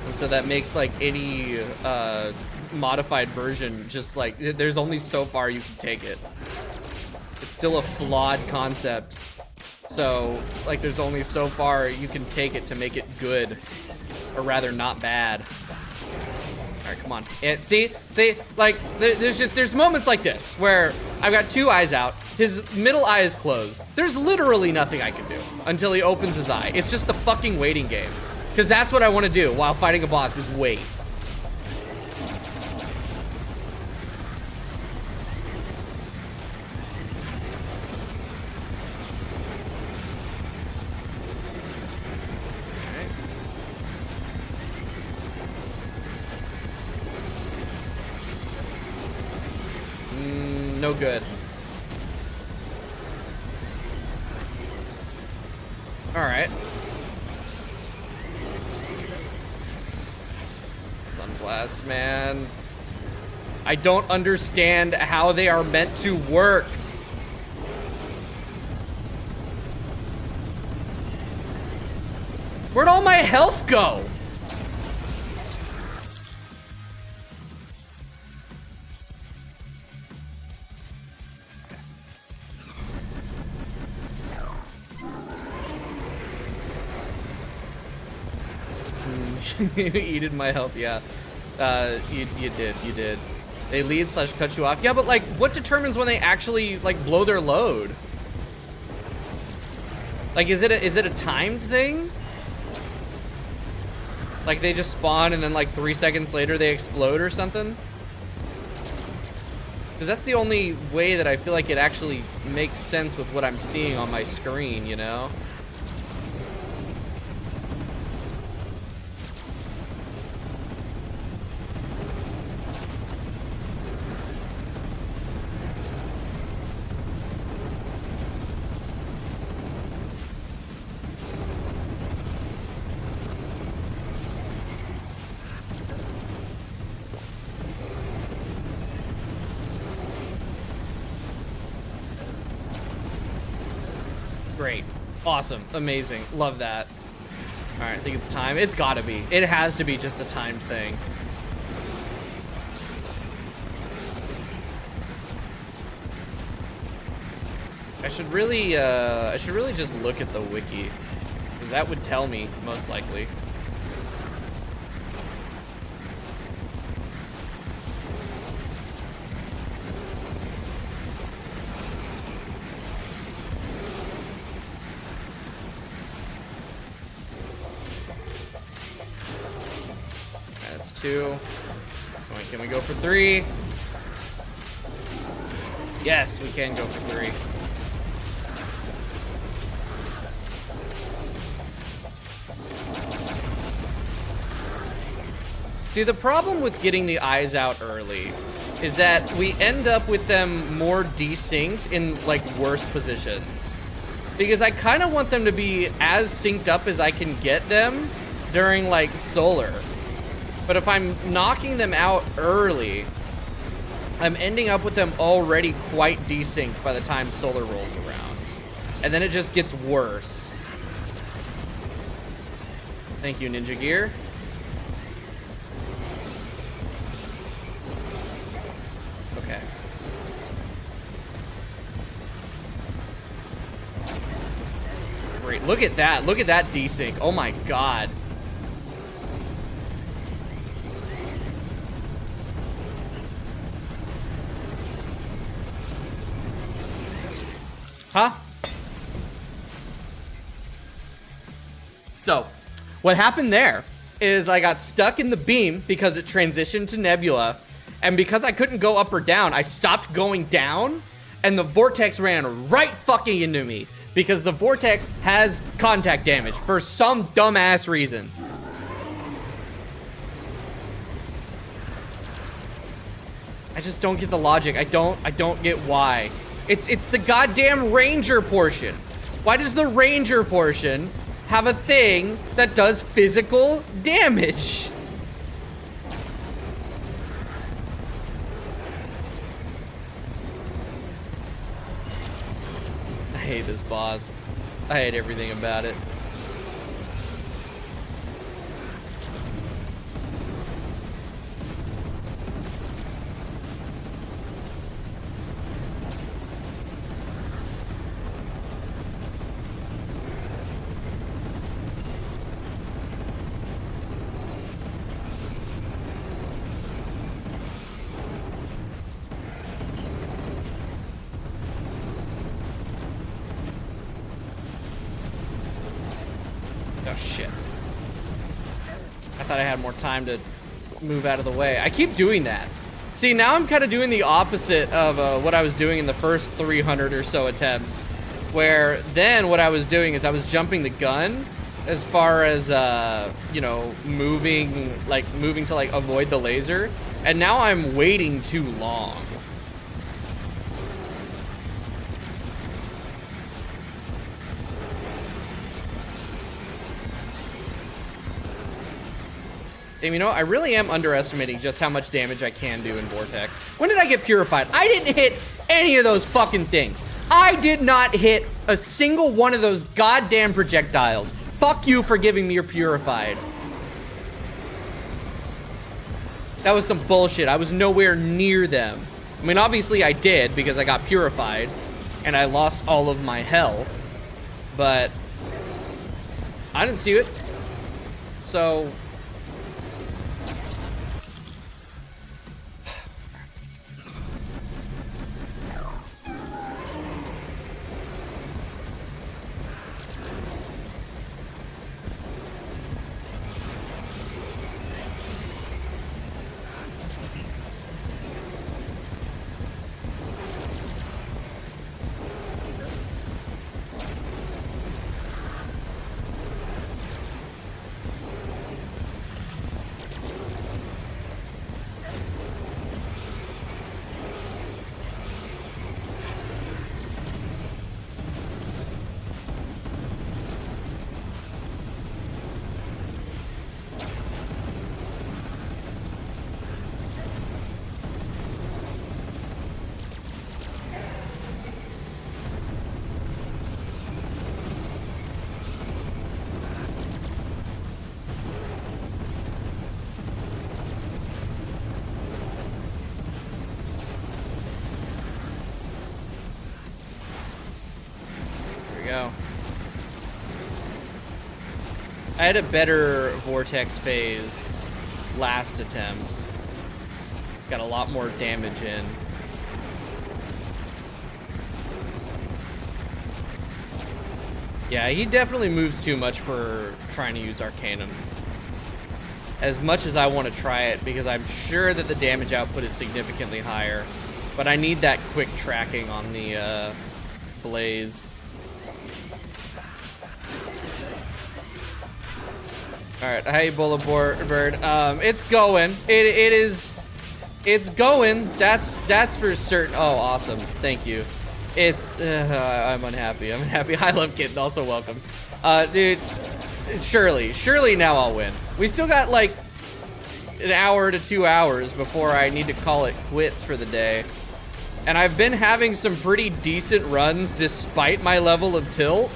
And so that makes like any modified version just like, there's only so far you can take it. It's still a flawed concept. So, like, there's only so far you can take it to make it good. Or rather, not bad. Alright, come on. See, like, there's moments like this where I've got two eyes out, his middle eye is closed. There's literally nothing I can do until he opens his eye. It's just the fucking waiting game. Because that's what I want to do while fighting a boss, is wait. No good. Alright. Sunblast, man. I don't understand how they are meant to work. Where'd all my health go? You eated my health, yeah. You did. They lead / cut you off. Yeah, but like, what determines when they actually like blow their load? Like, is it a timed thing? Like they just spawn and then like 3 seconds later they explode or something? Because that's the only way that I feel like it actually makes sense with what I'm seeing on my screen, you know? Great. Awesome. Amazing. Love that. Alright, I think it's time. It's gotta be. It has to be just a timed thing. I should really just look at the wiki. Because that would tell me, most likely. That's 2. Can we go for 3? Yes, we can go for 3. See, the problem with getting the eyes out early is that we end up with them more desynced in like worse positions. Because I kind of want them to be as synced up as I can get them during like solar. But if I'm knocking them out early, I'm ending up with them already quite desynced by the time solar rolls around. And then it just gets worse. Thank you, Ninja Gear. Okay. Great, look at that desync. Oh my god. Huh? So, what happened there is I got stuck in the beam because it transitioned to Nebula, and because I couldn't go up or down, I stopped going down, and the vortex ran right fucking into me because the vortex has contact damage for some dumbass reason. I just don't get the logic. I don't get why. It's the goddamn ranger portion. Why does the ranger portion have a thing that does physical damage? this boss. I hate everything about it. Oh shit. I thought I had more time to move out of the way. I keep doing that. See, now I'm kind of doing the opposite of what I was doing in the first 300 or so attempts. Where then what I was doing is I was jumping the gun as far as, you know, moving to like avoid the laser. And now I'm waiting too long. And you know, I really am underestimating just how much damage I can do in Vortex. When did I get purified? I didn't hit any of those fucking things. I did not hit a single one of those goddamn projectiles. Fuck you for giving me your purified. That was some bullshit. I was nowhere near them. I mean, obviously I did because I got purified and I lost all of my health, but I didn't see it. So go. I had a better vortex phase last attempt. Got a lot more damage in. Yeah, he definitely moves too much for trying to use Arcanum. As much as I want to try it, because I'm sure that the damage output is significantly higher. But I need that quick tracking on the Blaze. Alright, hey Bullet Bird. It's going. It's going. That's for certain. Oh, awesome. Thank you. It's, I'm unhappy. I'm unhappy. I love Kitten, also welcome. Dude, surely now I'll win. We still got like an hour to 2 hours before I need to call it quits for the day. And I've been having some pretty decent runs despite my level of tilt.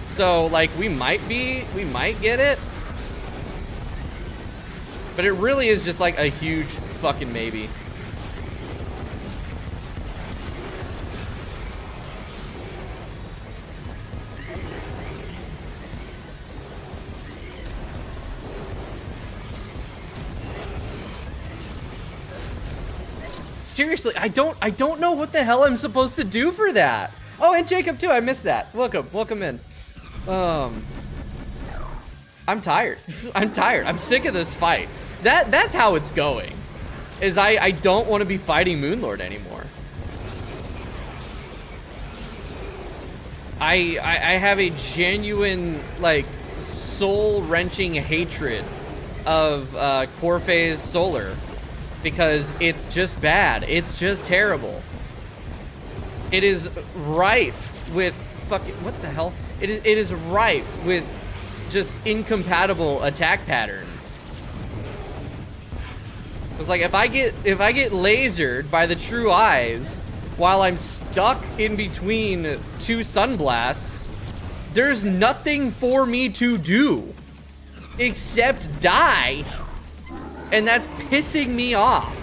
So like we might get it. But it really is just like a huge fucking maybe. Seriously, I don't know what the hell I'm supposed to do for that. Oh, and Jacob too, I missed that. Welcome in. I'm tired. I'm tired. I'm sick of this fight. That's how it's going. Is I don't want to be fighting Moonlord anymore. I have a genuine like soul-wrenching hatred of Core Phase Solar because it's just bad. It's just terrible. It is rife with fucking what the hell? It is rife with just incompatible attack patterns. It's like if I get lasered by the true eyes, while I'm stuck in between two sunblasts, there's nothing for me to do except die, and that's pissing me off.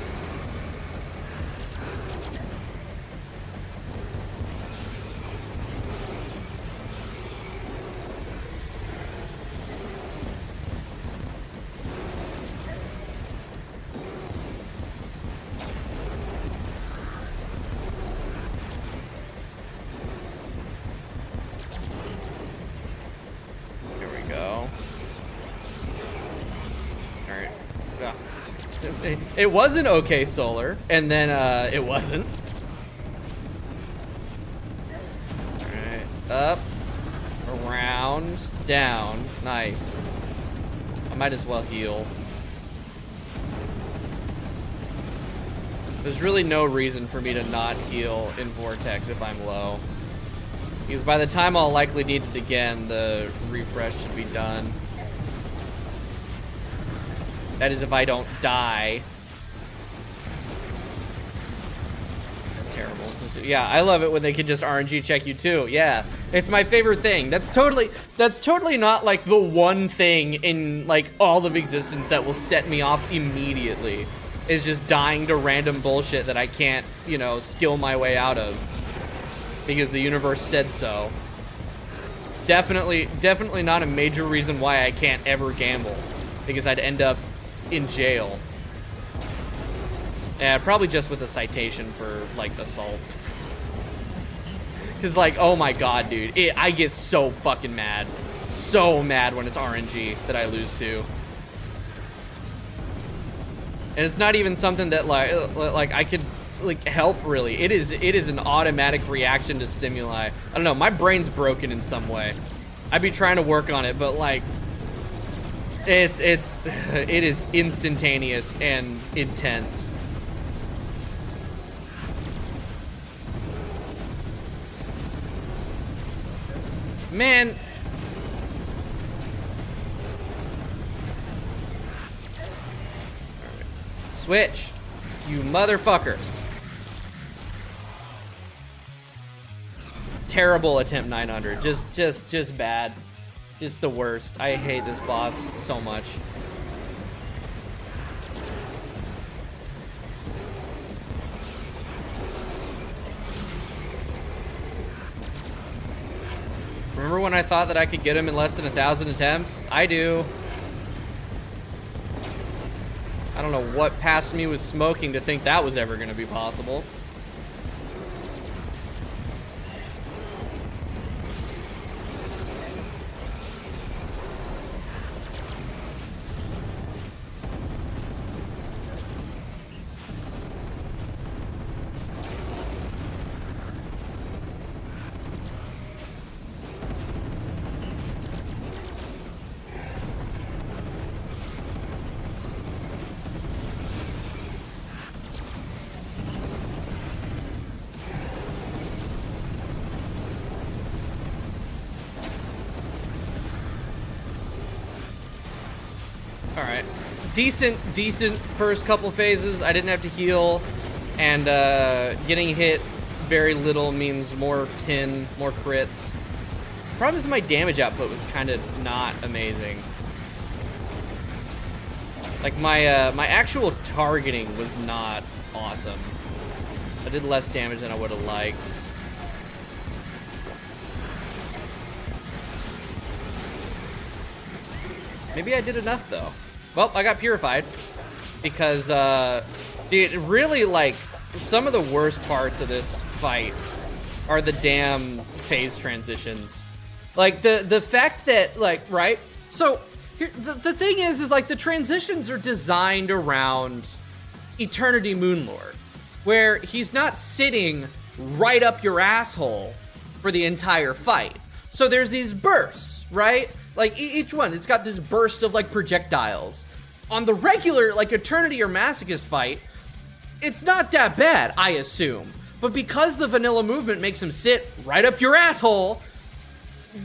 It wasn't okay, Solar, and then it wasn't. Alright, up, around, down. Nice. I might as well heal. There's really no reason for me to not heal in Vortex if I'm low. Because by the time I'll likely need it again, the refresh should be done. That is if I don't die. This is terrible. Yeah, I love it when they can just RNG check you too. Yeah, it's my favorite thing. That's totally not like the one thing in like all of existence that will set me off immediately. Is just dying to random bullshit that I can't, you know, skill my way out of. Because the universe said so. Definitely not a major reason why I can't ever gamble. Because I'd end up in jail. Yeah, probably just with a citation for like assault. Cause like, oh my god, dude, I get so fucking mad. So mad when it's RNG that I lose to. And it's not even something that like I could like help really. It is an automatic reaction to stimuli. I don't know, my brain's broken in some way. I'd be trying to work on it, but like it is instantaneous and intense. Man. Switch, you motherfucker. Terrible attempt 900, just bad. Just the worst. I hate this boss so much. Remember when I thought that I could get him in less than 1,000 attempts? I do. I don't know what past me was smoking to think that was ever gonna be possible. Alright. Decent first couple phases. I didn't have to heal. And getting hit very little means more tin, more crits. Problem is my damage output was kind of not amazing. Like my my actual targeting was not awesome. I did less damage than I would have liked. Maybe I did enough though. Well, I got purified because dude, really like some of the worst parts of this fight are the damn phase transitions. Like the fact that like, right? So here, the thing is like the transitions are designed around Eternity Moonlord, where he's not sitting right up your asshole for the entire fight. So there's these bursts, right? Like each one, it's got this burst of like projectiles. On the regular like Eternity or Masochist fight, it's not that bad, I assume. But because the vanilla movement makes him sit right up your asshole,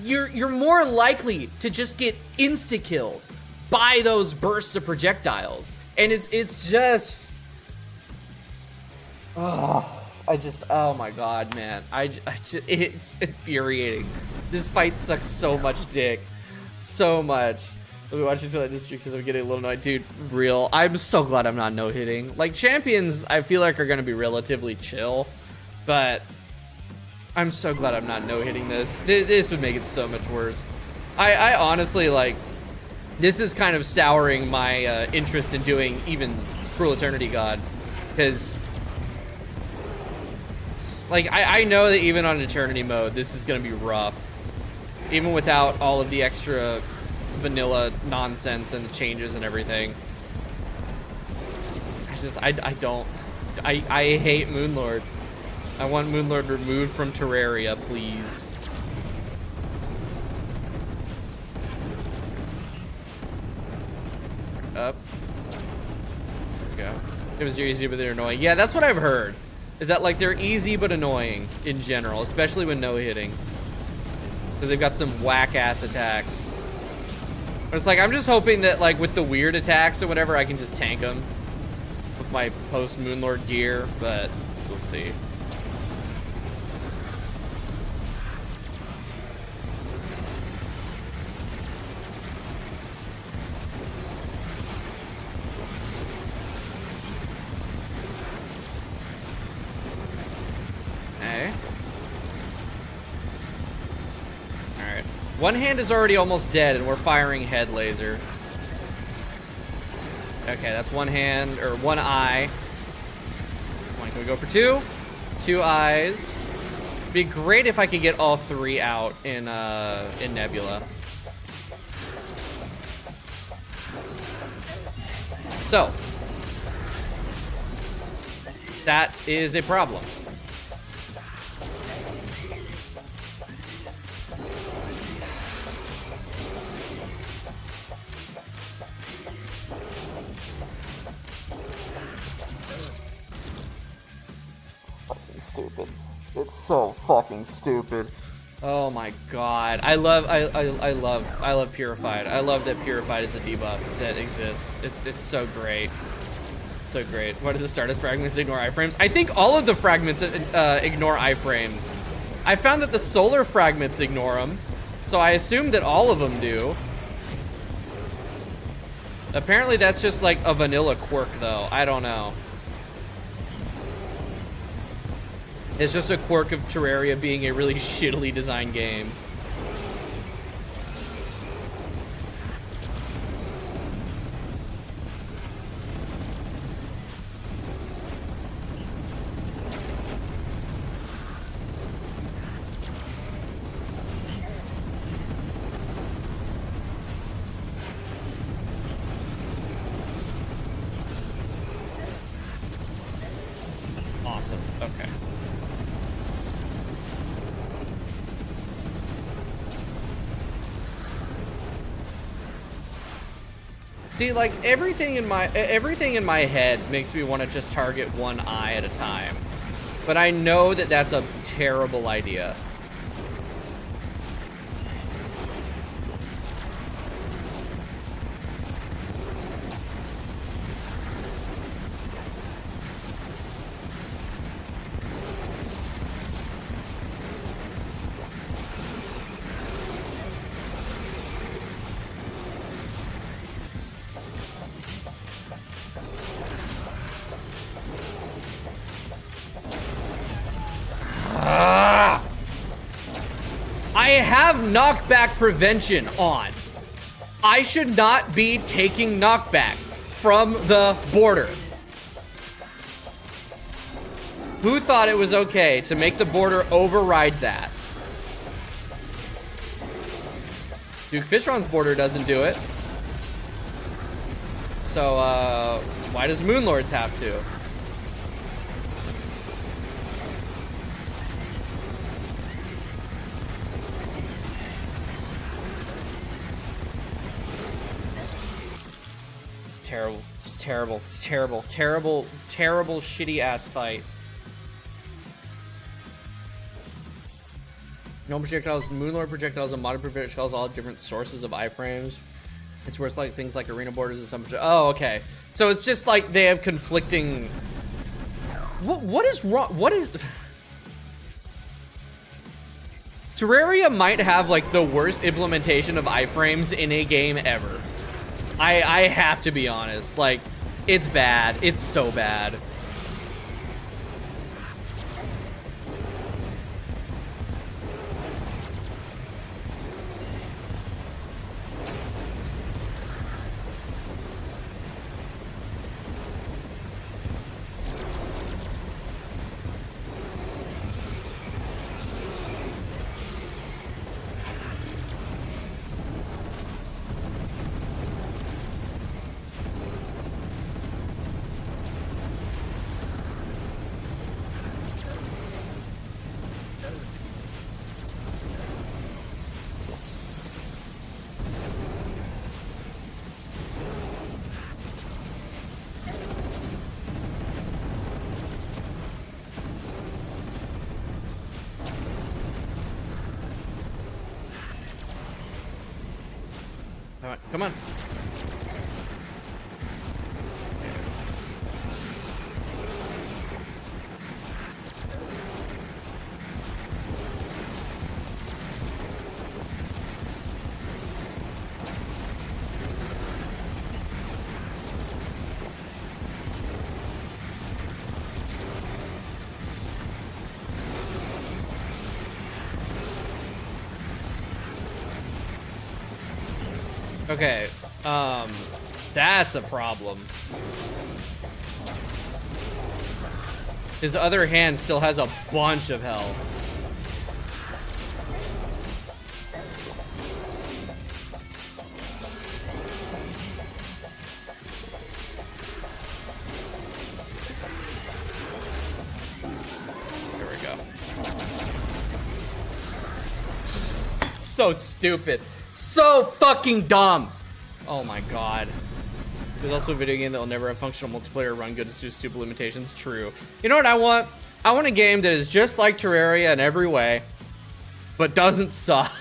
you're more likely to just get insta-killed by those bursts of projectiles. And it's just, oh, Oh my god, man. It's infuriating. This fight sucks so much dick. So much. Let me watch until I just because I'm getting a little annoyed. Dude, real. I'm so glad I'm not no-hitting. Like, champions, I feel like are going to be relatively chill. But I'm so glad I'm not no-hitting this. This would make it so much worse. I honestly, like, this is kind of souring my interest in doing even Cruel Eternity God. Because, like, I know that even on Eternity mode, this is going to be rough. Even without all of the extra vanilla nonsense and the changes and everything. I hate Moonlord. I want Moonlord removed from Terraria, please. Up. There we go. It was easy, but they're annoying. Yeah, that's what I've heard. Is that, like, they're easy but annoying in general, especially when no-hitting. Because they've got some whack-ass attacks. But it's like, I'm just hoping that, like, with the weird attacks or whatever, I can just tank them with my post-Moonlord gear, but we'll see. One hand is already almost dead, and we're firing head laser. Okay, that's one hand, or one eye. Come on, can we go for two? Two eyes. Be great if I could get all three out in Nebula. So. That is a problem. Stupid. It's so fucking stupid. Oh my god. I love Purified. I love that Purified is a debuff that exists. It's so great. So great. What are the Stardust fragments ignore iframes? I think all of the fragments ignore iframes. I found that the solar fragments ignore them, so I assume that all of them do. Apparently that's just like a vanilla quirk though. I don't know. It's just a quirk of Terraria being a really shittily designed game. Awesome. Okay. See, like, everything in my head makes me want to just target one eye at a time. But I know that that's a terrible idea. I have knockback prevention on. I should not be taking knockback from the border. Who thought it was okay to make the border override that? Duke Fishron's border doesn't do it. So, why does Moonlord's have to? Terrible. It's terrible. It's terrible. Terrible, terrible, shitty ass fight. No projectiles, Moonlord projectiles, and modern projectiles, all different sources of iframes. It's worse like things like arena borders and some. Oh, okay. So it's just like they have conflicting What is wrong? What is... Terraria might have like the worst implementation of iframes in a game ever. I have to be honest. Like, it's bad. It's so bad. Come on. Okay, that's a problem. His other hand still has a bunch of health. Here we go. So stupid. So fucking dumb. Oh my god. There's also a video game that will never have functional multiplayer run good. It's just stupid limitations. True. You know what I want? I want a game that is just like Terraria in every way, but doesn't suck.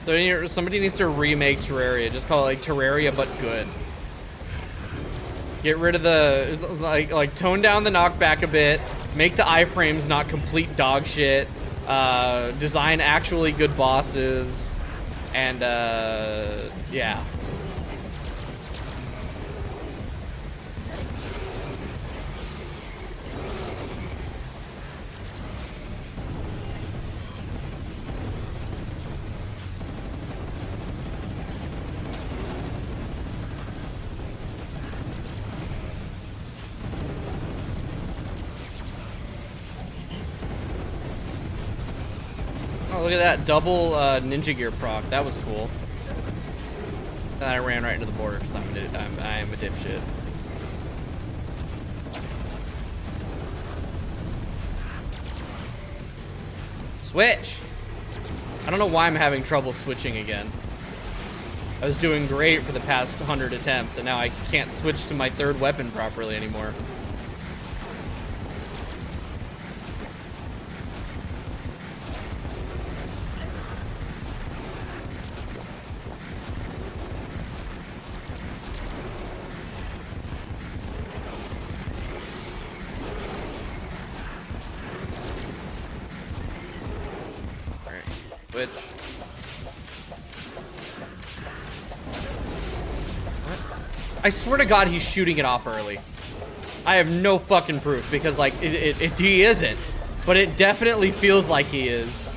So somebody needs to remake Terraria. Just call it like Terraria, but good. Get rid of the, like tone down the knockback a bit. Make the iframes not complete dog shit. Design actually good bosses. And, yeah. Oh, look at that double ninja gear proc. That was cool. And I ran right into the border because I am a dipshit. Switch! I don't know why I'm having trouble switching again. I was doing great for the past 100 attempts, and now I can't switch to my third weapon properly anymore. Which, what? I swear to God, he's shooting it off early. I have no fucking proof because, like, he isn't, but it definitely feels like he is.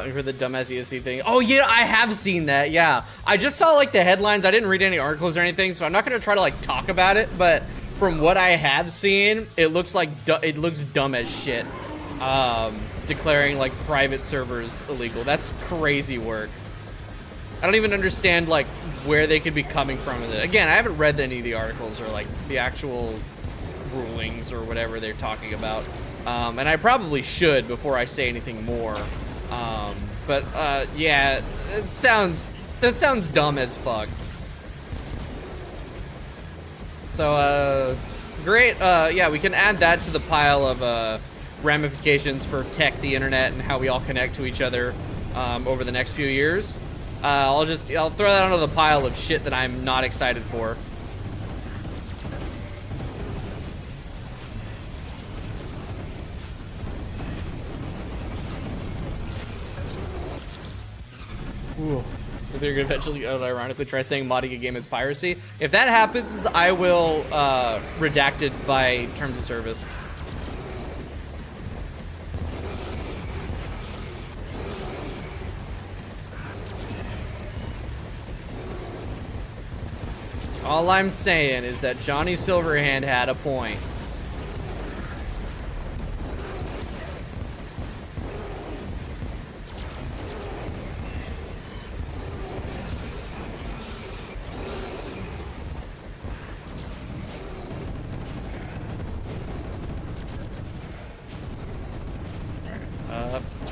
For the dumbass ESC thing. Oh yeah, I have seen that. Yeah, I just saw like the headlines. I didn't read any articles or anything, so I'm not gonna try to like talk about it. But from what I have seen, it looks like it looks dumb as shit. declaring like private servers illegal. That's crazy work. I don't even understand like where they could be coming from with it. Again, I haven't read any of the articles or like the actual rulings or whatever they're talking about. And I probably should before I say anything more. But yeah, that sounds dumb as fuck. So great. Yeah, we can add that to the pile of ramifications for tech, the internet, and how we all connect to each other over the next few years. I'll throw that onto the pile of shit that I'm not excited for. Ooh. They're gonna eventually, ironically, try saying modding a game is piracy. If that happens, I will redact it by terms of service. All I'm saying is that Johnny Silverhand had a point.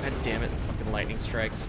God damn it, fucking lightning strikes.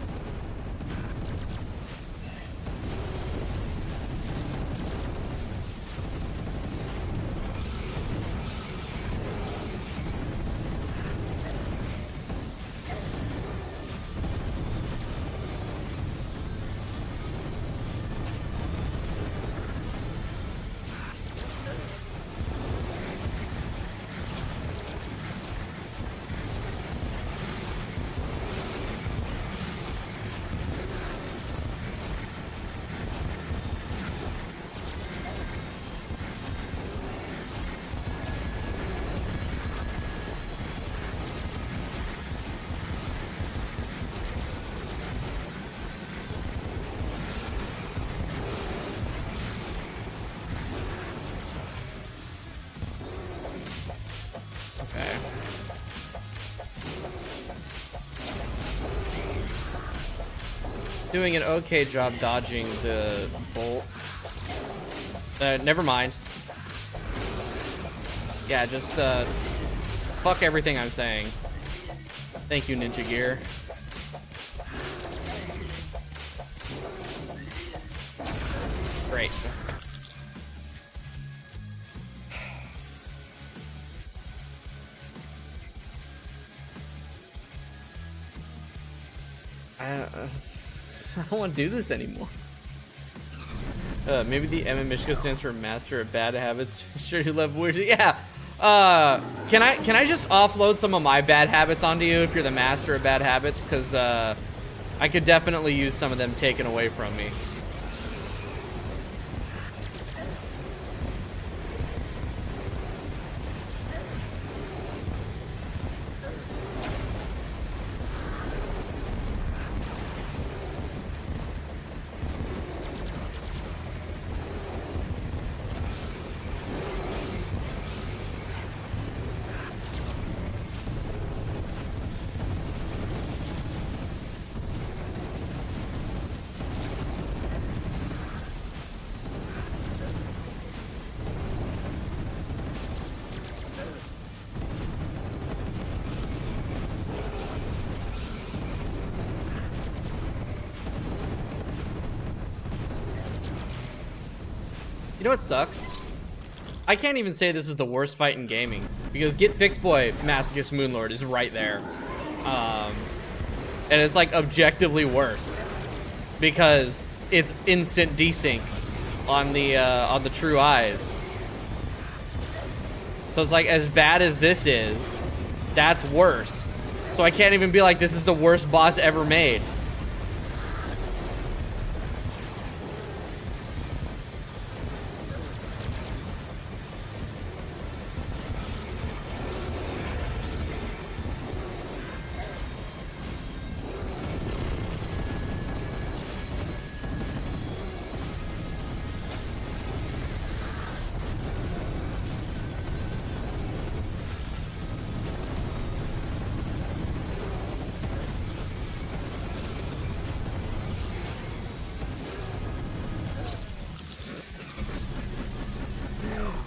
Doing an okay job dodging the bolts. Never mind. Yeah, just fuck everything I'm saying. Thank you, Ninja Gear. Great. I don't want to do this anymore. Maybe the M in Michigan stands for Master of Bad Habits. Sure you love weird. Yeah. Can I just offload some of my bad habits onto you if you're the master of bad habits? Because I could definitely use some of them taken away from me. You know what sucks? I can't even say this is the worst fight in gaming because Get Fixed Boy Masochist Moonlord is right there. And it's like objectively worse because it's instant desync on the true eyes. So it's like as bad as this is, that's worse. So I can't even be like this is the worst boss ever made.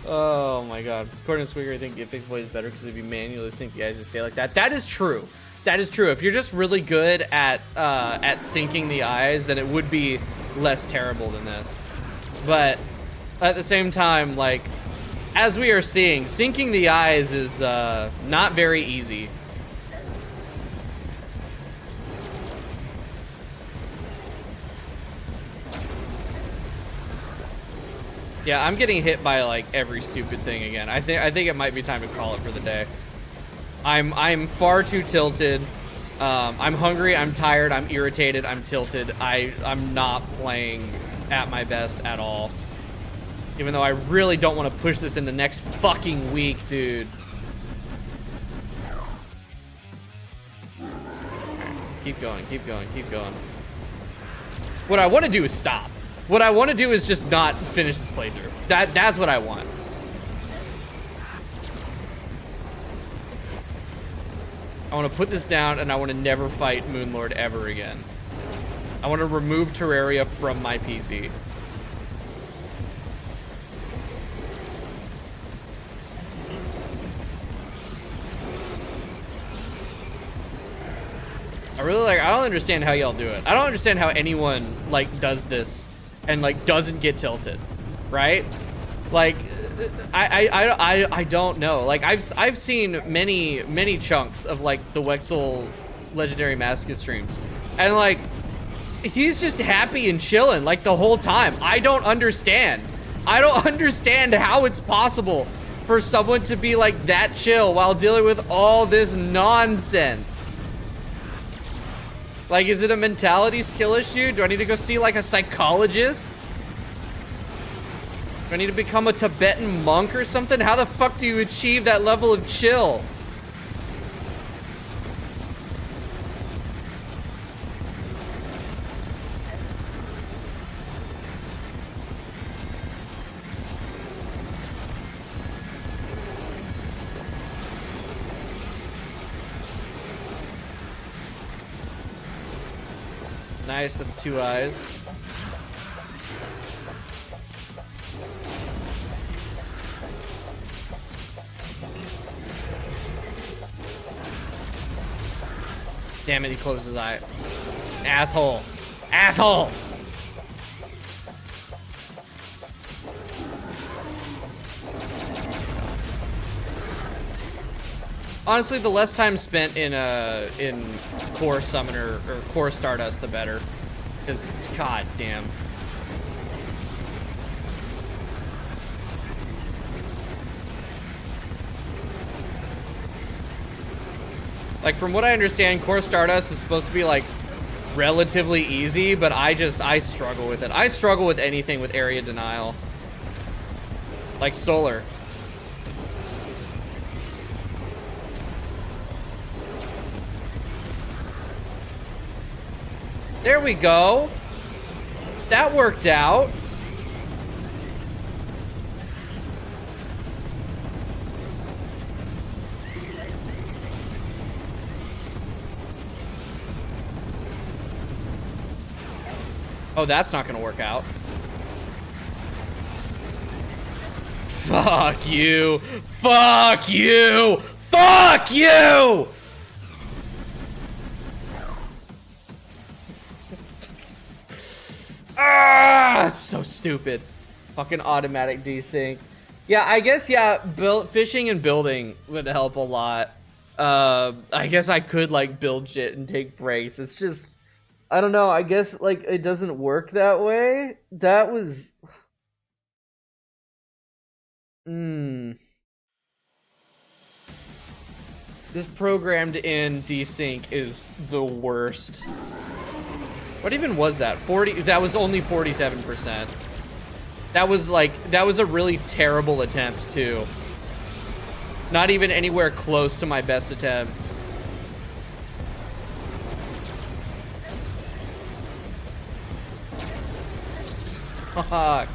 Oh my god. According to Swigger, I think Fixed Blade is better because if you manually sync the eyes to stay like that. That is true. That is true. If you're just really good at syncing the eyes, then it would be less terrible than this. But at the same time, like, as we are seeing, syncing the eyes is not very easy. Yeah, I'm getting hit by like every stupid thing again. I think it might be time to call it for the day. I'm far too tilted. I'm hungry, I'm tired, I'm irritated, I'm tilted. I'm not playing at my best at all. Even though I really don't want to push this into next fucking week, dude. Keep going, keep going, keep going. What I want to do is stop. What I want to do is just not finish this playthrough. That's what I want. I want to put this down and I want to never fight Moonlord ever again. I want to remove Terraria from my PC. I don't understand how y'all do it. I don't understand how anyone like does this and like doesn't get tilted, right? Like I don't know. Like I've seen many chunks of like the Wexel Legendary Masochist streams, and like he's just happy and chilling like the whole time. I don't understand. I don't understand how it's possible for someone to be like that chill while dealing with all this nonsense. Like, is it a mentality skill issue? Do I need to go see like a psychologist? Do I need to become a Tibetan monk or something? How the fuck do you achieve that level of chill? Nice, that's 2 eyes. Damn it, he closed his eye. Asshole. Asshole! Honestly, the less time spent in Core Summoner or Core Stardust, the better. Because, god damn. Like, from what I understand, Core Stardust is supposed to be like relatively easy, but I struggle with it. I struggle with anything with area denial. Like Solar. There we go. That worked out. Oh, that's not gonna work out. Fuck you. Fuck you. Fuck you. Ah, so stupid. Fucking automatic desync. Yeah, I guess, yeah, fishing and building would help a lot. I guess I could, like, build shit and take breaks. It's just, I don't know, I guess, like, it doesn't work that way. That was... This programmed in desync is the worst. What even was that? 40? That was only 47%. That was like, that was a really terrible attempt too. Not even anywhere close to my best attempts. Fuck.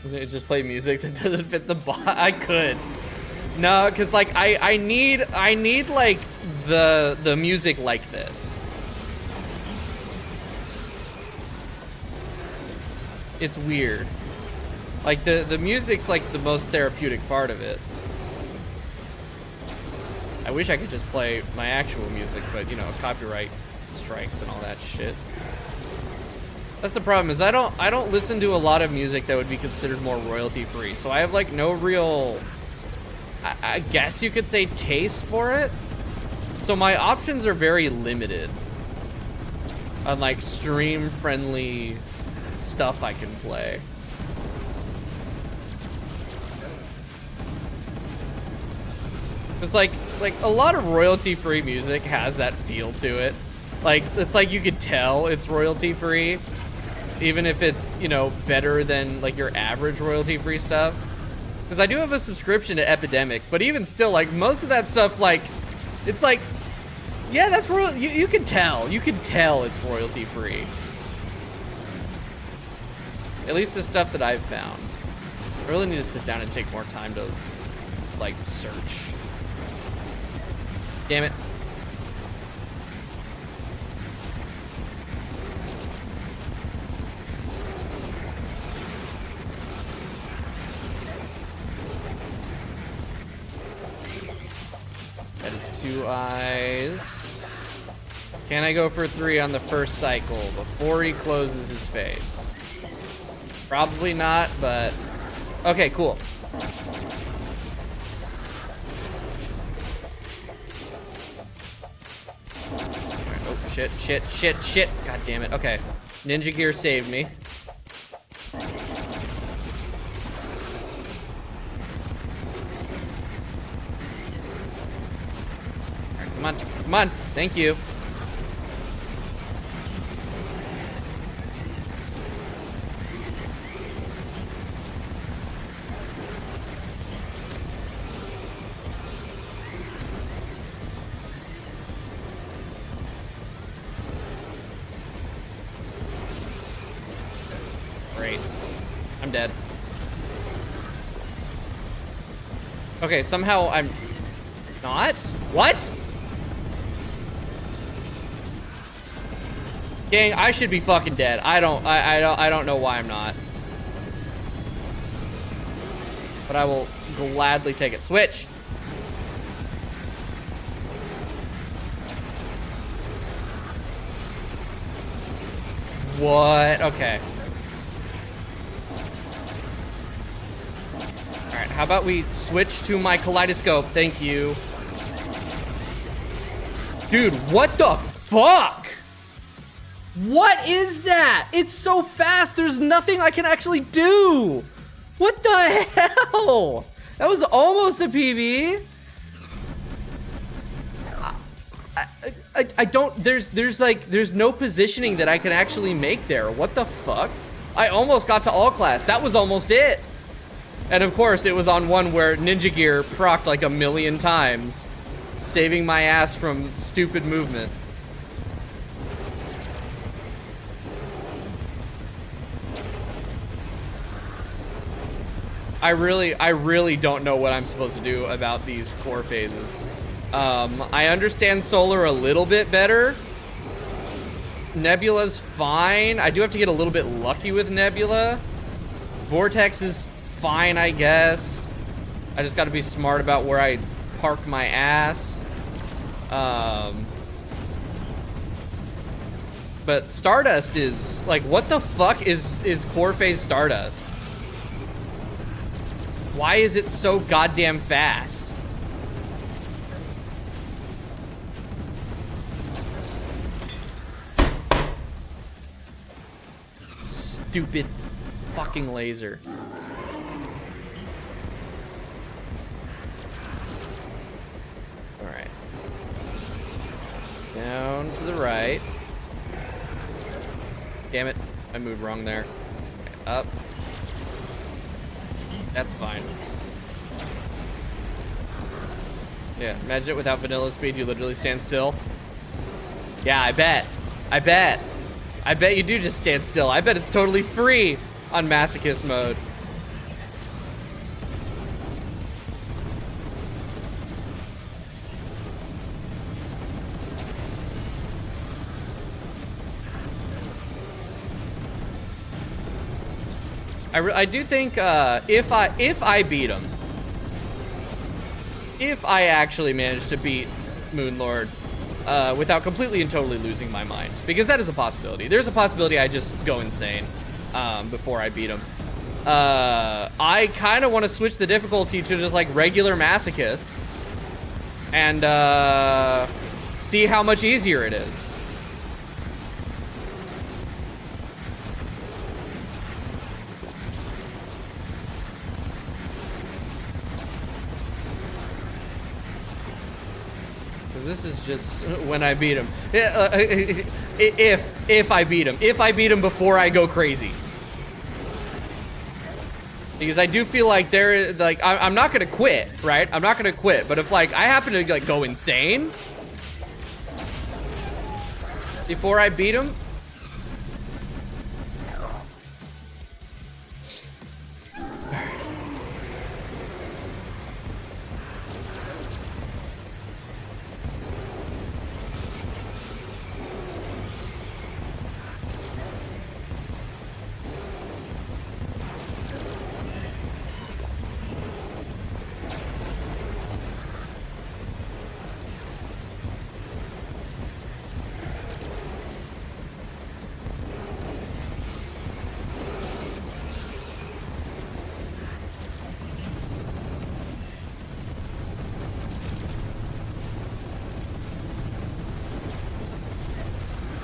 Just play music that doesn't fit the bot. I could. No, cause like I need like the music like this. It's weird. Like the music's like the most therapeutic part of it. I wish I could just play my actual music, but you know, copyright strikes and all that shit. That's the problem, is I don't listen to a lot of music that would be considered more royalty free. So I have like no real, I guess you could say, taste for it. So my options are very limited on like stream friendly stuff I can play. It's like a lot of royalty free music has that feel to it. Like, it's like you could tell it's royalty free, even if it's, you know, better than like your average royalty free stuff. Because I do have a subscription to Epidemic, but even still, like, most of that stuff, like, it's like, yeah, that's royal. You can tell it's royalty free. At least the stuff that I've found. I really need to sit down and take more time to, like, search. Damn it. That is 2 eyes. Can I go for 3 on the first cycle before he closes his face? Probably not, but okay, cool. Oh, shit. God damn it. Okay. Ninja Gear saved me. Alright, come on. Thank you. Great. I'm dead. Okay, somehow I'm not? What? Gang, I should be fucking dead. I don't know why I'm not. But I will gladly take it. Switch. What? Okay. Alright, how about we switch to my kaleidoscope? Thank you. Dude, what the fuck? What is that? It's so fast, there's nothing I can actually do. What the hell? That was almost a PB. I don't, there's no positioning that I can actually make there. What the fuck? I almost got to all class. That was almost it. And of course, it was on one where Ninja Gear procced like 1,000,000 times, saving my ass from stupid movement. I really don't know what I'm supposed to do about these core phases. I understand Solar a little bit better. Nebula's fine. I do have to get a little bit lucky with Nebula. Vortex is fine, I guess. I just gotta be smart about where I park my ass. But Stardust is, like, what the fuck is core phase Stardust? Why is it so goddamn fast? Stupid fucking laser. Alright. Down to the right. Damn it. I moved wrong there. Okay, up. That's fine. Yeah, imagine it without vanilla speed, you literally stand still. Yeah, I bet. I bet you do just stand still. I bet it's totally free on Masochist mode. I do think if I beat him, if I actually manage to beat Moonlord without completely and totally losing my mind, because that is a possibility. There's a possibility I just go insane before I beat him. I kind of want to switch the difficulty to just like regular Masochist and see how much easier it is. This is just when I beat him. If I beat him. If I beat him before I go crazy. Because I do feel like I'm not gonna quit, right? I'm not gonna quit, but if like I happen to like go insane before I beat him,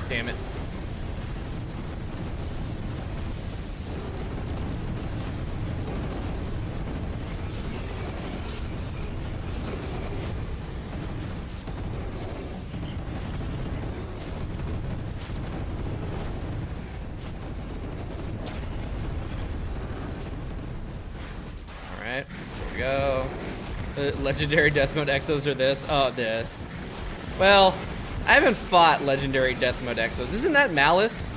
damn it. Alright, here we go. Legendary Death Mode Exos are this. Oh, this. Well, I haven't fought Legendary Death Mode Exos. Isn't that Malice?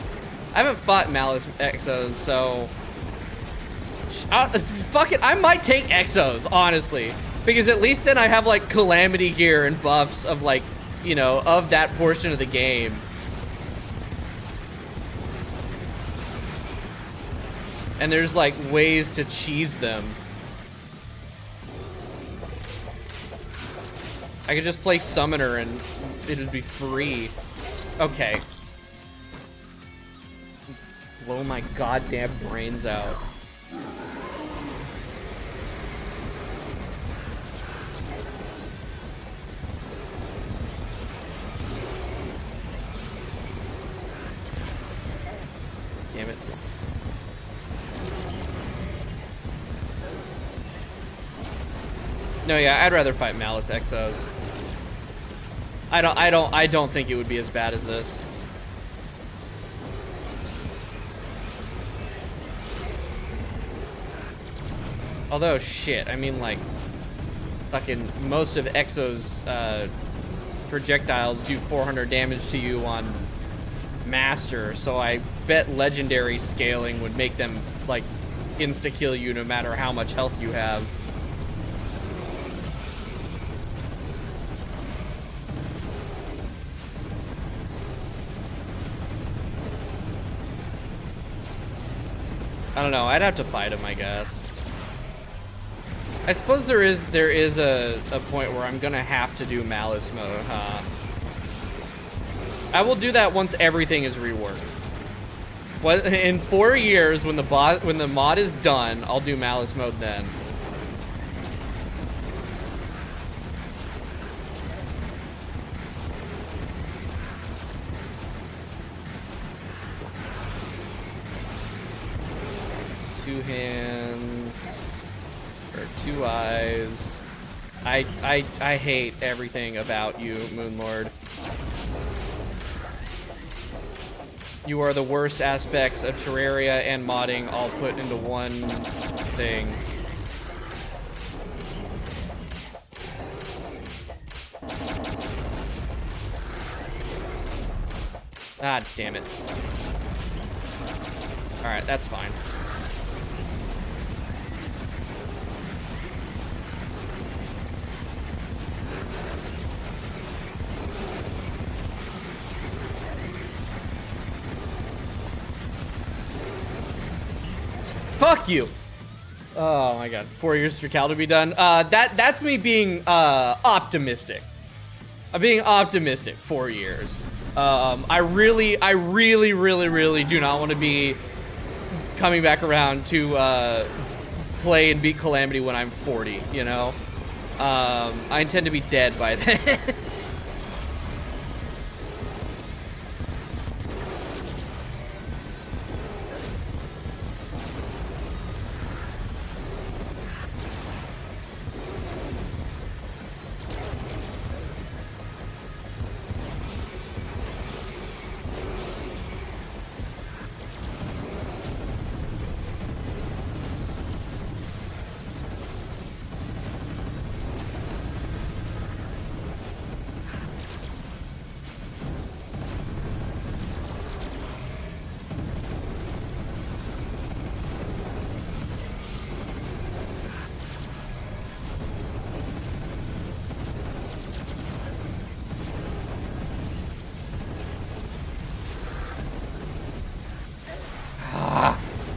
I haven't fought Malice Exos, so... fuck it, I might take Exos, honestly. Because at least then I have, like, Calamity gear and buffs of, like, you know, of that portion of the game. And there's, like, ways to cheese them. I could just play Summoner and it'd be free. Okay. Blow my goddamn brains out. Damn it. No, yeah, I'd rather fight Malice Exos. I don't think it would be as bad as this. Although, shit, I mean, like, fucking most of Exo's projectiles do 400 damage to you on Master, so I bet Legendary scaling would make them, like, insta-kill you no matter how much health you have. I don't know, I'd have to fight him, I guess. I suppose there is a point where I'm gonna have to do Malice mode, huh? I will do that once everything is reworked. Well, in 4 years, when the mod is done, I'll do Malice mode then. Two hands or two eyes. I hate everything about you, Moonlord. You are the worst aspects of Terraria and modding all put into one thing. Ah, damn it. Alright, that's fine. Fuck you. Oh my god. 4 years for Cal to be done. That's me being optimistic. I'm being optimistic. 4 years. I really do not want to be coming back around to play and beat Calamity when I'm 40, you know? I intend to be dead by then.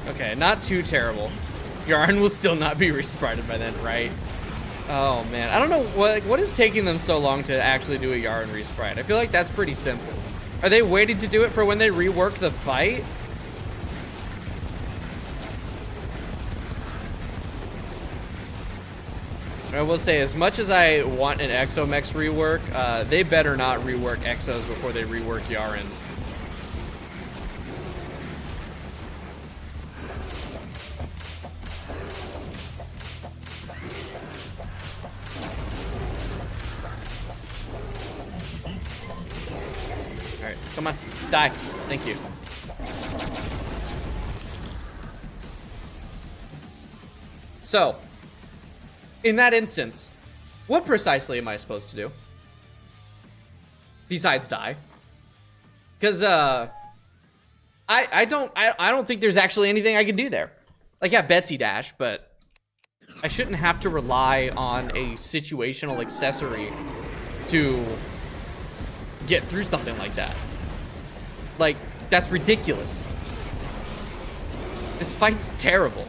Okay, not too terrible. Yarn will still not be resprouted by then, right? Oh man, I don't know what is taking them so long to actually do a Yarn resprite. I feel like that's pretty simple. Are they waiting to do it for when they rework the fight? I will say, as much as I want an Exomex rework, they better not rework Exos before they rework Yarn. Alright, come on, die. Thank you. So, in that instance, what precisely am I supposed to do? Besides die? Because, I don't think there's actually anything I can do there. Like, yeah, Betsy Dash, but I shouldn't have to rely on a situational accessory to get through something like that. Like, that's ridiculous. This fight's terrible.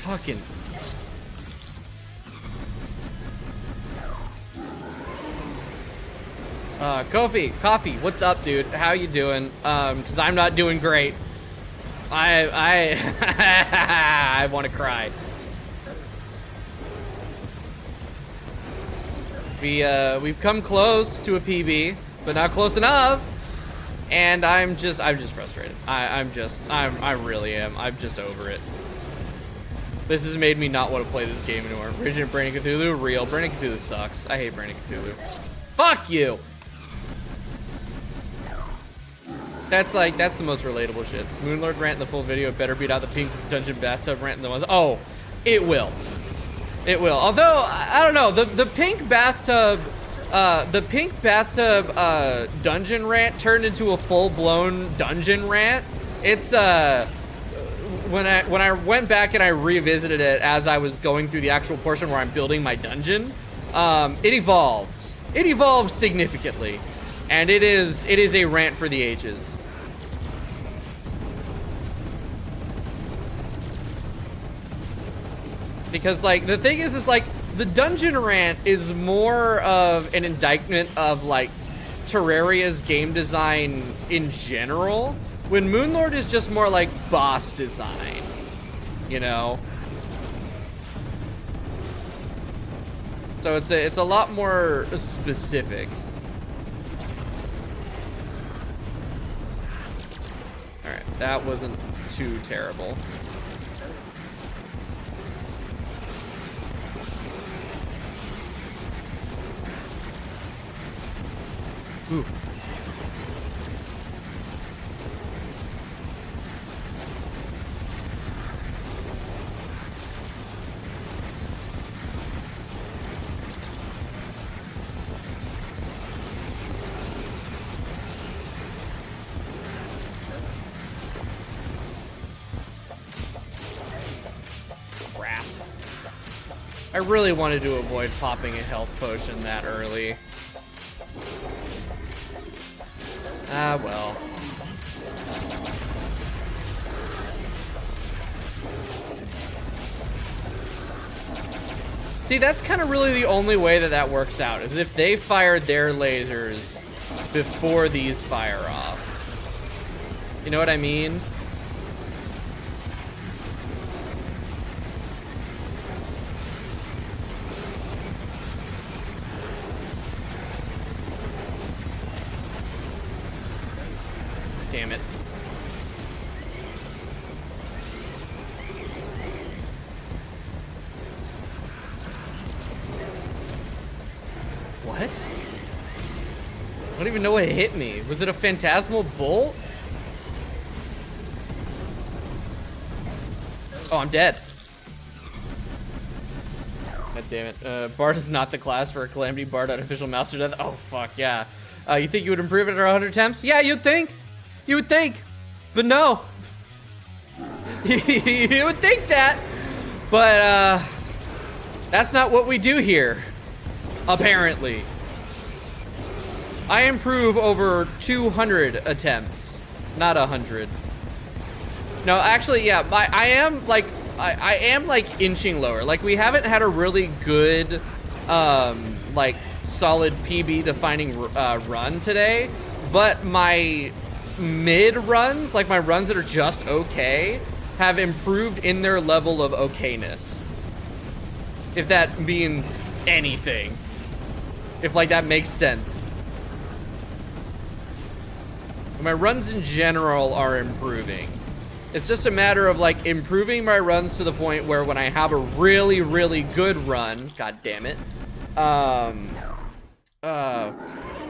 Fucking Coffee, what's up, dude? How you doing? Cause I'm not doing great. I want to cry. We've come close to a PB, but not close enough. And I'm just frustrated. I really am. I'm just over it. This has made me not want to play this game anymore. Original Brain of Cthulhu, real. Brain of Cthulhu sucks. I hate Brain of Cthulhu. Fuck you! That's the most relatable shit. Moonlord rant in the full video. It better beat out the pink dungeon bathtub rant in the ones. Oh, it will. It will. Although, I don't know. The pink bathtub dungeon rant turned into a full-blown dungeon rant. It's, when I went back and I revisited it as I was going through the actual portion where I'm building my dungeon, it evolved. It evolved significantly, and it is a rant for the ages. Because like the thing is like the dungeon rant is more of an indictment of like Terraria's game design in general. When Moonlord is just more like boss design, you know? So it's a lot more specific. All right, that wasn't too terrible. Ooh. Crap. I really wanted to avoid popping a health potion that early. Ah, well. See, that's kind of really the only way that that works out, is if they fired their lasers before these fire off. You know what I mean? Damn it. What? I don't even know what hit me. Was it a phantasmal bolt? Oh, I'm dead. God damn it. Bard is not the class for a Calamity Bard Artificial Master Death. Oh, fuck, yeah. You think you would improve it at 100 attempts? Yeah, you'd think. You would think. But no. You would think that. But, that's not what we do here. Apparently. I improve over 200 attempts, not 100. No, actually, yeah, I am like inching lower. Like, we haven't had a really good, like, solid PB defining run today, but my mid runs, like my runs that are just okay, have improved in their level of okayness. If that means anything. If, like, that makes sense. My runs in general are improving. It's just a matter of, like, improving my runs to the point where when I have a really, really good run, god damn it,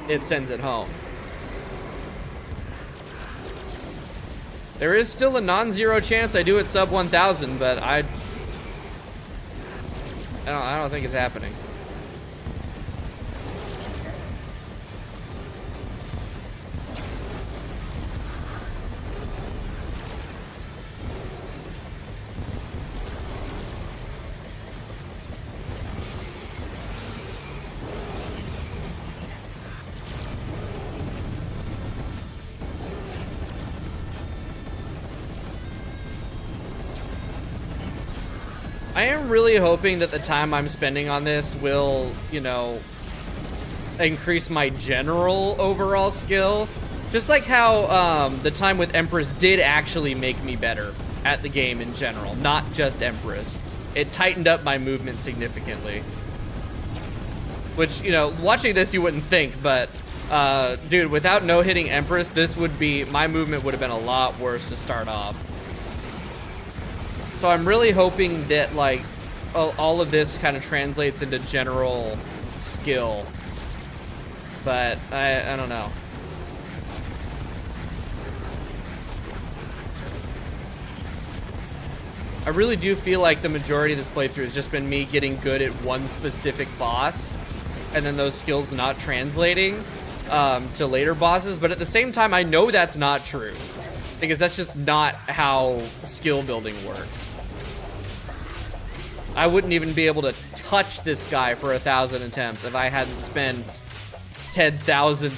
it sends it home. There is still a non-zero chance I do it sub 1,000, but I don't think it's happening. I am really hoping that the time I'm spending on this will, you know, increase my general overall skill. Just like how the time with Empress did actually make me better at the game in general, not just Empress. It tightened up my movement significantly. Which, you know, watching this you wouldn't think, but dude, without no-hitting Empress, this would be, my movement would have been a lot worse to start off. So I'm really hoping that, like, all of this kind of translates into general skill. But I don't know. I really do feel like the majority of this playthrough has just been me getting good at one specific boss, and then those skills not translating to later bosses. But at the same time, I know that's not true, because that's just not how skill building works. I wouldn't even be able to touch this guy for 1,000 attempts if I hadn't spent 10,000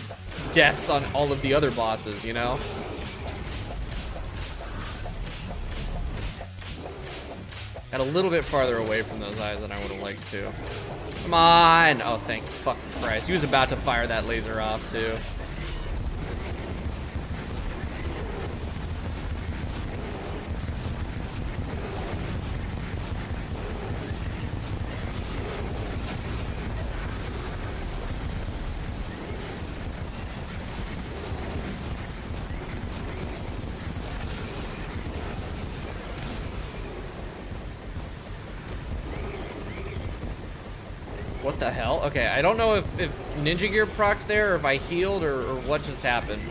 deaths on all of the other bosses, you know? Got a little bit farther away from those eyes than I would have liked to. Come on! Oh, thank fucking Christ. He was about to fire that laser off, too. What What the hell? Okay, I don't know if Ninja Gear procced there, or if I healed, or what just happened.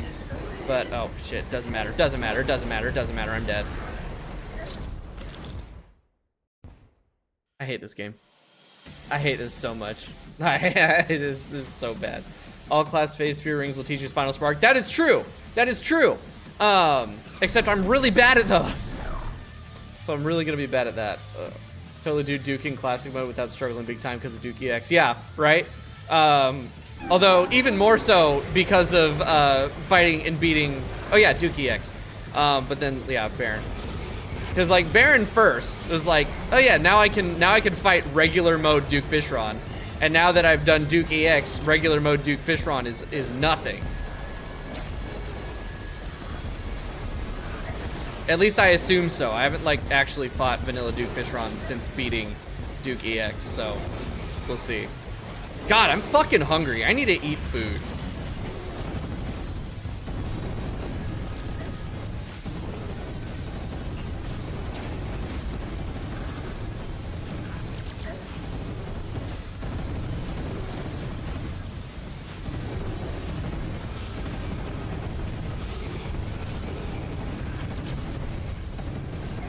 But, oh, shit, doesn't matter, doesn't matter, doesn't matter, doesn't matter, I'm dead. I hate this game. I hate this so much. I hate this is so bad. All class phase sphere rings will teach you Final Spark. That is true. That is true. Except I'm really bad at those. So I'm really gonna be bad at that. Totally do Duke in classic mode without struggling big time because of Duke EX. Yeah, right? Although even more so because of fighting and beating, oh yeah, Duke EX. But then yeah, Baron. Because like Baron first was like, oh yeah, now I can fight regular mode Duke Fishron. And now that I've done Duke EX, regular mode Duke Fishron is nothing. At least I assume so. I haven't like actually fought vanilla Duke Fishron since beating Duke EX, so we'll see. God, I'm fucking hungry. I need to eat food.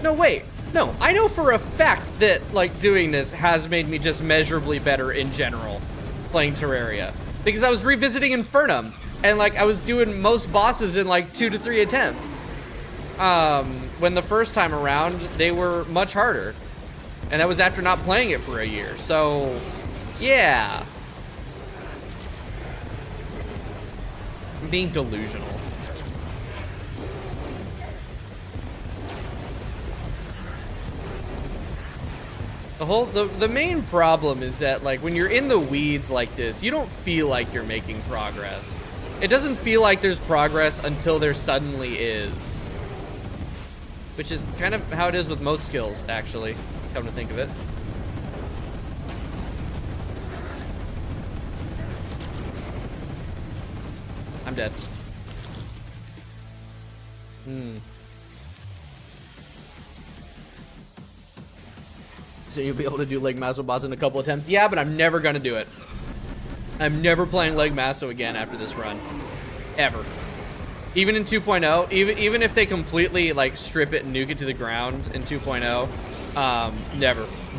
No, wait. No, I know for a fact that, like, doing this has made me just measurably better in general playing Terraria. Because I was revisiting Infernum, and, like, I was doing most bosses in, like, 2 to 3 attempts. When the first time around, they were much harder. And that was after not playing it for a year. So, yeah. I'm being delusional. The main problem is that, like, when you're in the weeds like this, you don't feel like you're making progress. It doesn't feel like there's progress until there suddenly is. Which is kind of how it is with most skills, actually, come to think of it. I'm dead. So you'll be able to do Leg Maso boss in a couple attempts? Yeah, but I'm never gonna do it. I'm never playing Leg Maso again after this run. Ever. Even in 2.0, even if they completely like strip it and nuke it to the ground in 2.0,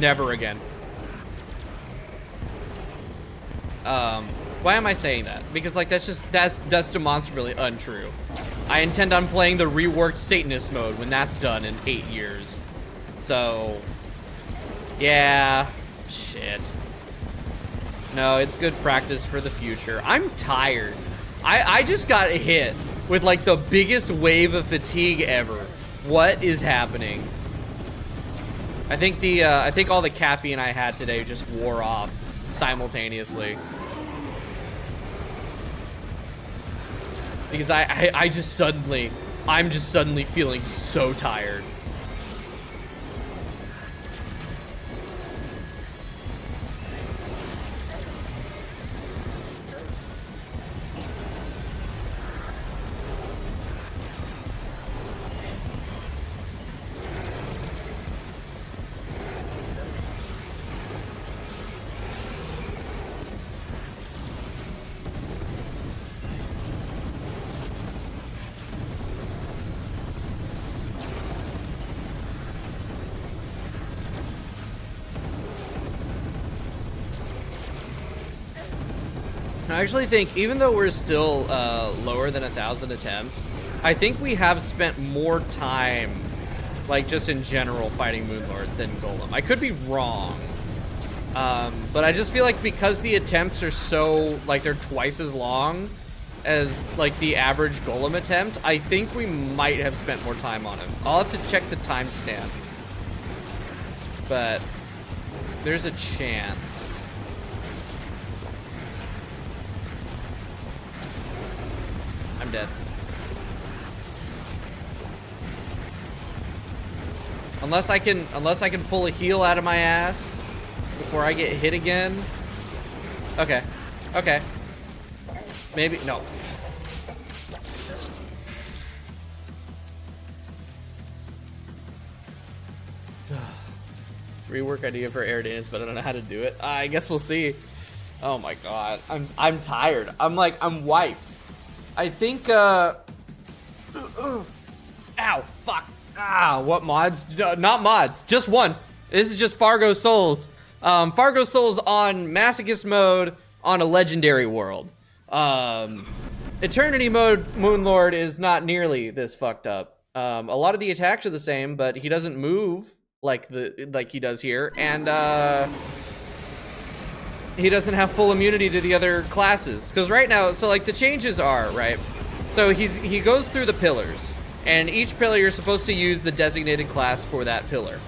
never again. Why am I saying that? Because like that's demonstrably untrue. I intend on playing the reworked Satanist mode when that's done in 8 years. So yeah, shit. No, it's good practice for the future. I'm tired. I just got hit with like the biggest wave of fatigue ever. What is happening? I think all the caffeine I had today just wore off simultaneously. Because I'm just suddenly feeling so tired. I actually think, even though we're still lower than 1,000 attempts, I think we have spent more time, like just in general, fighting Moonlord than Golem. I could be wrong, but I just feel like because the attempts are so, like they're twice as long as like the average Golem attempt, I think we might have spent more time on him. I'll have to check the timestamps, but there's a chance. I'm dead. Unless I can pull a heal out of my ass before I get hit again. Okay. Okay. Maybe no. Rework idea for air dance, but I don't know how to do it. I guess we'll see. Oh my god, I'm tired. I'm wiped. I think ow, fuck. Ah, what mods? Not mods, just one. This is just Fargo Souls. Fargo Souls on Masochist mode on a legendary world. Eternity mode Moonlord is not nearly this fucked up. A lot of the attacks are the same, but he doesn't move like he does here, and he doesn't have full immunity to the other classes. Because right now, so like the changes are, right? So he goes through the pillars, and each pillar you're supposed to use the designated class for that pillar.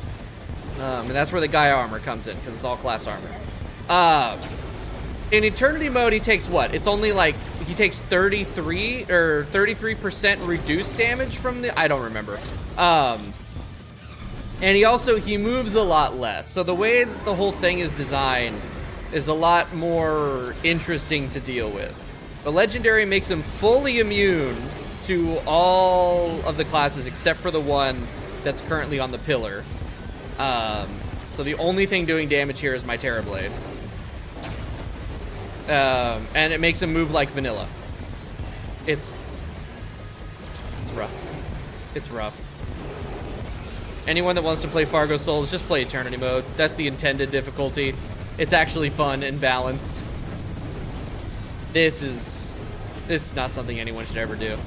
And that's where the Gaia armor comes in, because it's all class armor. In Eternity mode, he takes what? It's only like, he takes 33 or 33% reduced damage from the, I don't remember. And he moves a lot less. So the way that the whole thing is designed is a lot more interesting to deal with. But Legendary makes him fully immune to all of the classes except for the one that's currently on the pillar. So the only thing doing damage here is my Terrorblade. And it makes him move like vanilla. It's rough. It's rough. Anyone that wants to play Fargo Souls, just play Eternity mode. That's the intended difficulty. It's actually fun and balanced. This is not something anyone should ever do,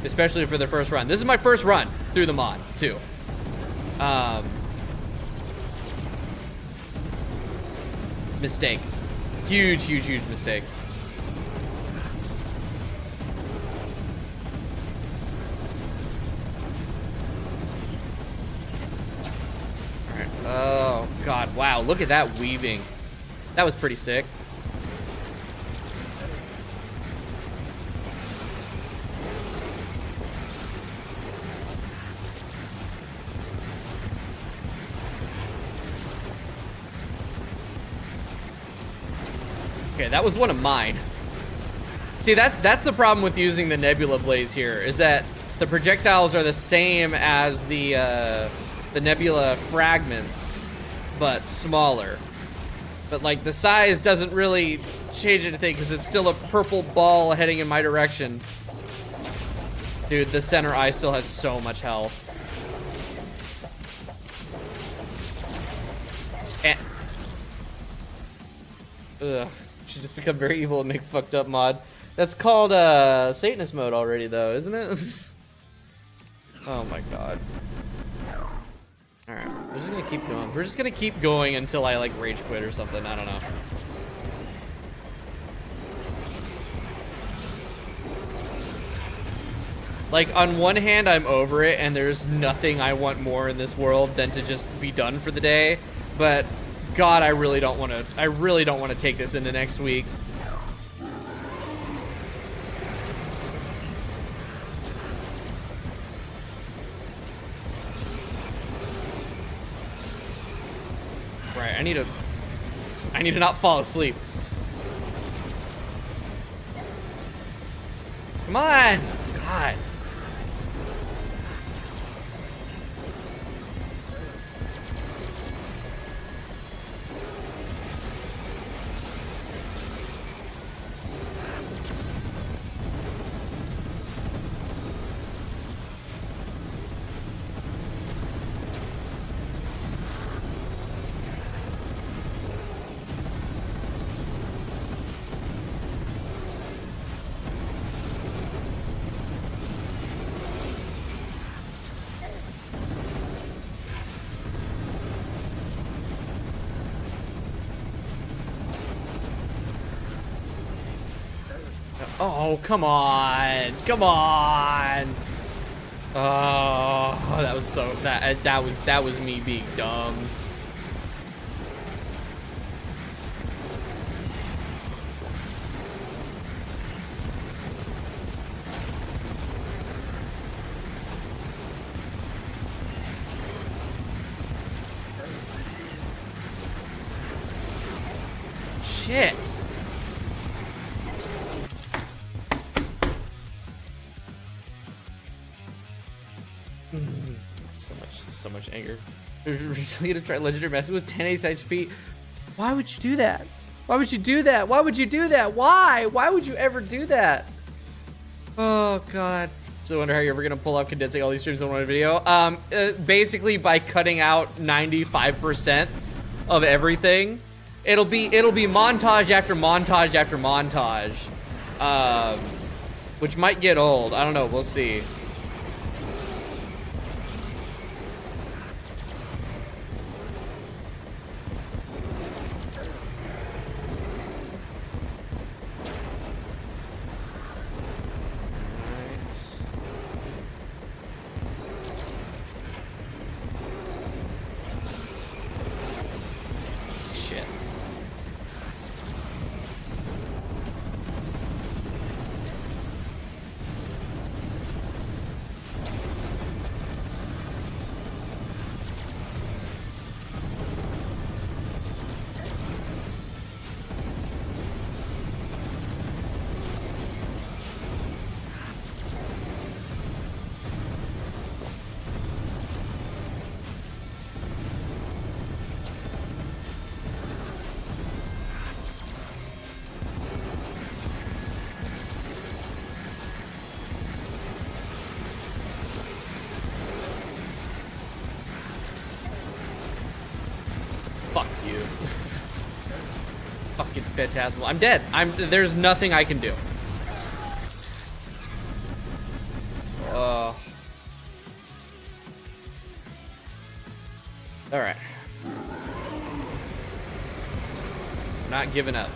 especially for their first run. This is my first run through the mod too. Mistake. Huge mistake. All right. Oh god, wow, look at that weaving. That was pretty sick. Okay, that was one of mine. See, that's the problem with using the Nebula Blaze here, is that the projectiles are the same as the Nebula fragments, but smaller. But like the size doesn't really change anything because it's still a purple ball heading in my direction. Dude, the center eye still has so much health. And ugh. Should just become very evil and make fucked up mod. That's called Satanist mode already though, isn't it? Oh my god. Alright, we're just gonna keep going. We're just gonna keep going until I like rage quit or something. I don't know. Like on one hand I'm over it and there's nothing I want more in this world than to just be done for the day. But God, I really don't want to take this into next week. Right, I need to not fall asleep. Come on, God. Oh, come on. Come on. Oh, that was so that was me being dumb. Shit. So much anger. We're recently gonna try legendary master with 10 ace HP. Why would you do that? Why would you do that? Why would you do that? Why? Why would you ever do that? Oh, God. So I wonder how you're ever gonna pull up condensing all these streams in one video. Basically by cutting out 95% of everything. It'll be montage after montage after montage. Which might get old. I don't know, we'll see. Fuck you. Fucking phantasmal. I'm dead. There's nothing I can do. Alright. Not giving up.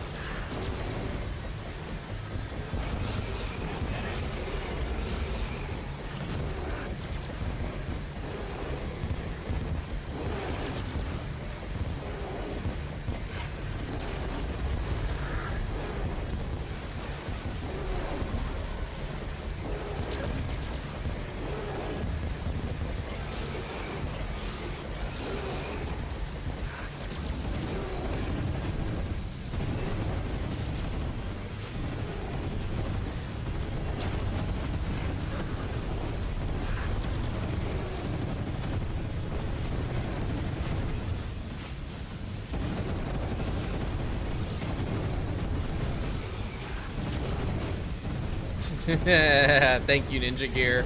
Thank you, Ninja Gear.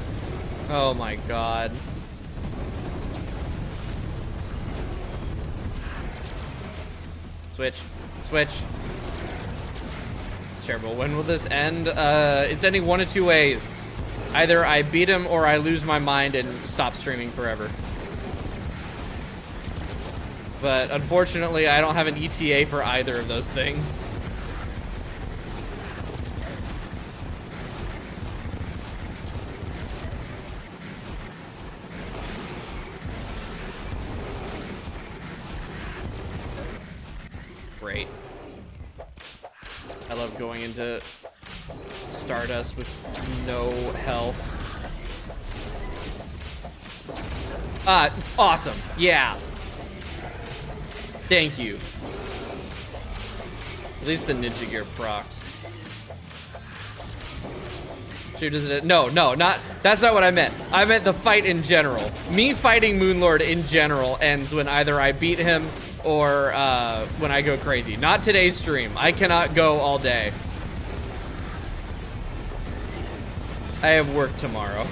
Oh my god. Switch. Switch. It's terrible. When will this end? It's ending one of two ways. Either I beat him or I lose my mind and stop streaming forever. But unfortunately, I don't have an ETA for either of those things. Great. I love going into Stardust with no health. Awesome. Yeah. Thank you. At least the Ninja Gear procs. Shoot, is it? No, not. That's not what I meant. I meant the fight in general. Me fighting Moonlord in general ends when either I beat him or when I go crazy. Not today's stream. I cannot go all day. I have work tomorrow.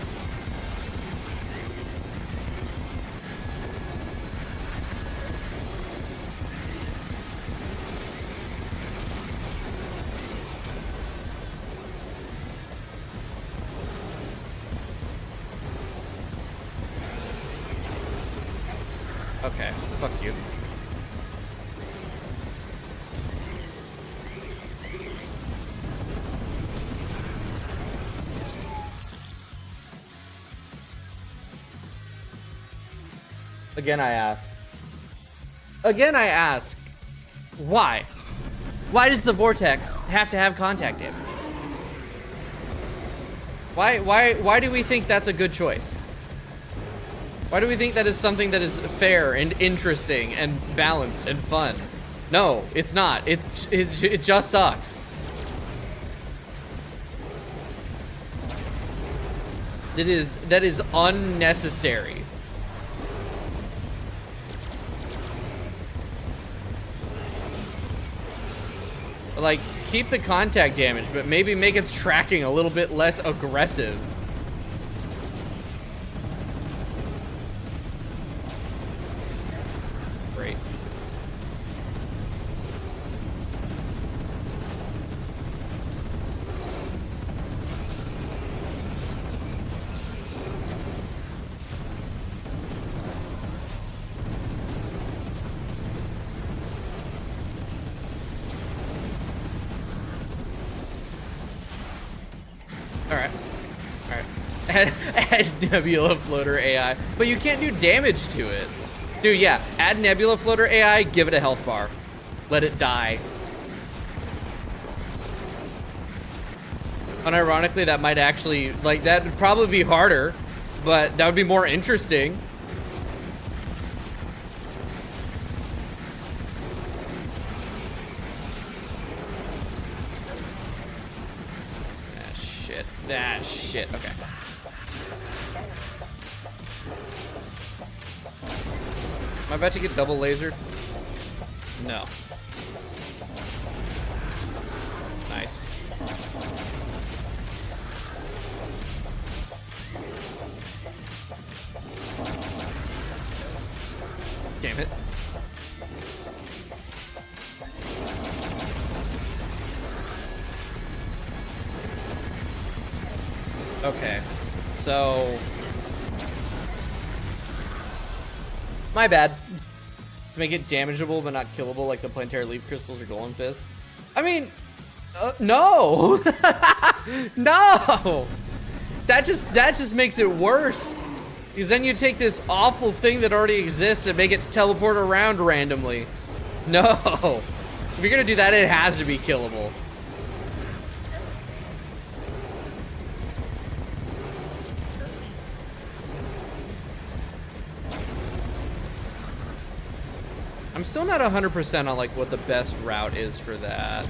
Okay, fuck you. Again, I ask, why? Why does the vortex have to have contact damage? Why do we think that's a good choice? Why do we think that is something that is fair and interesting and balanced and fun? No, it's not. It just sucks. That is unnecessary. Like, keep the contact damage, but maybe make its tracking a little bit less aggressive. Great. Alright. Alright. Add Nebula Floater AI. But you can't do damage to it. Dude, yeah. Add Nebula Floater AI, give it a health bar. Let it die. Unironically, that might actually, like, that would probably be harder, but that would be more interesting. Ah, shit. Okay. Am I about to get double lasered? No. Nice. Damn it. Okay, so my bad. To make it damageable but not killable, like the planetary leaf crystals or golem fist. I mean, no, no. That just makes it worse. Because then you take this awful thing that already exists and make it teleport around randomly. No, if you're gonna do that, it has to be killable. I'm still not 100% on like what the best route is for that.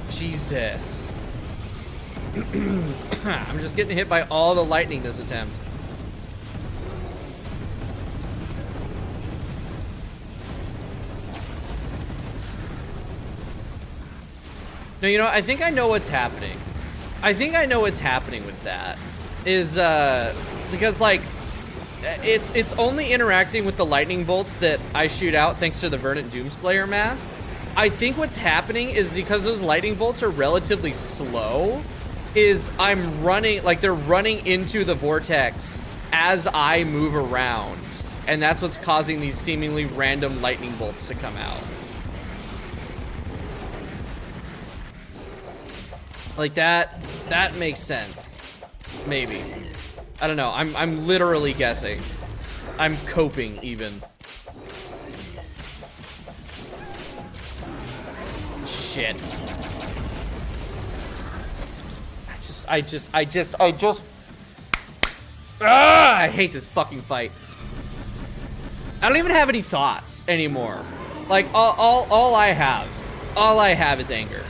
Jesus. I'm just getting hit by all the lightning this attempt. No, you know, I think I know what's happening. I think I know what's happening with that. Is, because, like, it's only interacting with the lightning bolts that I shoot out thanks to the Verdant Doomsplayer mask. I think what's happening is because those lightning bolts are relatively slow, is I'm running, like they're running into the vortex as I move around. And that's what's causing these seemingly random lightning bolts to come out. Like that makes sense. Maybe. I don't know, I'm literally guessing. I'm coping even. Shit. I just I hate this fucking fight. I don't even have any thoughts anymore. Like all I have is anger.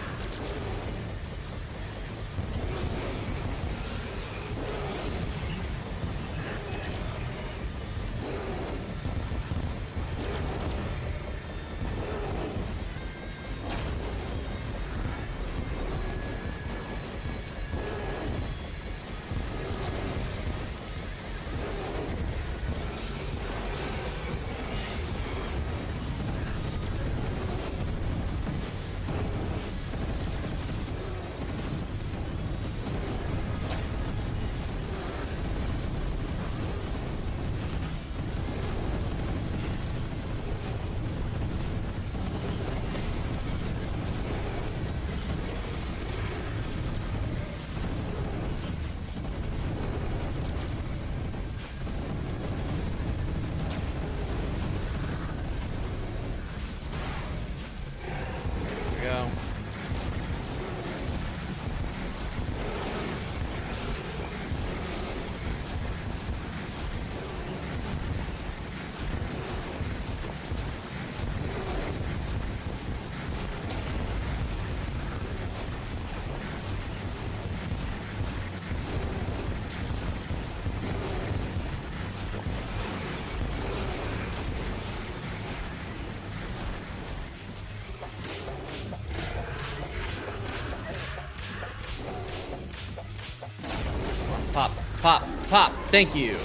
Thank you.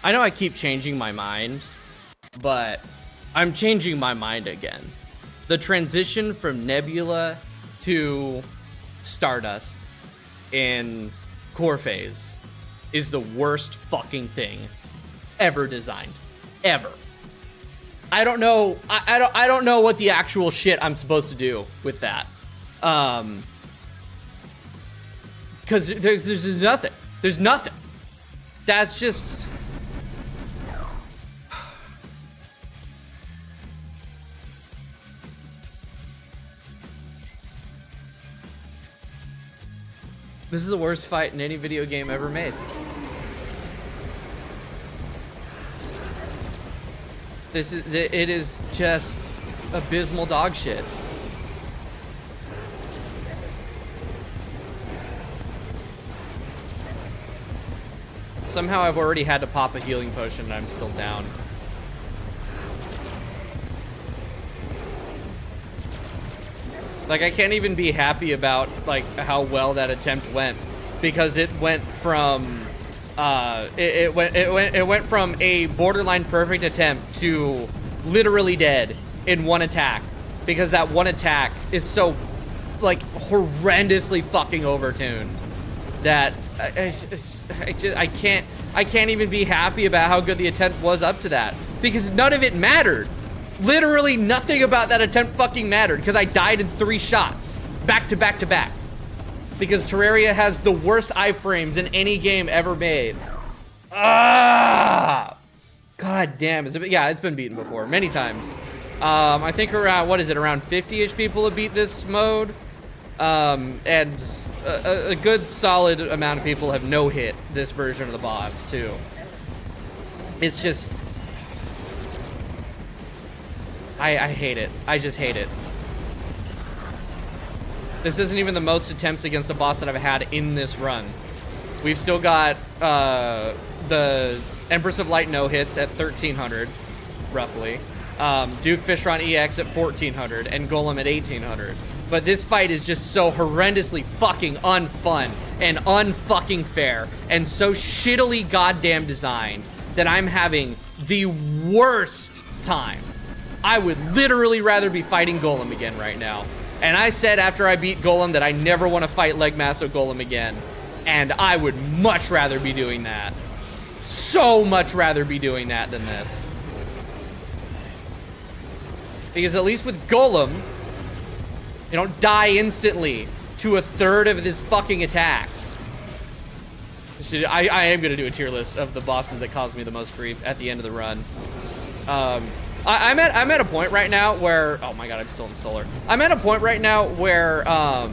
I know I keep changing my mind, but I'm changing my mind again. The transition from Nebula to Stardust in core phase is the worst fucking thing ever designed. Ever. I don't know. I don't know what the actual shit I'm supposed to do with that. Because there's nothing. There's nothing. That's just... This is the worst fight in any video game ever made. It is just abysmal dog shit. Somehow I've already had to pop a healing potion and I'm still down. Like, I can't even be happy about, like, how well that attempt went, because it went from, it went from a borderline perfect attempt to literally dead in one attack, because that one attack is so, like, horrendously fucking overtuned that I can't even be happy about how good the attempt was up to that, because none of it mattered. Literally nothing about that attempt fucking mattered, because I died in 3 shots, back to back to back. Because Terraria has the worst iframes in any game ever made. Ah! God damn. Yeah, it's been beaten before, many times. I think around, what is it, around 50-ish people have beat this mode. And a good solid amount of people have no-hit this version of the boss, too. It's just... I hate it. I just hate it. This isn't even the most attempts against a boss that I've had in this run. We've still got the Empress of Light no-hits at 1,300, roughly. Duke Fishron EX at 1,400, and Golem at 1,800. But this fight is just so horrendously fucking unfun and unfucking fair and so shittily goddamn designed that I'm having the worst time. I would literally rather be fighting Golem again right now. And I said after I beat Golem that I never want to fight Leg Maso Golem again. And I would much rather be doing that. So much rather be doing that than this. Because at least with Golem, you don't die instantly to 1/3 of his fucking attacks. I am going to do a tier list of the bosses that caused me the most grief at the end of the run. I'm at a point right now where, oh my god, I'm still in Solar. I'm at a point right now where I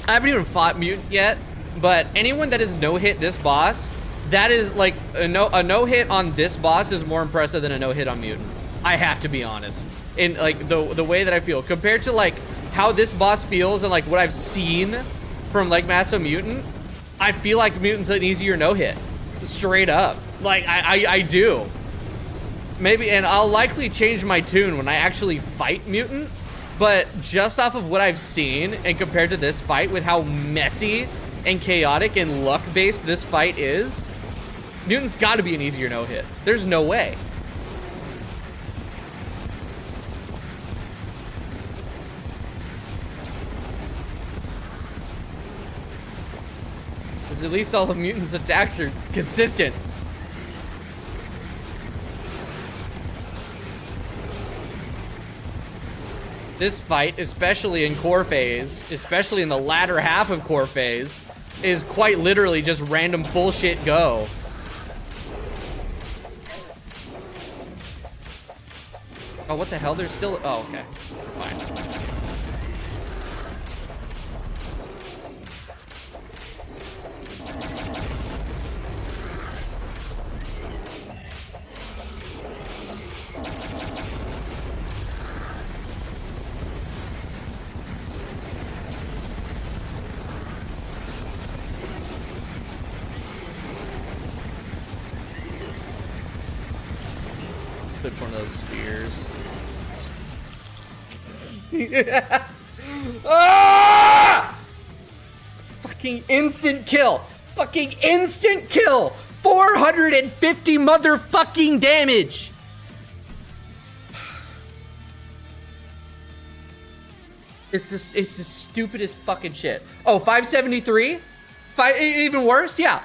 haven't even fought Mutant yet, but anyone that has no-hit this boss, that is like a no-hit on this boss is more impressive than a no-hit on Mutant. I have to be honest. In like the way that I feel compared to like how this boss feels and like what I've seen from like Maso Mutant, I feel like Mutant's an easier no-hit. Straight up. Like I do. Maybe, and I'll likely change my tune when I actually fight Mutant, but just off of what I've seen and compared to this fight with how messy and chaotic and luck-based this fight is, Mutant's got to be an easier no-hit. There's no way. Because at least all the Mutant's attacks are consistent. This fight, especially in core phase, especially in the latter half of core phase, is quite literally just random bullshit go. Oh, what the hell? There's still... Oh, okay. Fine. Clipped one of those spheres. Ah! Fucking instant kill. Fucking instant kill. 450 motherfucking damage. It's the stupidest fucking shit. Oh, 573? Even worse? Yeah.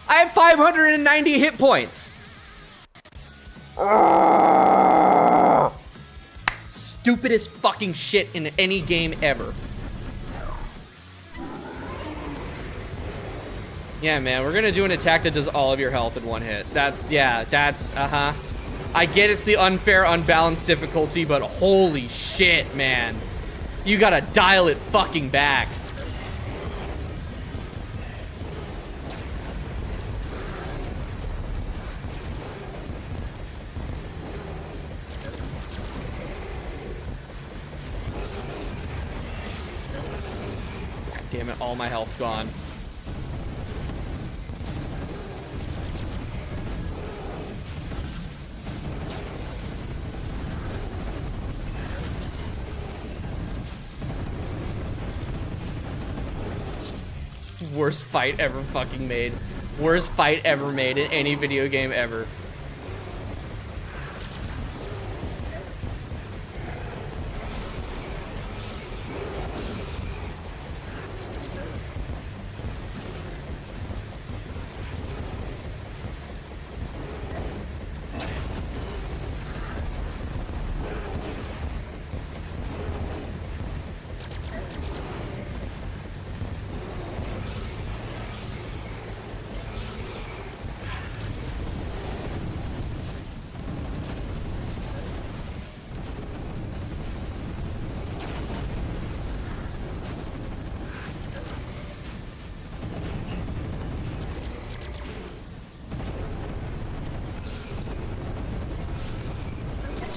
I have 590 hit points. Stupidest fucking shit in any game ever. Yeah, man, we're gonna do an attack that does all of your health in one hit. Uh-huh. I get it's the unfair, unbalanced difficulty, but holy shit, man. You gotta dial it fucking back. Damn it, all my health gone. Worst fight ever fucking made. Worst fight ever made in any video game ever.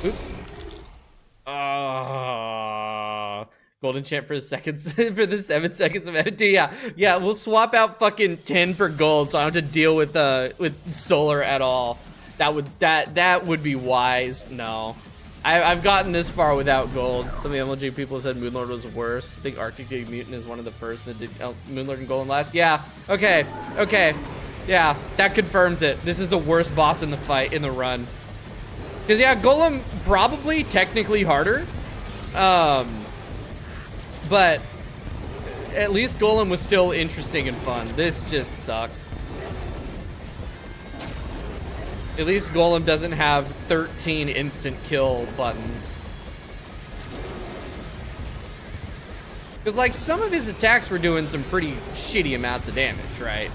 Oops. Golden champ for the seconds for the 7 seconds of empty. Yeah, we'll swap out fucking 10 for gold, so I don't have to deal with solar at all. That would be wise. No, I've gotten this far without gold. Some of the MLG people said Moonlord was worse. I think Arctic Dig Mutant is one of the first that did Moonlord and Golem last. Yeah. Okay. Yeah, that confirms it. This is the worst boss in the fight in the run. Because, yeah, Golem probably technically harder. But at least Golem was still interesting and fun. This just sucks. At least Golem doesn't have 13 instant kill buttons. Because, like, some of his attacks were doing some pretty shitty amounts of damage, right?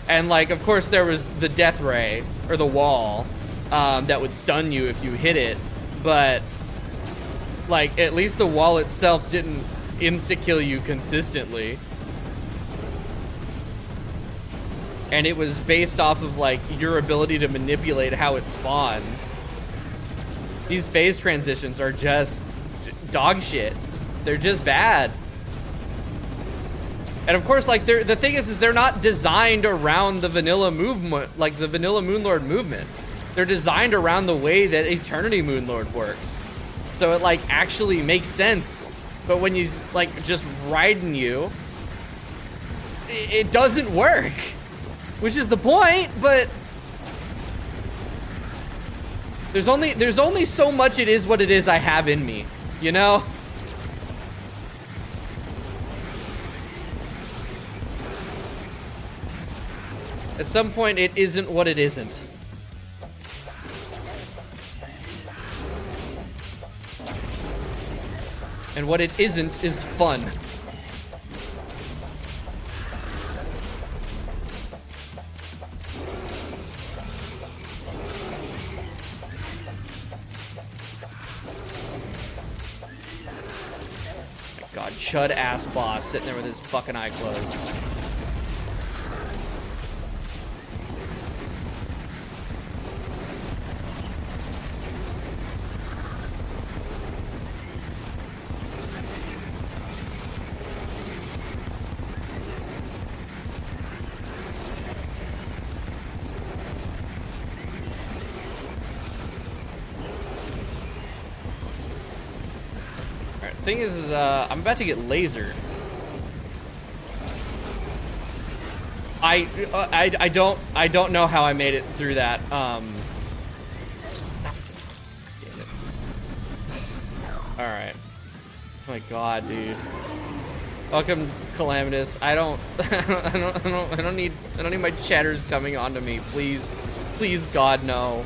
And, like, of course, there was the death ray, or the wall. That would stun you if you hit it, but like at least the wall itself didn't insta-kill you consistently, and it was based off of like your ability to manipulate how it spawns. These phase transitions are just dog shit. They're just bad. And of course, like the thing is they're not designed around the vanilla movement, like the vanilla Moonlord movement. They're designed around the way that Eternity Moonlord works. So it like actually makes sense. But when he's like just riding you, it doesn't work. Which is the point, but there's only so much it is what it is I have in me, you know? At some point, it isn't what it isn't. And what it isn't is fun. My God, chud ass boss sitting there with his fucking eye closed. Thing is, I'm about to get lasered. I don't know how I made it through that. Damn it. All right. Oh my God, dude. Welcome, Calamitous. I don't need my chatters coming onto me, please, please, God, no.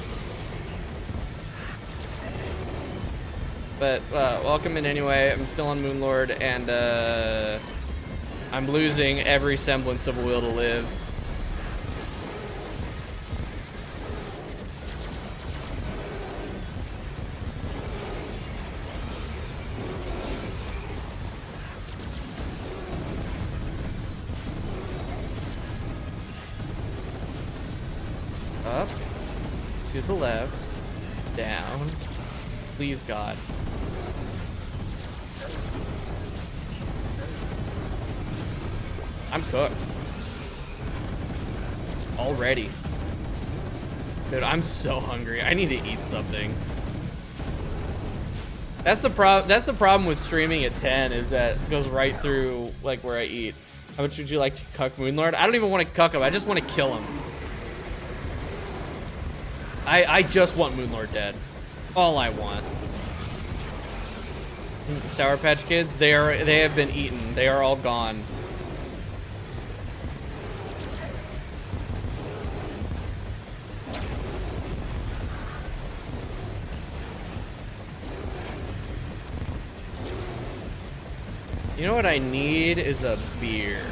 But welcome in anyway. I'm still on Moonlord, and I'm losing every semblance of a will to live. Up, to the left, down. Please, God. I'm cooked. Already. Dude, I'm so hungry. I need to eat something. That's the problem with streaming at 10 is that it goes right through like where I eat. How much would you like to cuck Moonlord? I don't even want to cuck him. I just want to kill him. I just want Moonlord dead. All I want. Sour Patch Kids, they have been eaten. They are all gone. You know what I need is a beer.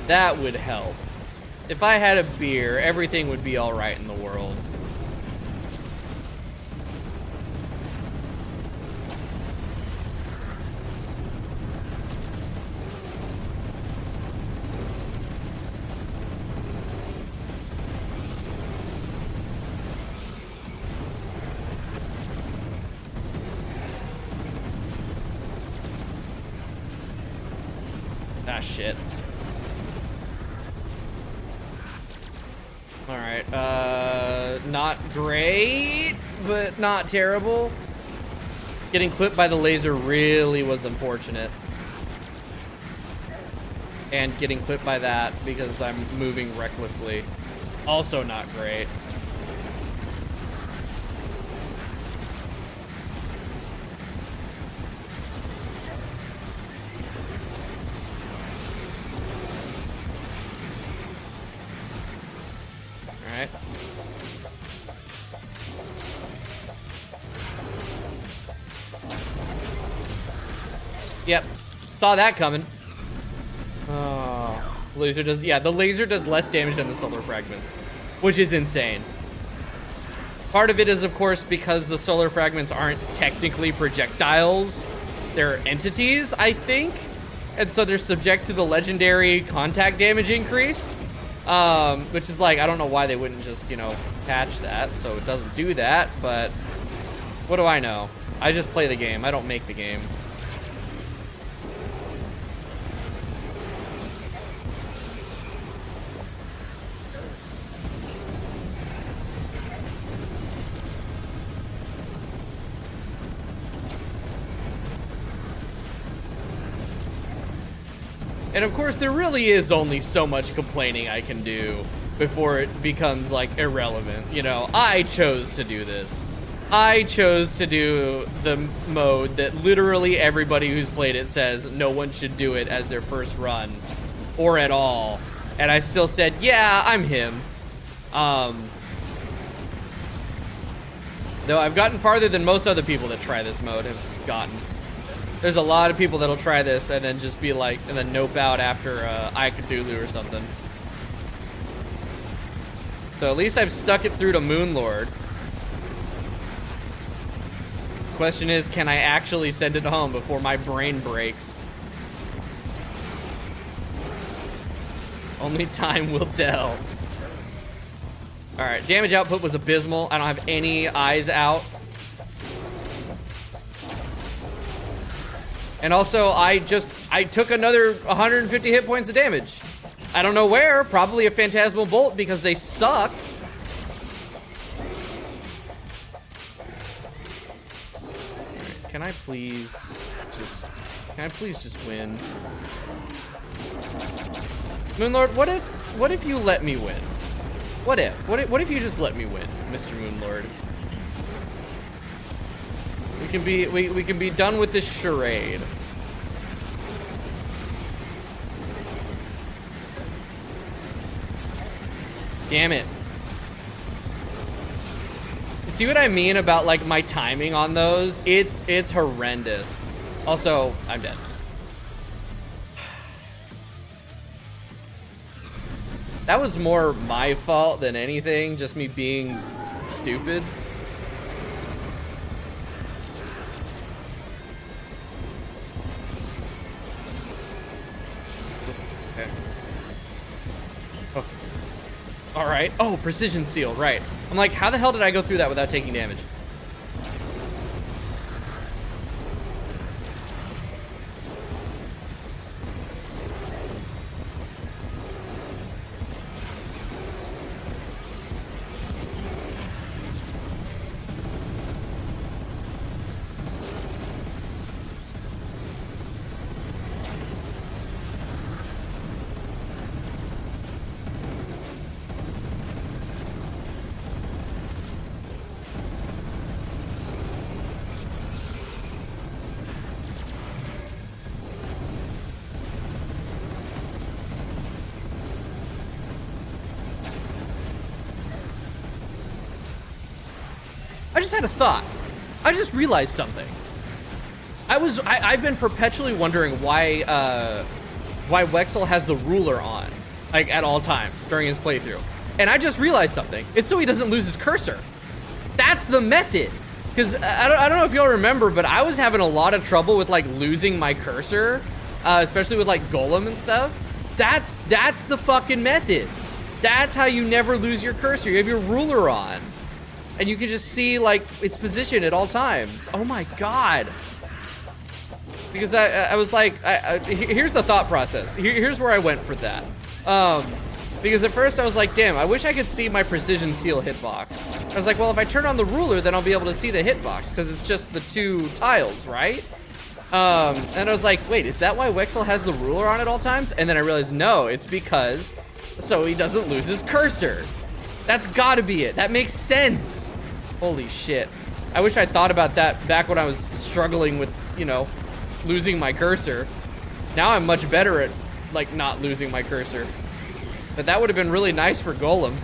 That would help. If I had a beer, everything would be all right in the world. Ah, shit. Alright, not great, but not terrible. Getting clipped by the laser really was unfortunate. And getting clipped by that because I'm moving recklessly. Also not great. Yep, saw that coming. Oh, laser does, yeah, the laser does less damage than the solar fragments, which is insane. Part of it is, of course, because the solar fragments aren't technically projectiles. They're entities, I think. And so they're subject to the legendary contact damage increase. Which is like, I don't know why they wouldn't just, you know, patch that so it doesn't do that, but what do I know? I just play the game, I don't make the game. And of course, there really is only so much complaining I can do before it becomes like irrelevant. You know, I chose to do this. I chose to do the mode that literally everybody who's played it says no one should do it as their first run or at all. And I still said, yeah, I'm him. Though I've gotten farther than most other people that try this mode have gotten. There's a lot of people that'll try this and then just be like, and then nope out after I Cthulhu or something. So at least I've stuck it through to Moonlord. Question is, can I actually send it home before my brain breaks? Only time will tell. All right, damage output was abysmal. I don't have any eyes out. And also, I took another 150 hit points of damage. I don't know where, probably a Phantasmal Bolt because they suck. Can I please just win? Moonlord, what if you let me win? What if you just let me win, Mr. Moonlord? We can be done with this charade. Damn it. You see what I mean about like my timing on those? It's horrendous. Also, I'm dead. That was more my fault than anything, just me being stupid. Okay. Oh. All right. Oh, precision seal, right. I'm like, how the hell did I go through that without taking damage? I just had a thought. I just realized something. I've been perpetually wondering why Wexel has the ruler on, like at all times during his playthrough. And I just realized something. It's so he doesn't lose his cursor. That's the method. Because I don't know if y'all remember, but I was having a lot of trouble with like losing my cursor, especially with like Golem and stuff. That's the fucking method. That's how you never lose your cursor. You have your ruler on. And you can just see like its position at all times. Oh my god. Because I was like, here's the thought process. Here's where I went for that. Because at first I was like, damn, I wish I could see my precision seal hitbox. I was like, well, if I turn on the ruler, then I'll be able to see the hitbox because it's just the two tiles, right? And I was like, wait, is that why Wexel has the ruler on at all times? And then I realized, no, it's because so he doesn't lose his cursor. That's gotta be it. That makes sense. Holy shit. I wish I thought about that back when I was struggling with, you know, losing my cursor. Now I'm much better at, like, not losing my cursor. But that would have been really nice for Golem.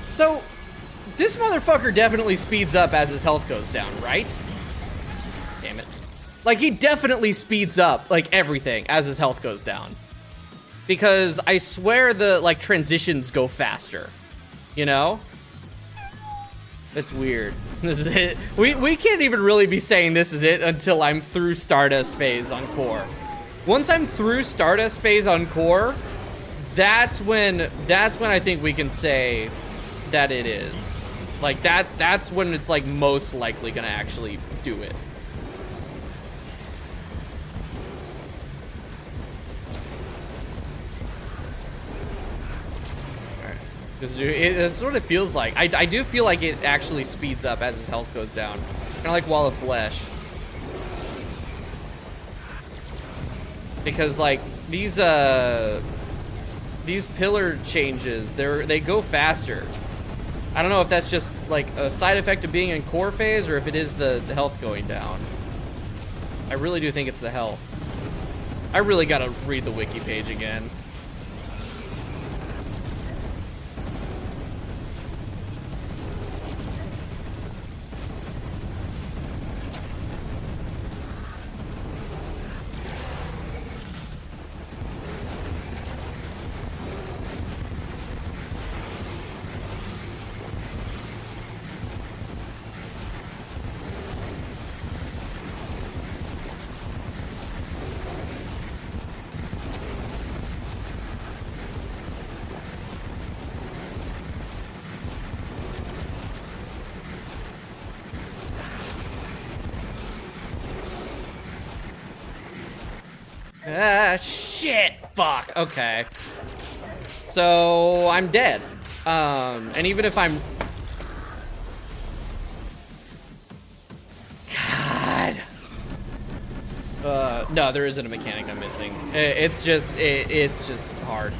So, this motherfucker definitely speeds up as his health goes down, right? Damn it. Like, he definitely speeds up, like, everything as his health goes down. Because I swear the, like, transitions go faster. You know? It's weird. This is it. We can't even really be saying this is it until I'm through Stardust phase on core. Once I'm through Stardust phase on core, that's when I think we can say that it is. Like that's when it's like most likely gonna actually do it. That's what it feels like. I do feel like it actually speeds up as his health goes down. Kind of like Wall of Flesh. Because like these pillar changes, they go faster. I don't know if that's just like a side effect of being in core phase or if it is the health going down. I really do think it's the health. I really gotta read the wiki page again. Ah, shit! Fuck. Okay. So I'm dead. And even if I'm... God. No, there isn't a mechanic I'm missing. It's just hard.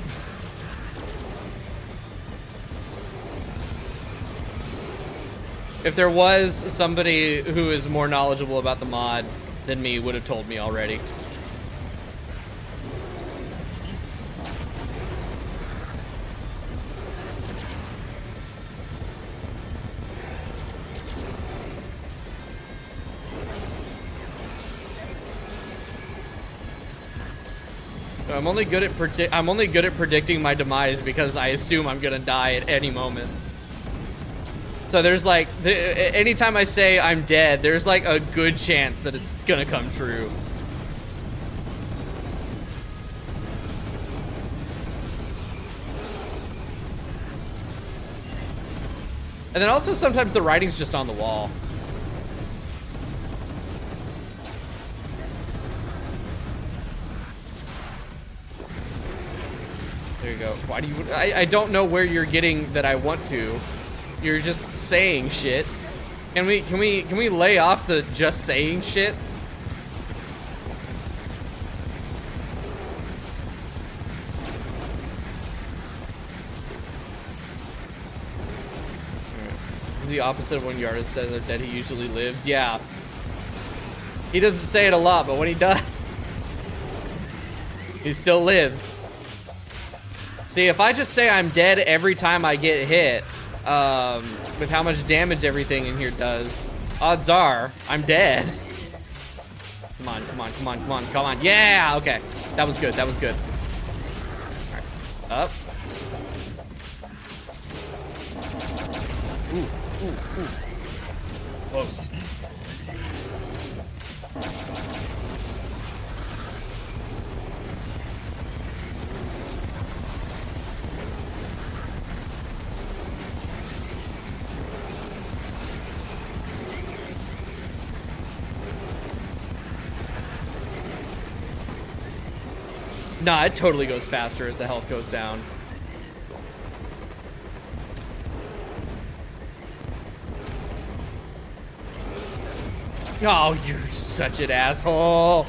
If there was somebody who is more knowledgeable about the mod than me, would have told me already. I'm only good at predicting my demise because I assume I'm gonna die at any moment. So there's like, anytime I say I'm dead, there's like a good chance that it's gonna come true. And then also sometimes the writing's just on the wall. There you go. Why do you... I don't know where you're getting that I want to. You're just saying shit. Can we lay off the just saying shit? This is the opposite of when Yardis says that he usually lives. Yeah. He doesn't say it a lot, but when he does, he still lives. See, if I just say I'm dead every time I get hit, with how much damage everything in here does, odds are I'm dead. Come on, come on, come on, come on, come on. Yeah, okay. That was good, that was good. All right. Up. Ooh, ooh, ooh. Close. Nah, it totally goes faster as the health goes down. Oh, you're such an asshole.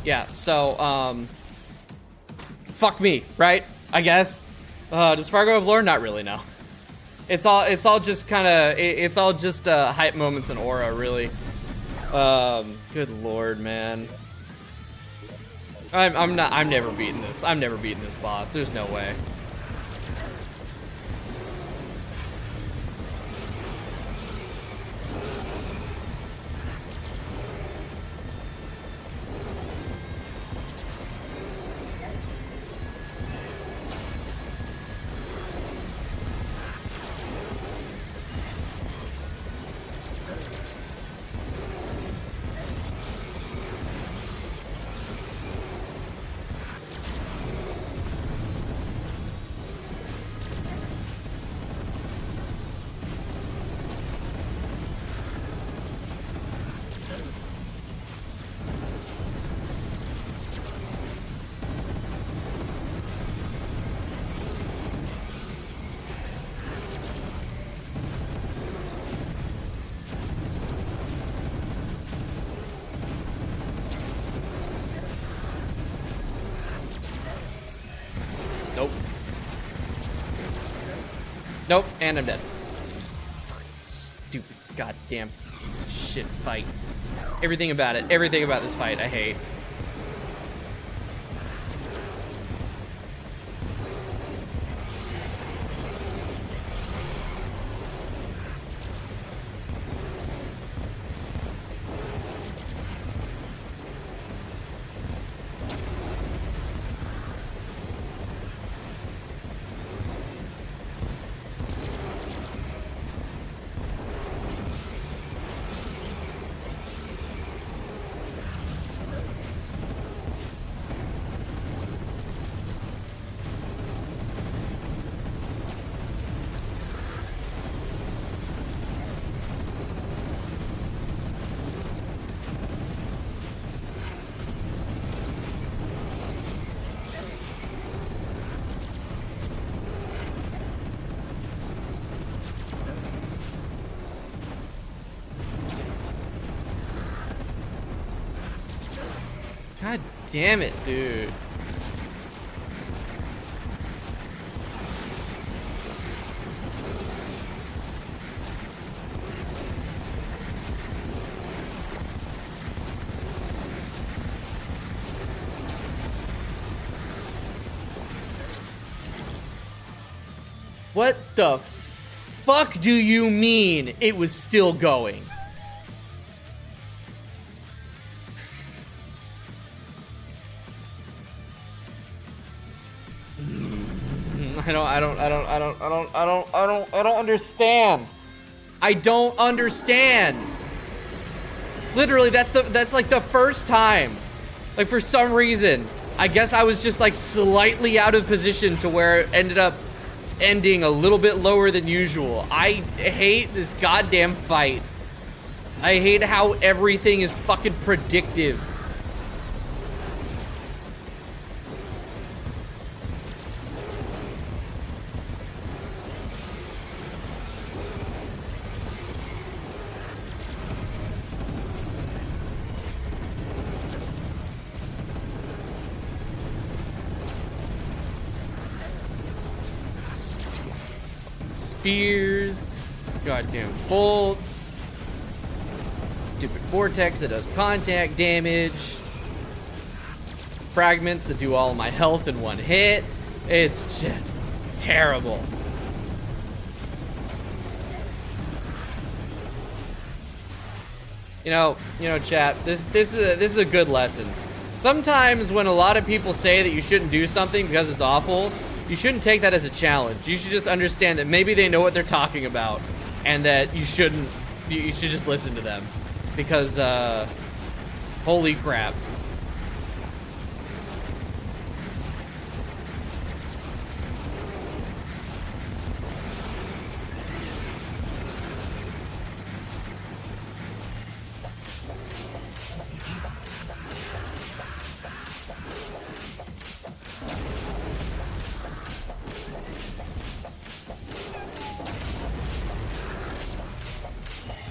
Yeah, so, fuck me, right? I guess. Does Fargo have lore? Not really, no. It's all just kind of, it's all just hype moments and aura, really. Good lord, man. I'm never beating this. I'm never beating this boss. There's no way. Nope, and I'm dead. Fucking stupid, goddamn piece of shit fight. Everything about it, everything about this fight, I hate. God damn it, dude. What the fuck do you mean it was still going? I don't understand. I don't understand. Literally, that's like the first time. Like, for some reason, I guess I was just like slightly out of position to where it ended up ending a little bit lower than usual. I hate this goddamn fight. I hate how everything is fucking predictive. Spears, goddamn bolts, stupid vortex that does contact damage, fragments that do all of my health in one hit. It's just terrible. You know, chat, this is a good lesson. Sometimes when a lot of people say that you shouldn't do something because it's awful, you shouldn't take that as a challenge. You should just understand that maybe they know what they're talking about and that you should just listen to them. Because, holy crap.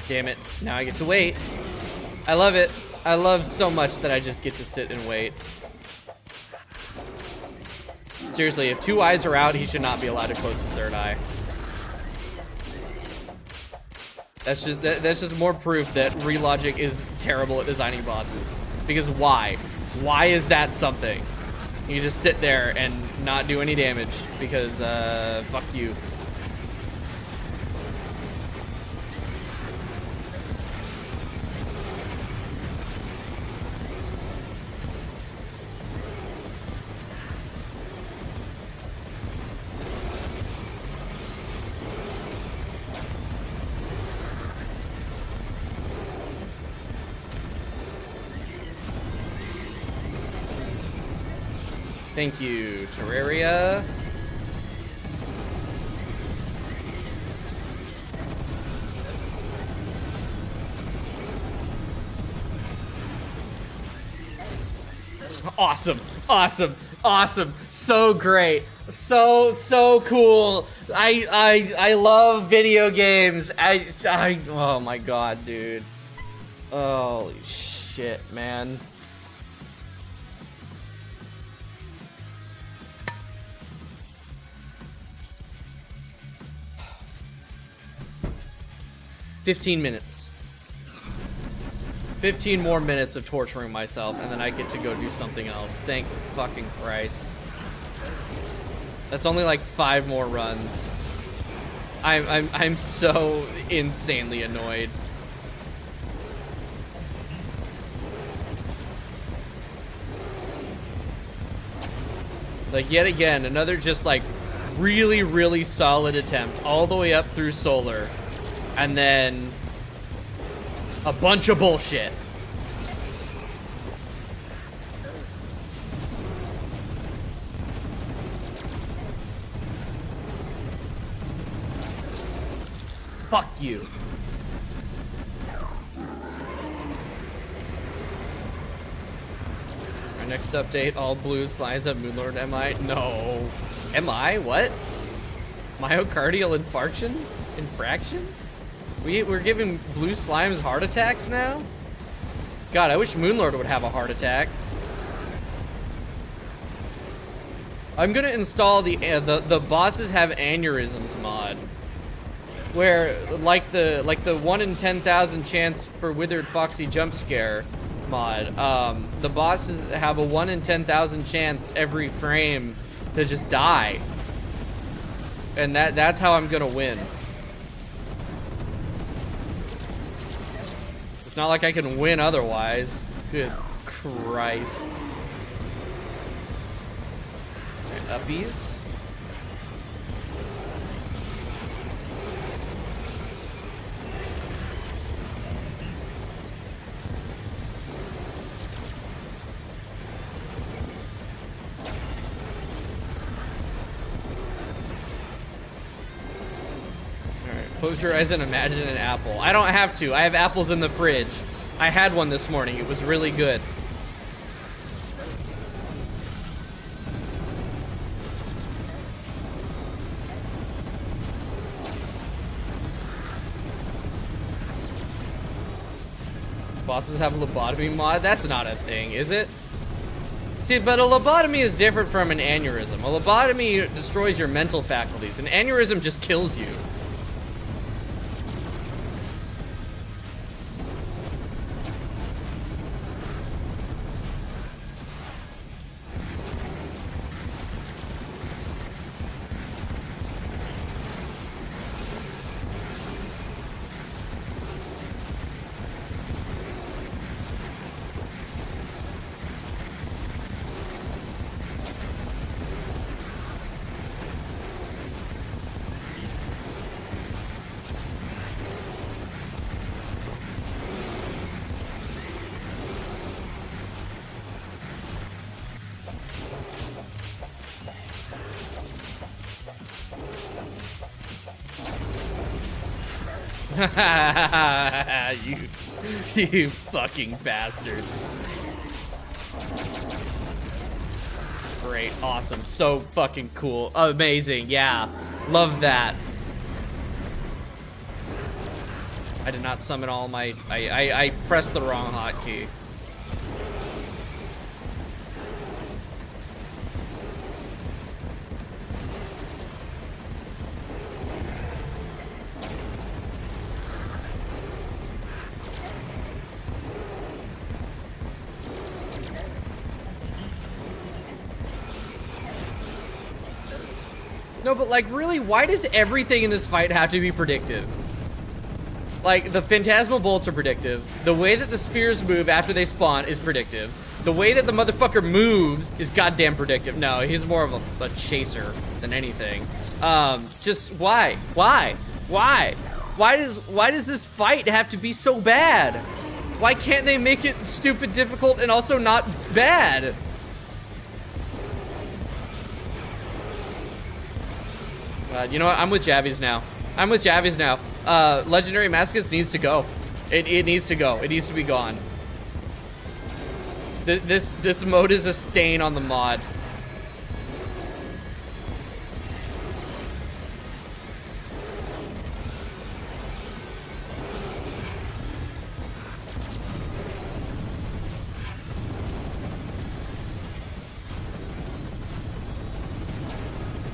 Damn it, now I get to wait. I love it. I love so much that I just get to sit and wait. Seriously, if 2 eyes are out, he should not be allowed to close his 3rd eye. That's just more proof that Relogic is terrible at designing bosses. Because why? Why is that something? You just sit there and not do any damage because, fuck you. Thank you, Terraria. Awesome, awesome, awesome. So great. So cool. I love video games. Oh my god, dude. Holy shit, man. 15 minutes. 15 more minutes of torturing myself, and then I get to go do something else. Thank fucking Christ. That's only like 5 more runs. I'm so insanely annoyed. Like, yet again, another just like really, really solid attempt all the way up through solar, and then a bunch of bullshit. Fuck you. Our next update, all blue slides up Moonlord. Am I? No. Am I? What? Myocardial infarction? Infraction? We're giving blue slimes heart attacks now? God, I wish Moonlord would have a heart attack. I'm gonna install the bosses have aneurysms mod, where like the 1 in 10,000 chance for Withered Foxy jump scare mod. The bosses have a 1 in 10,000 chance every frame to just die, and that's how I'm gonna win. It's not like I can win otherwise. Good Christ. Right, uppies. Close your eyes and imagine an apple. I don't have to. I have apples in the fridge. I had one this morning. It was really good. Bosses have a lobotomy mod? That's not a thing, is it? See, but a lobotomy is different from an aneurysm. A lobotomy destroys your mental faculties. An aneurysm just kills you. you fucking bastard. Great, awesome, so fucking cool, amazing, yeah, love that. I did not summon all my, I pressed the wrong hotkey. No, but like, really, why does everything in this fight have to be predictive? Like, the phantasmal bolts are predictive. The way that the spheres move after they spawn is predictive. The way that the motherfucker moves is goddamn predictive. No, he's more of a chaser than anything. Just why? Why? Why? Why does this fight have to be so bad? Why can't they make it stupid difficult and also not bad? You know what? I'm with Javyz now. I'm with Javyz now. Legendary Masochist needs to go. It needs to go. It needs to be gone. This mode is a stain on the mod.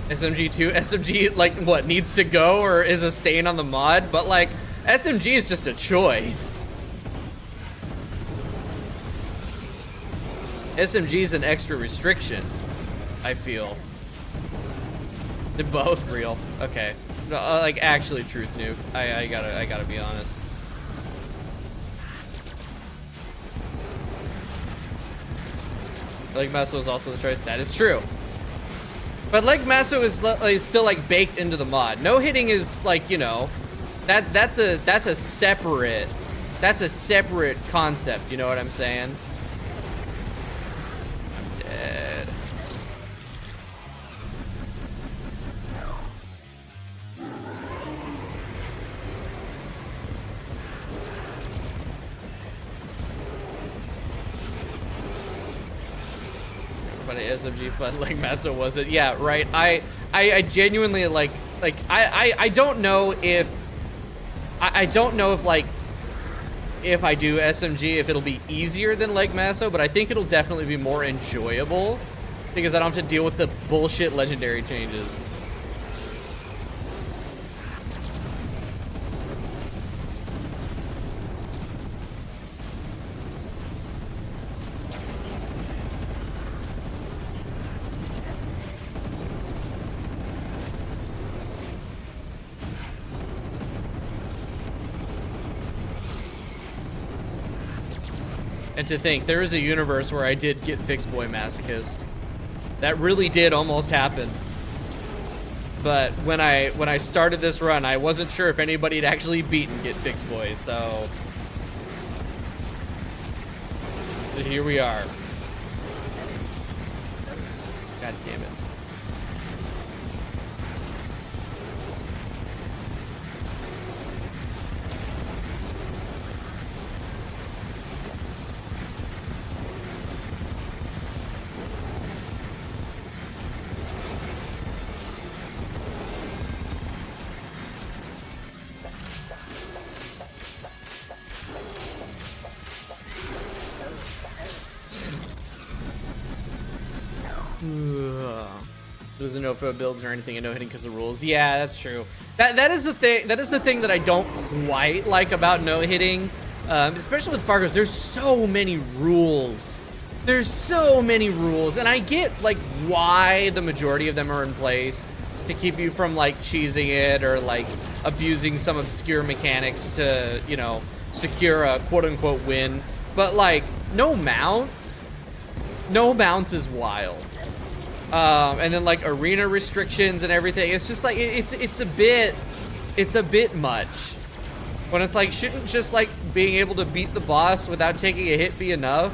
SMG2, SMG, like, what, needs to go or is a stain on the mod? But, like, SMG is just a choice. SMG is an extra restriction, I feel. They're both real. Okay. No, like actually truth nuke. I gotta be honest. Leg Maso is also the choice. That is true. But Leg Maso is still like baked into the mod. No hitting is like, you know, that's a separate concept, you know what I'm saying? I'm dead. But SMG fun like Maso was it? Yeah, right. I genuinely like I don't know if I don't know if like if I do SMG if it'll be easier than Leg Maso, but I think it'll definitely be more enjoyable because I don't have to deal with the bullshit legendary changes. And to think, there is a universe where I did get Fixed Boy Masochist. That really did almost happen. But when I started this run, I wasn't sure if anybody had actually beaten Get Fixed Boy, so here we are. God damn it. Doesn't know if it builds or anything, and no hitting because of rules. Yeah, that's true. That is the thing. That is the thing that I don't quite like about no hitting, especially with Fargo's. There's so many rules. There's so many rules, and I get like why the majority of them are in place to keep you from like cheesing it or like abusing some obscure mechanics to, you know, secure a quote-unquote win. But like no mounts is wild. And then like arena restrictions and everything. It's just like it's a bit much. When it's like, shouldn't just like being able to beat the boss without taking a hit be enough?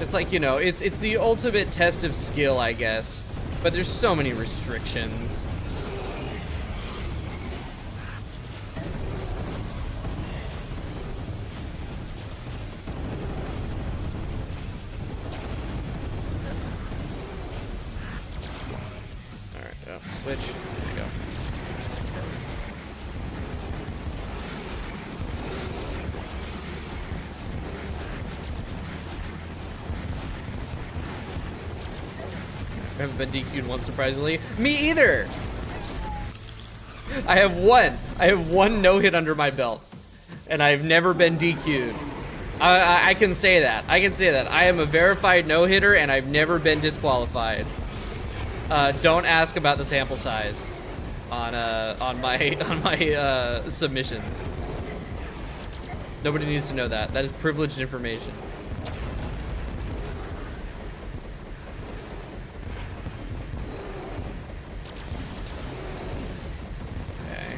It's like, you know, it's the ultimate test of skill, I guess. But there's so many restrictions. Switch. There you go. I haven't been DQ'd once, surprisingly. Me either! I have one no-hit under my belt. And I've never been DQ'd. I can say that. I can say that. I am a verified no-hitter and I've never been disqualified. Don't ask about the sample size on my submissions. Nobody needs to know that. That is privileged information. Okay.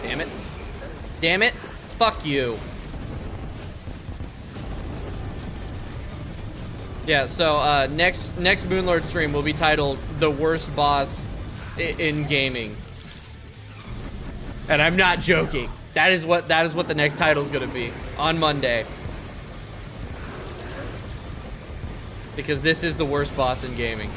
Damn it. Damn it. Fuck you. Yeah, so next Moonlord stream will be titled "The Worst Boss in Gaming," and I'm not joking. That is what the next title is gonna be on Monday, because this is the worst boss in gaming.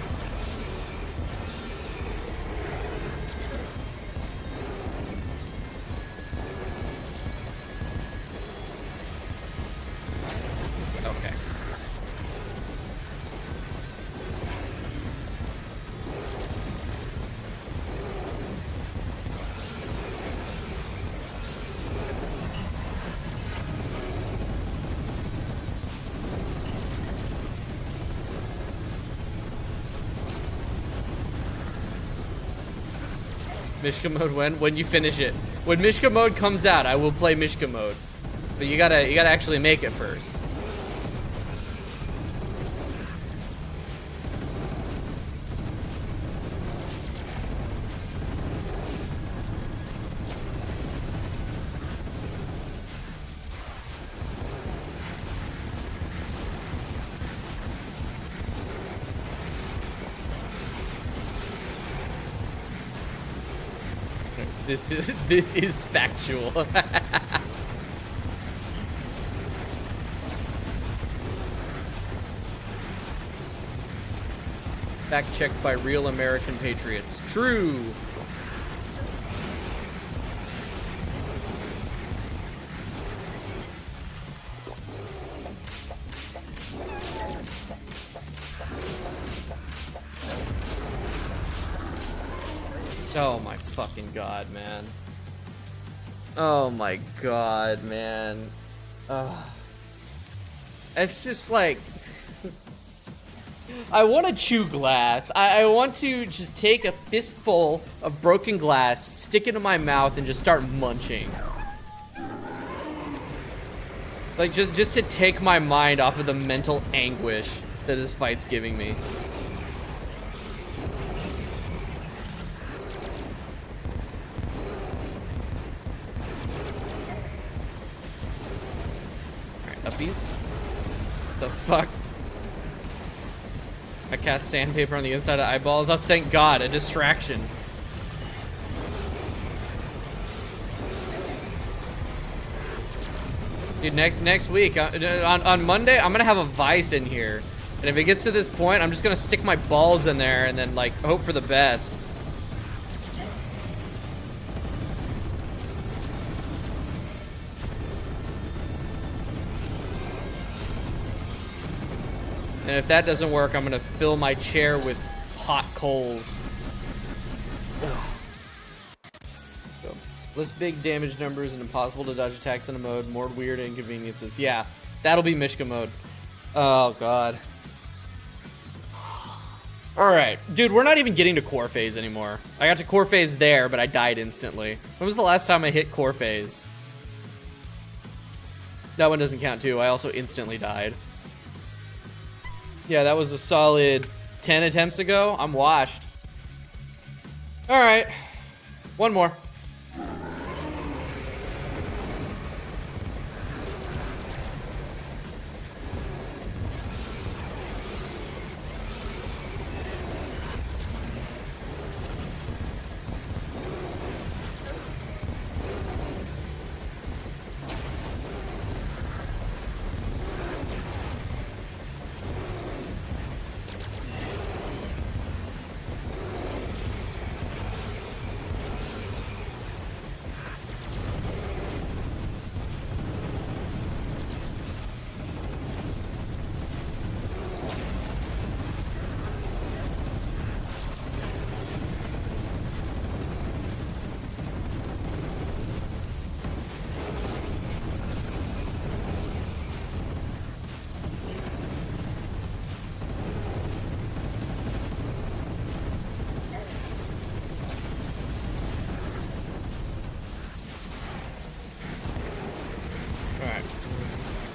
Mishka mode when? When you finish it. When Mishka mode comes out, I will play Mishka mode. But you gotta actually make it first. This is factual. Fact checked by real American patriots. True. Oh my fucking god, man. Oh my god, man. It's just like... I want to chew glass. I want to just take a fistful of broken glass, stick it in my mouth, and just start munching. Like, just to take my mind off of the mental anguish that this fight's giving me. Uppies? The fuck? I cast sandpaper on the inside of eyeballs. Oh, thank God, a distraction. Dude, next week, on Monday, I'm gonna have a vice in here. And if it gets to this point, I'm just gonna stick my balls in there and then, like, hope for the best. And if that doesn't work, I'm gonna fill my chair with hot coals. So, less big damage numbers and impossible to dodge attacks in a mode. More weird inconveniences. Yeah, that'll be Mishka mode. Oh, God. Alright. Dude, we're not even getting to core phase anymore. I got to core phase there, but I died instantly. When was the last time I hit core phase? That one doesn't count, too. I also instantly died. Yeah, that was a solid 10 attempts ago. I'm washed. All right. One more.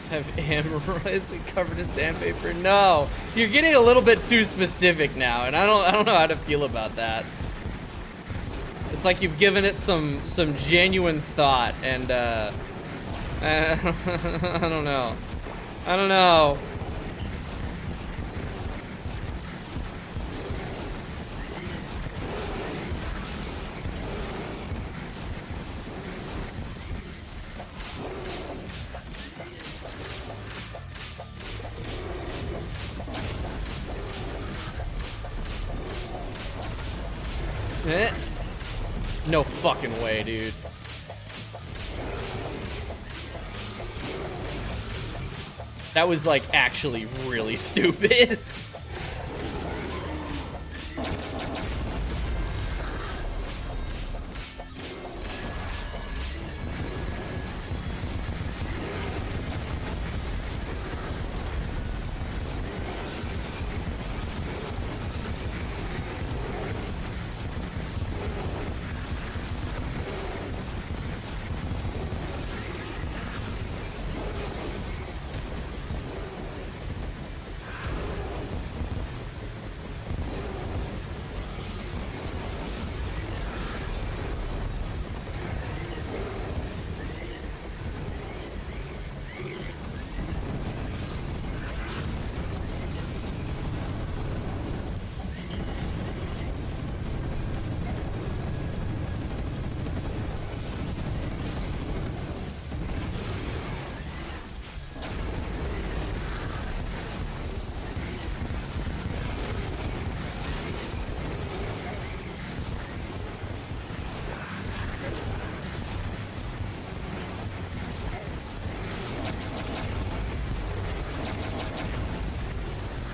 Have hemorrhoids and covered in sandpaper. No, you're getting a little bit too specific now, and I don't know how to feel about that. It's like you've given it some genuine thought, and I don't know. I don't know. No fucking way, dude. That was like actually really stupid.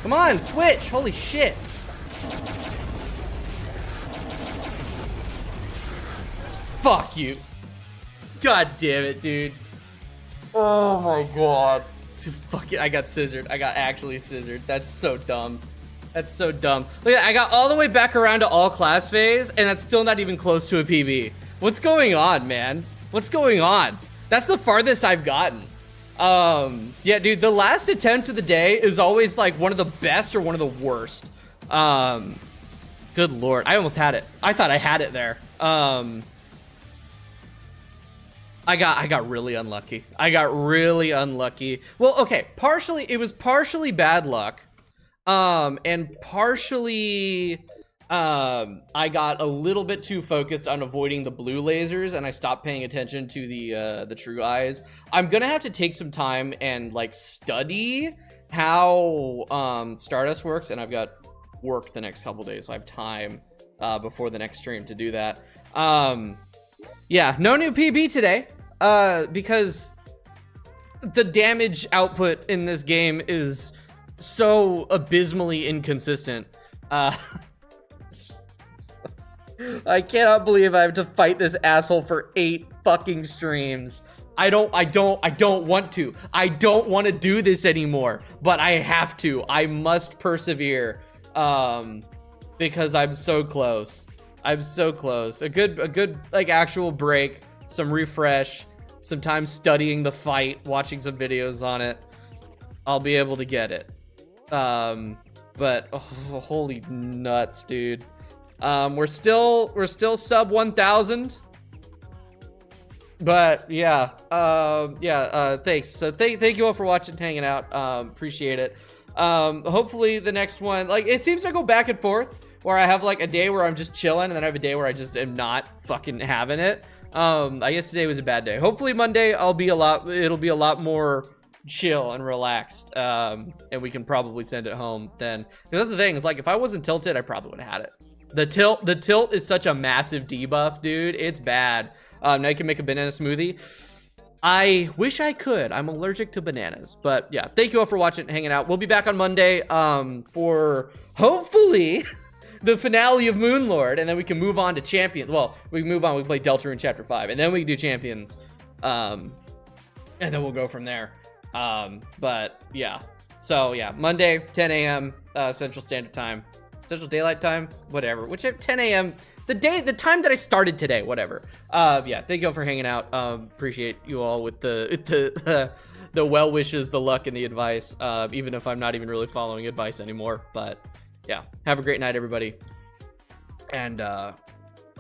Come on, switch. Holy shit. Fuck you. God damn it, dude. Oh my god. Fuck it, I got scissored. I got actually scissored. That's so dumb. That's so dumb. Look, I got all the way back around to all class phase, and that's still not even close to a PB. What's going on, man? What's going on? That's the farthest I've gotten. Yeah, dude, the last attempt of the day is always like one of the best or one of the worst. Good lord, I almost had it. I thought I had it there. I got really unlucky. I got really unlucky. Well, okay, it was partially bad luck. And partially, I got a little bit too focused on avoiding the blue lasers, and I stopped paying attention to the true eyes. I'm gonna have to take some time and like study how Stardust works, and I've got work the next couple days, so I have time before the next stream to do that. Yeah, no new PB today, because the damage output in this game is so abysmally inconsistent. I cannot believe I have to fight this asshole for 8 fucking streams. I don't want to. I don't want to do this anymore, but I have to. I must persevere, because I'm so close. I'm so close. A good like actual break, some refresh, some time studying the fight, watching some videos on it. I'll be able to get it. But oh, holy nuts, dude. We're still sub 1,000. But yeah, thanks. So thank you all for watching, hanging out. Appreciate it. Hopefully the next one, like, it seems to go back and forth, where I have like a day where I'm just chilling, and then I have a day where I just am not fucking having it. I guess today was a bad day. Hopefully Monday it'll be a lot more chill and relaxed, and we can probably send it home then. Because that's the thing, is like, if I wasn't tilted, I probably would have had it. The tilt is such a massive debuff, dude. It's bad. Now you can make a banana smoothie. I wish I could. I'm allergic to bananas. But yeah, thank you all for watching, hanging out. We'll be back on Monday for hopefully the finale of Moonlord, and then we can move on to Champions. Well, we can move on. We play Deltarune Chapter 5, and then we can do Champions. And then we'll go from there. But yeah. So yeah, Monday, 10 a.m. Central Standard Time. Central Daylight Time, whatever, whichever, 10 a.m. the time that I started today, whatever. Yeah, thank you all for hanging out. Appreciate you all with the well wishes, the luck, and the advice, even if I'm not even really following advice anymore. But yeah, have a great night, everybody, and